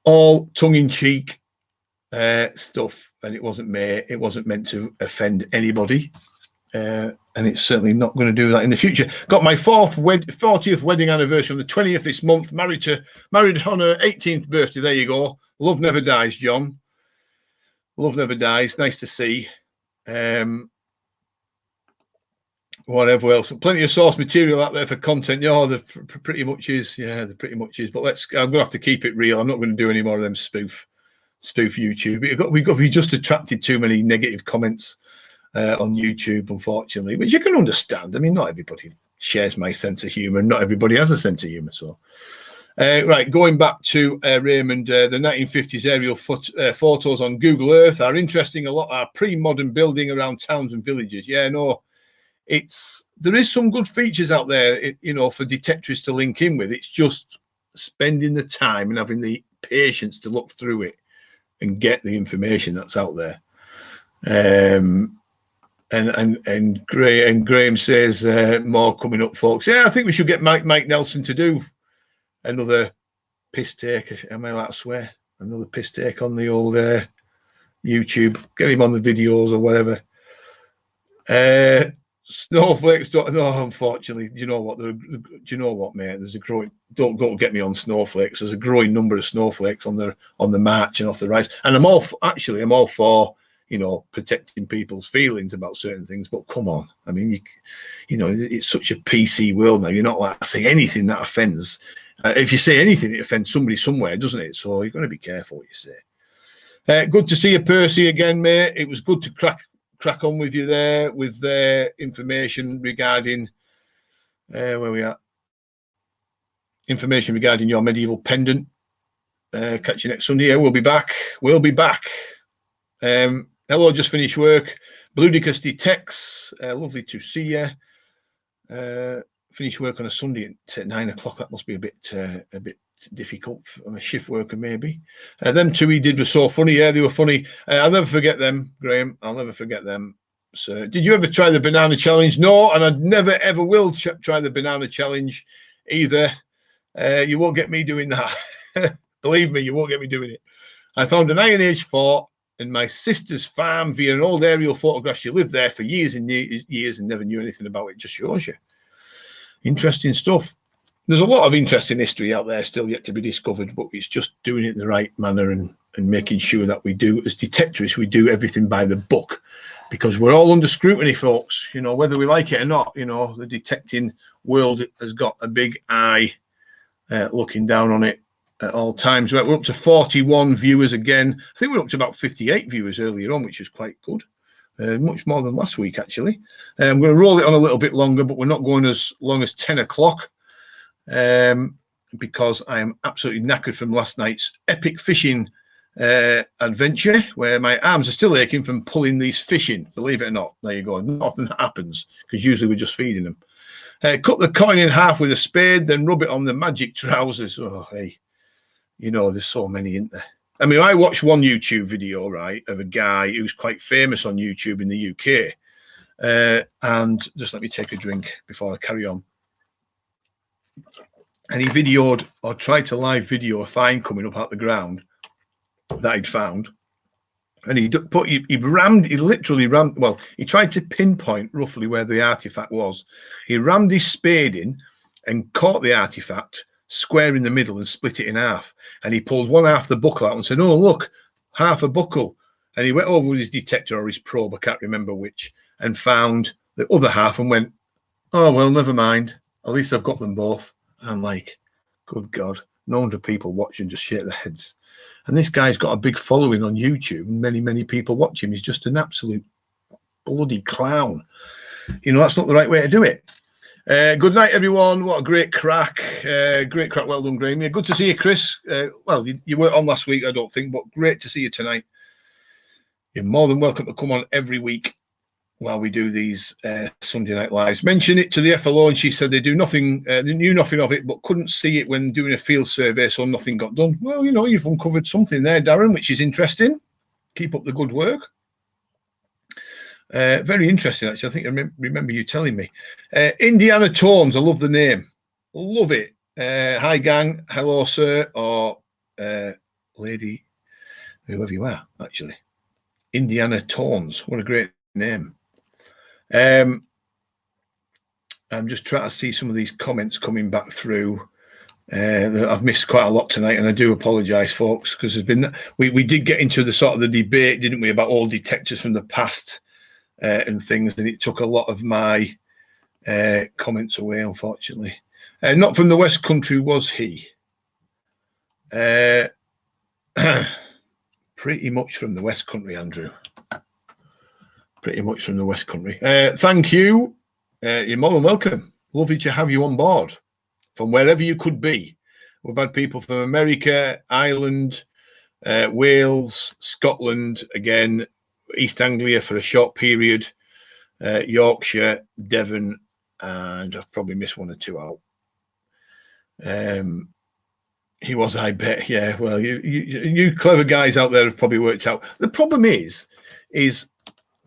All tongue-in-cheek stuff, and it wasn't meant to offend anybody. And it's certainly not going to do that in the future. Got my 40th wedding anniversary on the 20th this month. Married on her 18th birthday. There you go. Love never dies, John. Love never dies. Nice to see. Whatever else. Plenty of source material out there for content. Yeah, there pretty much is. Yeah, there pretty much is. But I'm going to have to keep it real. I'm not going to do any more of them spoof YouTube. We just attracted too many negative comments on YouTube, unfortunately, which you can understand. I mean, not everybody shares my sense of humor. Not everybody has a sense of humor. So, right, going back to Raymond, the 1950s aerial photos on Google Earth are interesting. A lot are pre-modern building around towns and villages. Yeah, no, there is some good features out there, for detectorists to link in with. It's just spending the time and having the patience to look through it and get the information that's out there. And Graham says more coming up, folks. Yeah, I think we should get Mike Nelson to do another piss take. Am I allowed to swear? Another piss take on the old YouTube. Get him on the videos or whatever. Snowflakes don't. No, unfortunately, do you know what? Mate? There's a growing. Don't go get me on snowflakes. There's a growing number of snowflakes on the march and off the rise. And I'm all for protecting people's feelings about certain things, but come on. I mean, it's such a PC world now. You're not allowed to say anything that offends. If you say anything, it offends somebody somewhere, doesn't it? So you've got to be careful what you say. Good to see you, Percy, again, mate. It was good to crack on with you there with their information regarding where we are. Information regarding your medieval pendant. Catch you next Sunday. Yeah, we'll be back. Hello, just finished work. Bloodicus detects. Lovely to see you. Finish work on a Sunday at 9 o'clock. That must be a bit difficult for a shift worker, maybe. Them two he did were so funny. Yeah, they were funny. I'll never forget them, Graham. I'll never forget them. So, did you ever try the banana challenge? No, and I'd never ever will try the banana challenge either. You won't get me doing that. Believe me, you won't get me doing it. I found an Iron Age fort in my sister's farm via an old aerial photograph. She lived there for years and years and never knew anything about it. Just shows you. Interesting stuff. There's a lot of interesting history out there still yet to be discovered, but it's just doing it in the right manner and making sure that we do, as detectorists, we do everything by the book, because we're all under scrutiny, folks. Whether we like it or not, the detecting world has got a big eye looking down on it at all times. We're up to 41 viewers again. I think we're up to about 58 viewers earlier on, which was quite good. Much more than last week, actually. I'm going to roll it on a little bit longer, but we're not going as long as 10 o'clock because I am absolutely knackered from last night's epic fishing adventure, where my arms are still aching from pulling these fish in. Believe it or not. There you go. Not often that happens, because usually we're just feeding them. Cut the coin in half with a spade, then rub it on the magic trousers. Oh, hey. There's so many, isn't there? I mean, I watched one YouTube video, right, of a guy who's quite famous on YouTube in the UK. And just let me take a drink before I carry on. And he videoed, or tried to live video, a find coming up out the ground that he'd found. And he literally rammed, well, he tried to pinpoint roughly where the artifact was. He rammed his spade in and caught the artifact, square in the middle and split it in half. And he pulled one half of the buckle out and said, "Oh, look, half a buckle." And he went over with his detector or his probe, I can't remember which, and found the other half and went, "Oh, well, never mind. At least I've got them both." And I'm like, good God, no wonder people watch and just shake their heads. And this guy's got a big following on YouTube. Many, many people watch him. He's just an absolute bloody clown. You know, that's not the right way to do it. Good night, everyone. What a great crack. Great crack. Well done, Graham. Yeah, good to see you, Chris. Well, you weren't on last week, I don't think, but great to see you tonight. You're more than welcome to come on every week while we do these Sunday night lives. Mention it to the FLO, and she said they do nothing, they knew nothing of it, but couldn't see it when doing a field survey, so nothing got done. Well, you know, you've uncovered something there, Darren, which is interesting. Keep up the good work. Very interesting, actually. I think I remember you telling me. Indiana Tones, I love the name. Love it. Hi, gang. Hello, sir. Or lady, whoever you are, actually. Indiana Tones. What a great name. I'm just trying to see some of these comments coming back through. I've missed quite a lot tonight, and I do apologise, folks, because there's been we did get into the sort of the debate, didn't we, about all detectors from the past and things, and it took a lot of my comments away, unfortunately. Not from the West Country, was he? Pretty much from the West Country, Andrew. Pretty much from the West Country. Thank you. You're more than welcome. Lovely to have you on board from wherever you could be. We've had people from America, Ireland, Wales, Scotland, again, East Anglia for a short period, Yorkshire, Devon, and I've probably missed one or two out. He was, I bet. Yeah, well, you clever guys out there have probably worked out. The problem is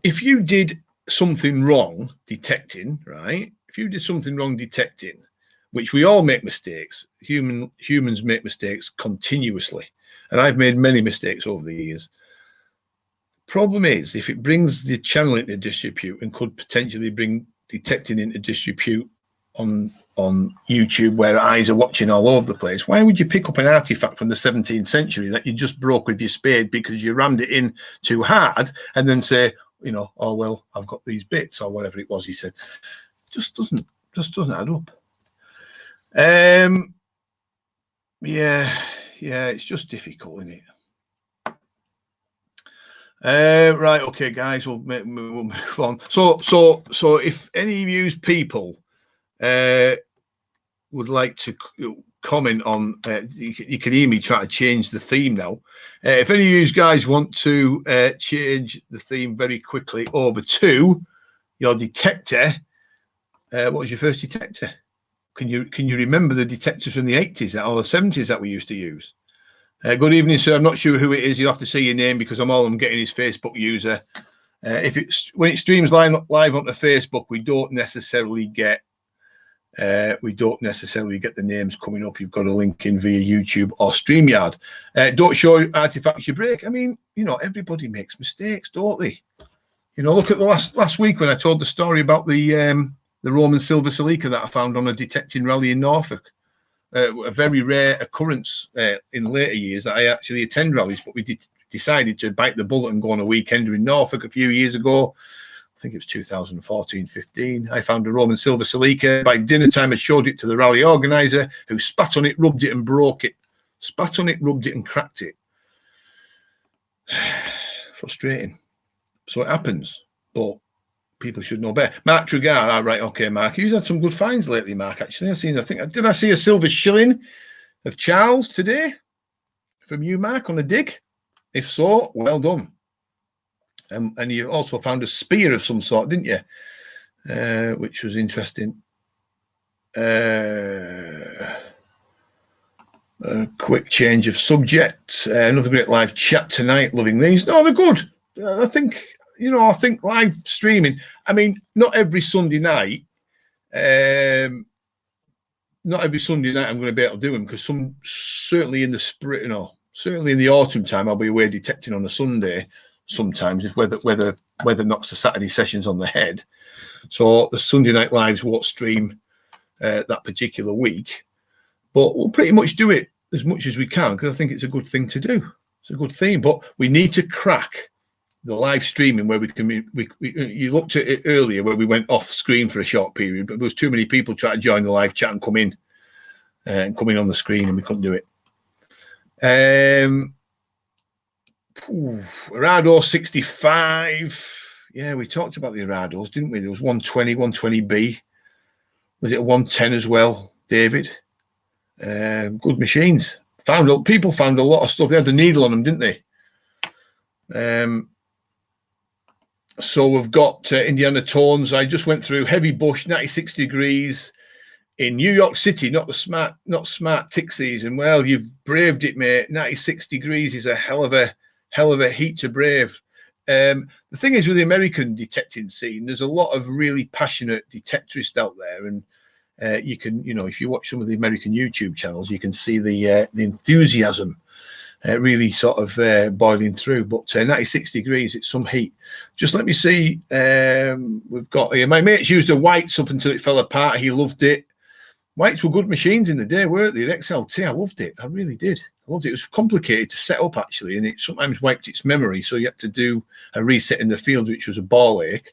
if you did something wrong detecting, right? If you did something wrong detecting, which we all make mistakes, humans make mistakes continuously, and I've made many mistakes over the years. Problem is, if it brings the channel into disrepute and could potentially bring detecting into disrepute on YouTube, where eyes are watching all over the place, why would you pick up an artifact from the 17th century that you just broke with your spade because you rammed it in too hard, and then say, you know, oh well, I've got these bits or whatever it was he said? Just doesn't add up. Yeah, it's just difficult, isn't it? Right, okay, guys, we'll move on. So if any of you people would like to comment on, you can hear me try to change the theme now. If any of you guys want to change the theme very quickly over to your detector, what was your first detector? Can you remember the detectors from the 80s or the 70s that we used to use? Good evening, sir. I'm not sure who it is. You'll have to say your name because I'm getting his Facebook user. When it streams live onto Facebook, we don't necessarily get the names coming up. You've got to link in via YouTube or StreamYard. Don't show artifacts you break. I mean, you know, everybody makes mistakes, don't they? You know, look at the last week when I told the story about the Roman silver silica that I found on a detecting rally in Norfolk. A very rare occurrence in later years that I actually attend rallies, but we decided to bite the bullet and go on a weekender in Norfolk a few years ago. I think it was 2014-15. I found a Roman silver silica. By dinner time, I showed it to the rally organizer, who spat on it, rubbed it, and broke it. Spat on it, rubbed it, and cracked it. Frustrating. So it happens, but people should know better. Mark Trugar, right? Okay, Mark. You've had some good finds lately, Mark. Actually, did I see a silver shilling of Charles today from you, Mark, on a dig? If so, well done. And you also found a spear of some sort, didn't you? Which was interesting. A quick change of subject. Another great live chat tonight. Loving these. No, they're good. I think live streaming. I mean, not every Sunday night. I'm going to be able to do them because certainly in the spring, certainly in the autumn time, I'll be away detecting on a Sunday. Sometimes if weather knocks the Saturday sessions on the head, so the Sunday night lives won't stream that particular week. but we'll pretty much do it as much as we can because I think it's a good thing to do. It's a good theme, but we need to crack the live streaming where we can. You looked at it earlier where we went off screen for a short period, but there was too many people trying to join the live chat and come in on the screen, and we couldn't do it. Arado 65. Yeah, we talked about the Arados, didn't we? There was 120, 120B. Was it a 110 as well, David? Good machines. People found a lot of stuff. They had the needle on them, didn't they? So we've got Indiana Tones. I just went through heavy bush, 96 degrees in New York City. Not smart tick season. Well, you've braved it, mate. 96 degrees is a hell of a heat to brave. The thing is with the American detecting scene, there's a lot of really passionate detectorists out there, and you can, if you watch some of the American YouTube channels, you can see the enthusiasm really sort of boiling through. But 96 degrees, it's some heat. Just let me see. We've got my mates used the whites up until it fell apart. He loved it. Whites were good machines in the day, weren't they? The XLT, I loved it. I really did. I loved it. It was complicated to set up, actually, and it sometimes wiped its memory. So you had to do a reset in the field, which was a ball ache.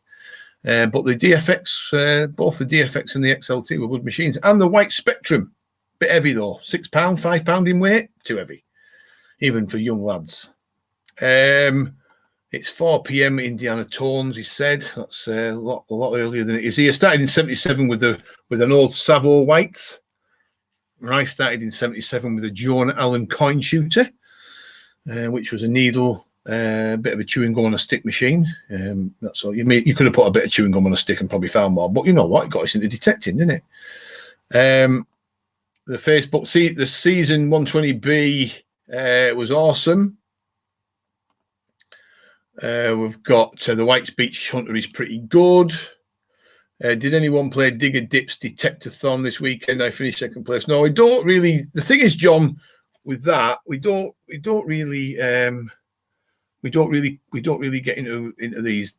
But the DFX, both the DFX and the XLT were good machines. And the white Spectrum, bit heavy though. £6, £5 in weight, too heavy, even for young lads. It's 4 p.m. Indiana Tones, he said. That's a lot earlier than it is. He started in 77 with an old Savo white. I started in 77 with a Joan Allen coin shooter, which was a needle, a bit of a chewing gum on a stick machine. That's all. You could have put a bit of chewing gum on a stick and probably found more. But you know what? It got us into detecting, didn't it? The Facebook, the season 120B was awesome. We've got the White's Beach Hunter is pretty good. Did anyone play Digger Dips Detector-thon this weekend? I finished second place. No, we don't really. The thing is, John, with that, we don't really get into these.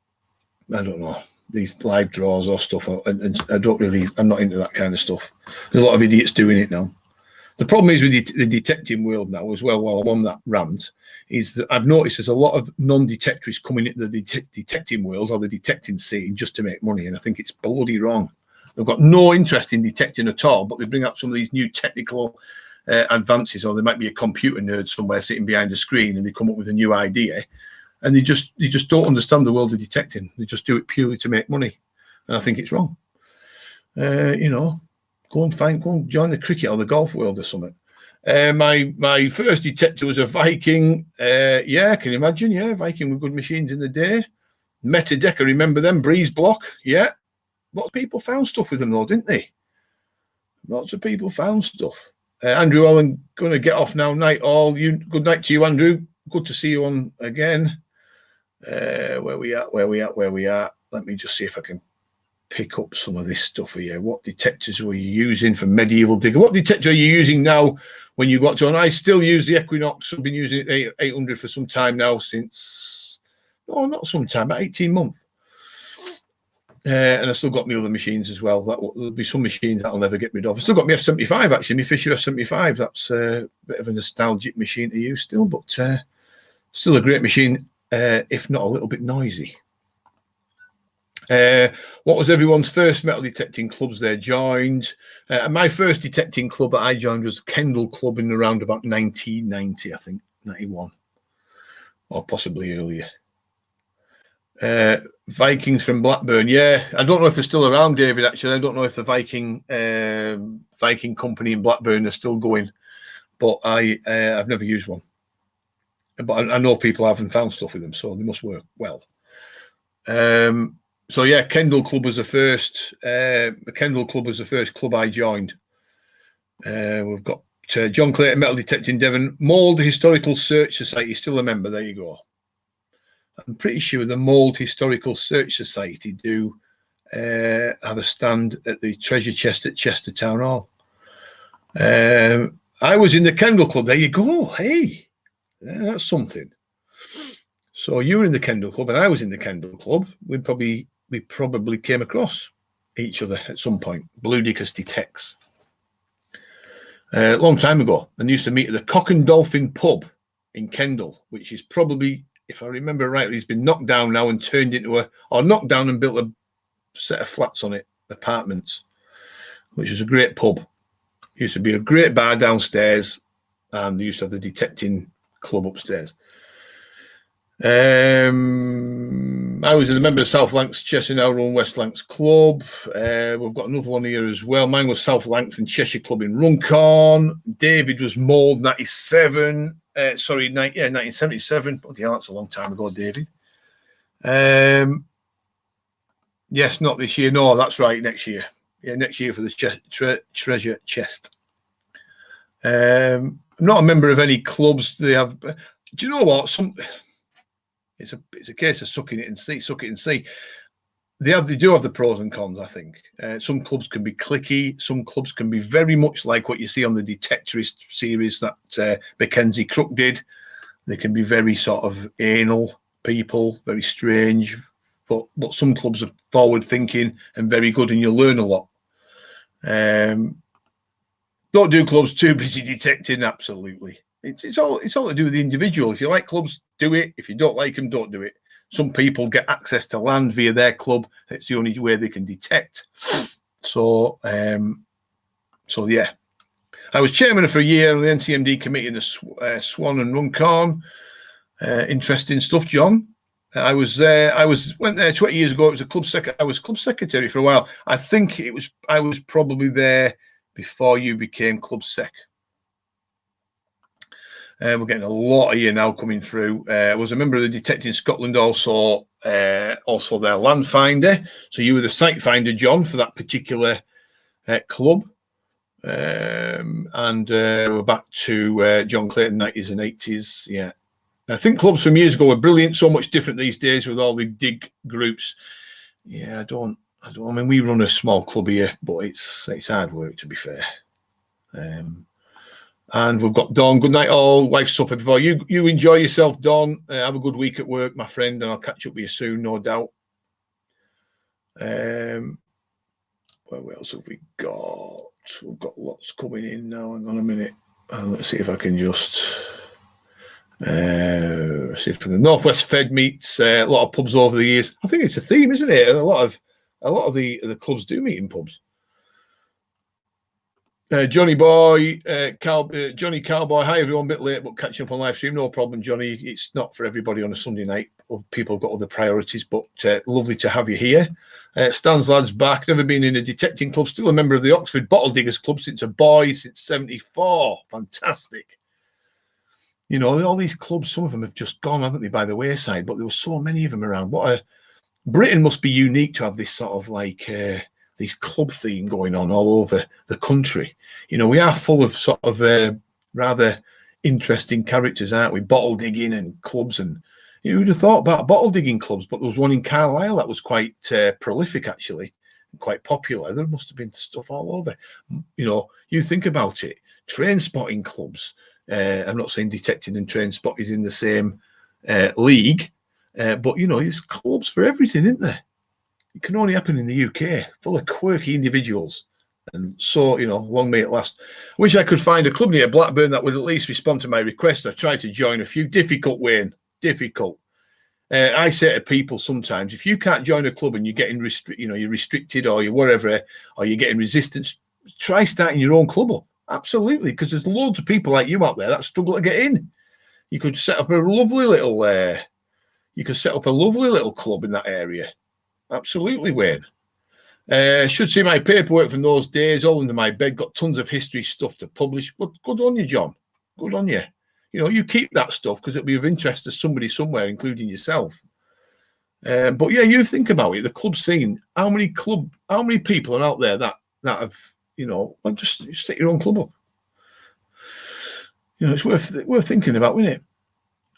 I don't know, these live draws or stuff. And I'm not into that kind of stuff. There's a lot of idiots doing it now. The problem is with the detecting world now as well, while I'm on that rant, is that I've noticed there's a lot of non-detectorists coming into the detecting world or the detecting scene just to make money, and I think it's bloody wrong. They've got no interest in detecting at all, but they bring up some of these new technical advances, or there might be a computer nerd somewhere sitting behind a screen and they come up with a new idea, and they just don't understand the world of detecting. They just do it purely to make money, and I think it's wrong. Go and join the cricket or the golf world or something. My first detector was a Viking. Yeah, can you imagine? Yeah, Viking were good machines in the day. Metadeck, I remember them. Breeze block. Yeah. Lots of people found stuff with them though, didn't they? Lots of people found stuff. Andrew Allen, going to get off now. Night all. Good night to you, Andrew. Good to see you on again. Where we at? Let me just see if I can pick up some of this stuff here. What detectors were you using for medieval digger? What detector are you using now when you got on? I still use the Equinox. I've been using it 800 for some time now, not some time, about 18 months. And I still got my other machines as well. There'll be some machines that I'll never get rid of. I still got my F75 actually, my Fisher F75. That's a bit of a nostalgic machine to use still, but still a great machine, if not a little bit noisy. What was everyone's first metal detecting clubs they joined? My first detecting club that I joined was Kendall Club in around about 1990, I think, 91, or possibly earlier. Vikings from Blackburn. Yeah, I don't know if they're still around, David, actually. I don't know if the Viking company in Blackburn are still going, but I've never used one. But I know people haven't found stuff with them, so they must work well. So yeah, Kendall Club was the first. Kendall Club was the first club I joined. We've got John Clayton, Metal Detecting Devon, Mould Historical Search Society. Still a member. There you go. I'm pretty sure the Mould Historical Search Society do have a stand at the treasure chest at Chester Town Hall. I was in the Kendall Club. There you go. Hey, that's something. So you were in the Kendall Club and I was in the Kendall Club. We probably came across each other at some point. Blue Dickers Detects. a long time ago, and used to meet at the Cock and Dolphin pub in Kendal, which is probably, if I remember rightly, it's been knocked down now and turned into knocked down and built a set of flats on it, apartments, which is a great pub. Used to be a great bar downstairs, and they used to have the detecting club upstairs. I was a member of South Lancs, Cheshire now run West Lancs Club. We've got another one here as well. Mine was South Lancs and Cheshire Club in Runcorn. David was Mould 97. 1977. Bloody hell, that's a long time ago, David. Yes, not this year. No, that's right, next year. Yeah, next year for the treasure chest. I'm not a member of any clubs. They have. Do you know what? It's a case of suck it and see. They do have the pros and cons, I think. Some clubs can be cliquey. Some clubs can be very much like what you see on the Detectorist series that Mackenzie Crook did. They can be very sort of anal people, very strange. But some clubs are forward thinking and very good, and you'll learn a lot. Don't do clubs too busy detecting. Absolutely. It's all to do with the individual. If you like clubs, do it. If you don't like them, don't do it. Some people get access to land via their club. It's the only way they can detect. So yeah. I was chairman for a year on the NCMD committee in the Swan and Runcorn. Interesting stuff, John. I went there 20 years ago. It was a club I was club secretary for a while. I think I was probably there before you became club sec. We're getting a lot of you now coming through. I was a member of the Detecting Scotland, also their land finder. So you were the site finder, John, for that particular club. And we're back to John Clayton, 90s and 80s. Yeah. I think clubs from years ago were brilliant, so much different these days with all the dig groups. Yeah, I mean, we run a small club here, but it's hard work, to be fair. And we've got Dawn. Good night, all. Wife supper before you enjoy yourself, Dawn. Have a good week at work, my friend, and I'll catch up with you soon, no doubt. What else have we got? We've got lots coming in now. Hang on a minute. Let's see if I can just see if the Northwest Fed meets a lot of pubs over the years. I think it's a theme, isn't it? A lot of the clubs do meet in pubs. Johnny Boy, Johnny Cowboy. Hi everyone, a bit late, but catching up on live stream, no problem, Johnny. It's not for everybody on a Sunday night. People have got other priorities, but lovely to have you here. Stan's lads back. Never been in a detecting club. Still a member of the Oxford Bottle Diggers Club since a boy, since '74. Fantastic. You know, all these clubs, some of them have just gone, haven't they, by the wayside? But there were so many of them around. Britain must be unique to have this sort of like this club theme going on all over the country. You know, we are full of sort of rather interesting characters, aren't we? Bottle digging and clubs, and you would have thought about bottle digging clubs, but there was one in Carlisle that was quite prolific, actually, and quite popular. There must have been stuff all over. You know, you think about it, train spotting clubs. I'm not saying detecting and train spot is in the same league, but, you know, there's clubs for everything, isn't there? It can only happen in the UK, full of quirky individuals. And so, you know, long may it last. I wish I could find a club near Blackburn that would at least respond to my request. I've tried to join a few. Difficult, Wayne. Difficult. I say to people sometimes, if you can't join a club and you're getting you're restricted or you're whatever, or you're getting resistance, try starting your own club up. Absolutely, because there's loads of people like you out there that struggle to get in. You could set up a lovely little club in that area. Absolutely, Wayne. Should see my paperwork from those days all under my bed. Got tons of history stuff to publish. But good on you, John. Good on you. You know, you keep that stuff because it'll be of interest to somebody somewhere, including yourself. But yeah, you think about it. The club scene. How many people are out there that have, you know, just set your own club up. You know, it's worth thinking about, isn't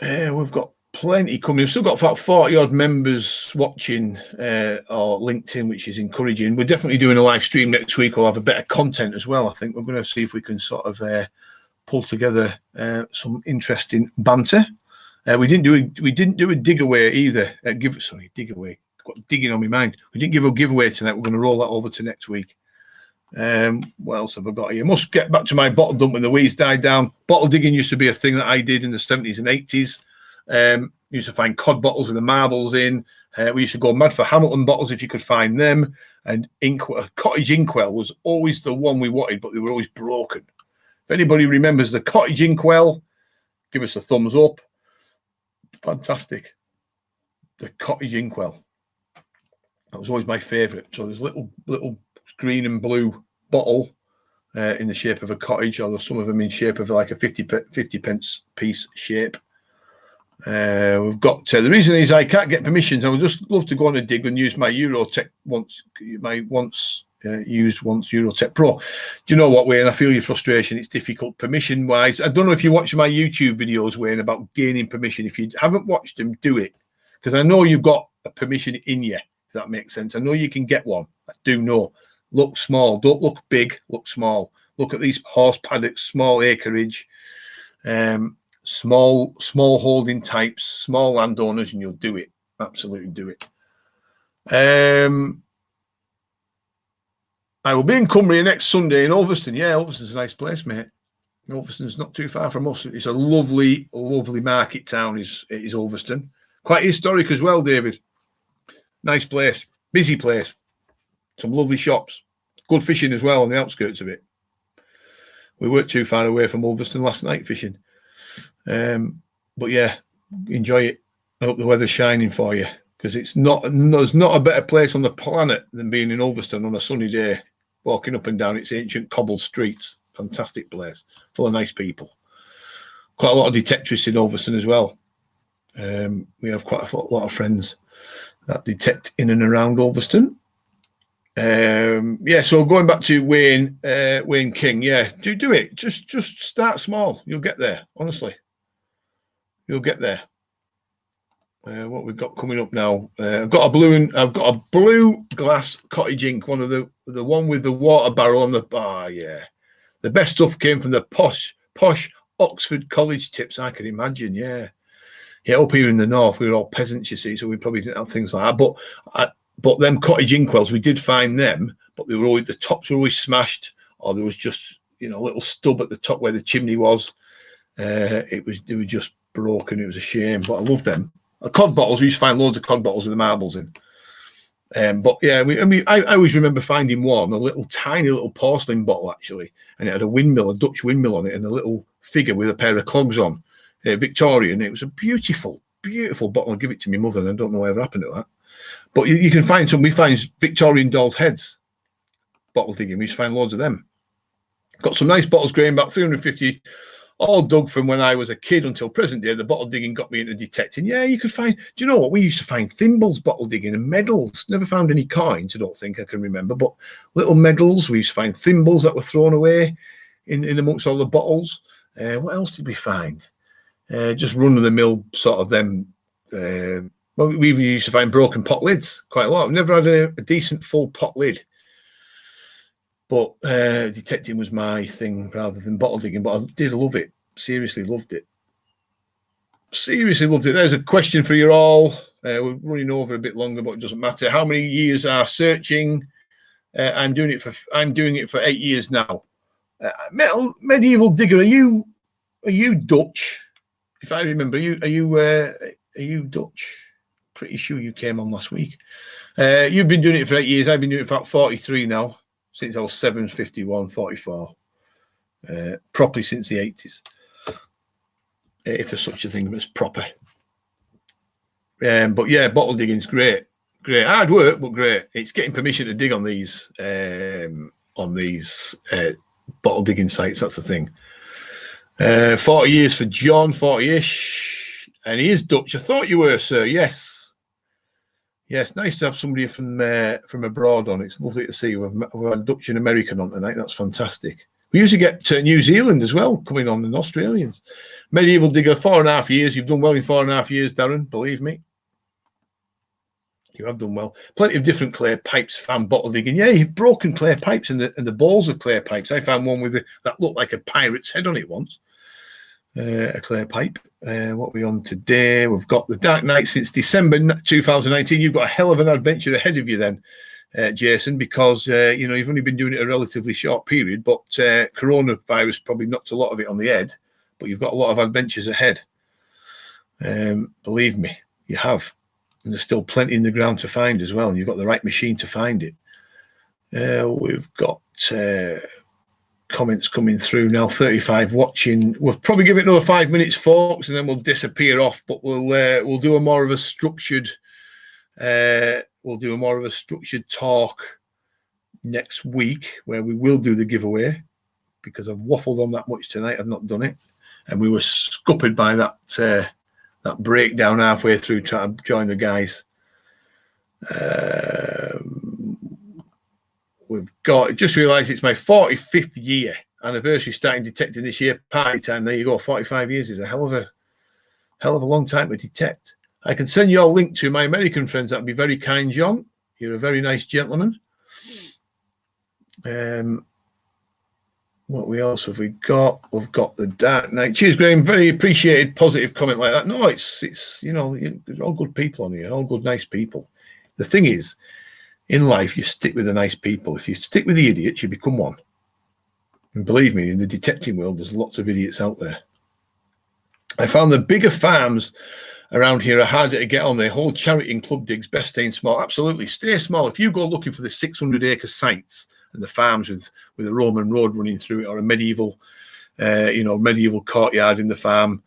it? We've got plenty coming. We've still got about 40 odd members watching or LinkedIn, which is encouraging. We're definitely doing a live stream next week. We'll have a bit of content as well. I think we're going to see if we can sort of pull together some interesting banter. We didn't do a dig away either. Dig away. Got digging on my mind. We didn't give a giveaway tonight. We're going to roll that over to next week. What else have I got here? Must get back to my bottle dump when the weeds died down. Bottle digging used to be a thing that I did in the 70s and 80s. Used to find cod bottles with the marbles in. We used to go mad for Hamilton bottles if you could find them. And cottage inkwell was always the one we wanted, but they were always broken. If anybody remembers the cottage inkwell, give us a thumbs up. Fantastic. The cottage inkwell. That was always my favourite. So there's little green and blue bottle in the shape of a cottage, although some of them in shape of like a 50 pence piece shape. We've got the reason is I can't get permissions. I would just love to go on a dig and use my Eurotech once used Eurotech Pro. Do you know what, Wayne? I feel your frustration. It's difficult permission wise. I don't know if you watch my YouTube videos, Wayne, about gaining permission. If you haven't watched them, do it, because I know you've got a permission in you. If that makes sense. I know you can get one. I do know. Look small. Don't look big. Look small. Look at these horse paddocks, small acreage. Small holding types, small landowners, and you'll do it. Absolutely do it. I will be in Cumbria next Sunday in Ulverston. Yeah, Ulverston's a nice place, mate. Ulverston's not too far from us. It's a lovely market town, is Ulverston. Quite historic as well, David. Nice place. Busy place. Some lovely shops. Good fishing as well on the outskirts of it. We weren't too far away from Ulverston last night fishing. But yeah, enjoy it. I hope the weather's shining for you, because there's not a better place on the planet than being in Ulverston on a sunny day, walking up and down its ancient cobbled streets. Fantastic place, full of nice people. Quite a lot of detectorists in Ulverston as well. We have quite a lot of friends that detect in and around Ulverston. Yeah, so going back to Wayne King, yeah, do it. Just start small. You'll get there, honestly. You'll get there. What we've got coming up now? I've got a blue glass cottage ink, one of the one with the water barrel on the bar. Yeah, the best stuff came from the posh Oxford College tips. I can imagine. Yeah, up here in the north, we were all peasants, you see, so we probably didn't have things like that. But them cottage inkwells, we did find them, but the tops were always smashed, or there was just a little stub at the top where the chimney was. They were just broken. It was a shame, but I love them. Cod bottles, we used to find loads of cod bottles with the marbles in. But yeah, I always remember finding one, a tiny little porcelain bottle actually, and it had a Dutch windmill on it, and a little figure with a pair of clogs on, Victorian. It was a beautiful bottle. I'll give it to my mother, and I don't know whatever happened to that. But you can find some. We find Victorian dolls' heads bottle digging. We used to find loads of them. Got some nice bottles, Graham, about 350, all dug from when I was a kid until present day. The bottle digging got me into detecting. Yeah, you could find. Do you know what? We used to find thimbles bottle digging and medals. Never found any coins. I don't think I can remember, but little medals. We used to find thimbles that were thrown away in amongst all the bottles. What else did we find? Just run of the mill sort of them. Well, we used to find broken pot lids quite a lot. I've never had a decent full pot lid. But detecting was my thing rather than bottle digging. But I did love it. Seriously loved it. There's a question for you all. We're running over a bit longer, but it doesn't matter. How many years are searching? I'm doing it for 8 years now. Medieval digger, are you Dutch? If I remember, are you Dutch? Pretty sure you came on last week. You've been doing it for 8 years. I've been doing it for about 43 now, since I was 7, 51, 44. Properly since the 80s. If there's such a thing as proper. But yeah, bottle digging's great. Hard work, but great. It's getting permission to dig on these bottle digging sites. That's the thing. 40 years for John, 40-ish. And he is Dutch. I thought you were, sir. Yes, nice to have somebody from abroad on. It's lovely to see. We've had Dutch and American on tonight. That's fantastic. We usually get New Zealand as well coming on, and Australians. Medieval digger, 4.5 years. You've done well in 4.5 years, Darren. Believe me. You have done well. Plenty of different clay pipes found bottle digging. Yeah, you've broken clay pipes and the balls of clay pipes. I found one that looked like a pirate's head on it once. A clay pipe. What are we on today? We've got the Dark Night since December 2019. You've got a hell of an adventure ahead of you then. Jason, because you know, you've only been doing it a relatively short period, but coronavirus probably knocked a lot of it on the head. But you've got a lot of adventures ahead. Believe me, you have, and there's still plenty in the ground to find as well. And you've got the right machine to find it. We've got comments coming through now. 35 watching. We'll probably give it another 5 minutes, folks, and then we'll disappear off. But we'll do a more of a structured. We'll do a more of a structured talk next week where we will do the giveaway, because I've waffled on that much tonight. I've not done it, and we were scuppered by that that breakdown halfway through trying to join the guys. We've got, just realised it's my 45th year anniversary starting detecting this year. Party time. There you go. 45 years is a hell of a long time to detect. I can send you a link to my American friends. That'd be very kind, John. You're a very nice gentleman. What else have we got? We've got the Dark Knight. Cheers, Graham. Very appreciated. Positive comment like that. No, it's you know, there's all good people on here. All good, nice people. The thing is, in life, you stick with the nice people. If you stick with the idiots, you become one. And believe me, in the detecting world, there's lots of idiots out there. I found the bigger farms around here are harder to get on. They hold charity and club digs, best staying small. Absolutely, stay small. If you go looking for the 600-acre sites and the farms with a Roman road running through it, or a medieval, medieval courtyard in the farm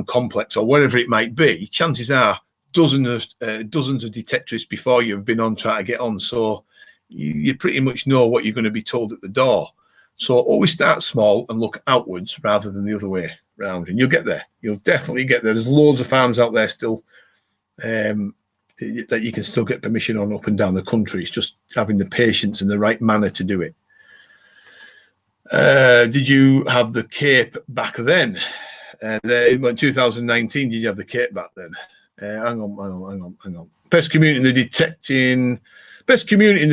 complex, or wherever it might be, chances are dozens of detectorists before you have been on trying to get on. So you pretty much know what you're going to be told at the door. So always start small and look outwards rather than the other way round, and you'll get there. You'll definitely get there. There's loads of farms out there still that you can still get permission on up and down the country. It's just having the patience and the right manner to do it. Did you have the cape back then? In 2019, did you have the cape back then? Hang on. Best community in the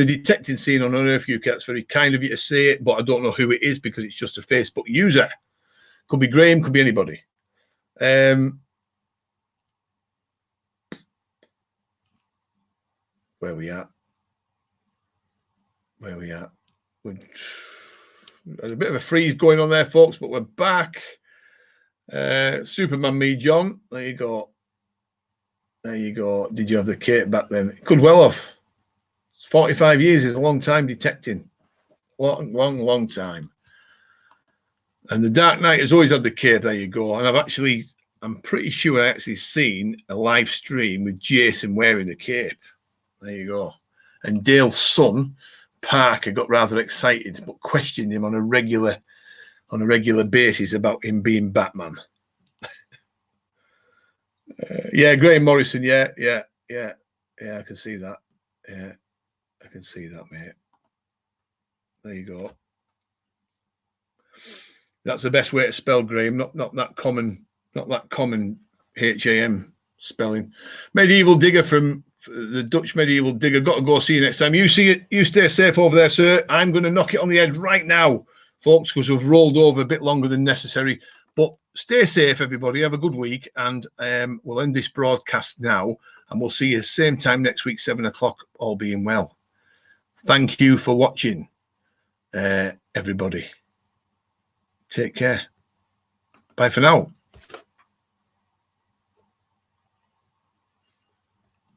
detecting scene on Unearthed UK. It's very kind of you to say it, but I don't know who it is because it's just a Facebook user. Could be Graham, could be anybody. Where we at? We had a bit of a freeze going on there, folks, but we're back. Superman me, John. There you go. Did you have the cape back then? Could well have. 45 years is a long time detecting. Long time. And the Dark Knight has always had the cape. There you go. And I'm pretty sure I actually seen a live stream with Jason wearing the cape. There you go. And Dale's son, Parker, got rather excited, but questioned him on a regular basis about him being Batman. Yeah, Graham Morrison. Yeah. I can see that. Yeah, I can see that, mate. There you go. That's the best way to spell Graham. Not that common HAM spelling. Medieval Digger from the Dutch Medieval Digger. Got to go. See you next time. You see it. You stay safe over there, sir. I'm going to knock it on the head right now, folks, because we've rolled over a bit longer than necessary. But stay safe, everybody. Have a good week, and we'll end this broadcast now, and we'll see you same time next week, 7 o'clock, all being well. Thank you for watching, everybody. Take care. Bye for now.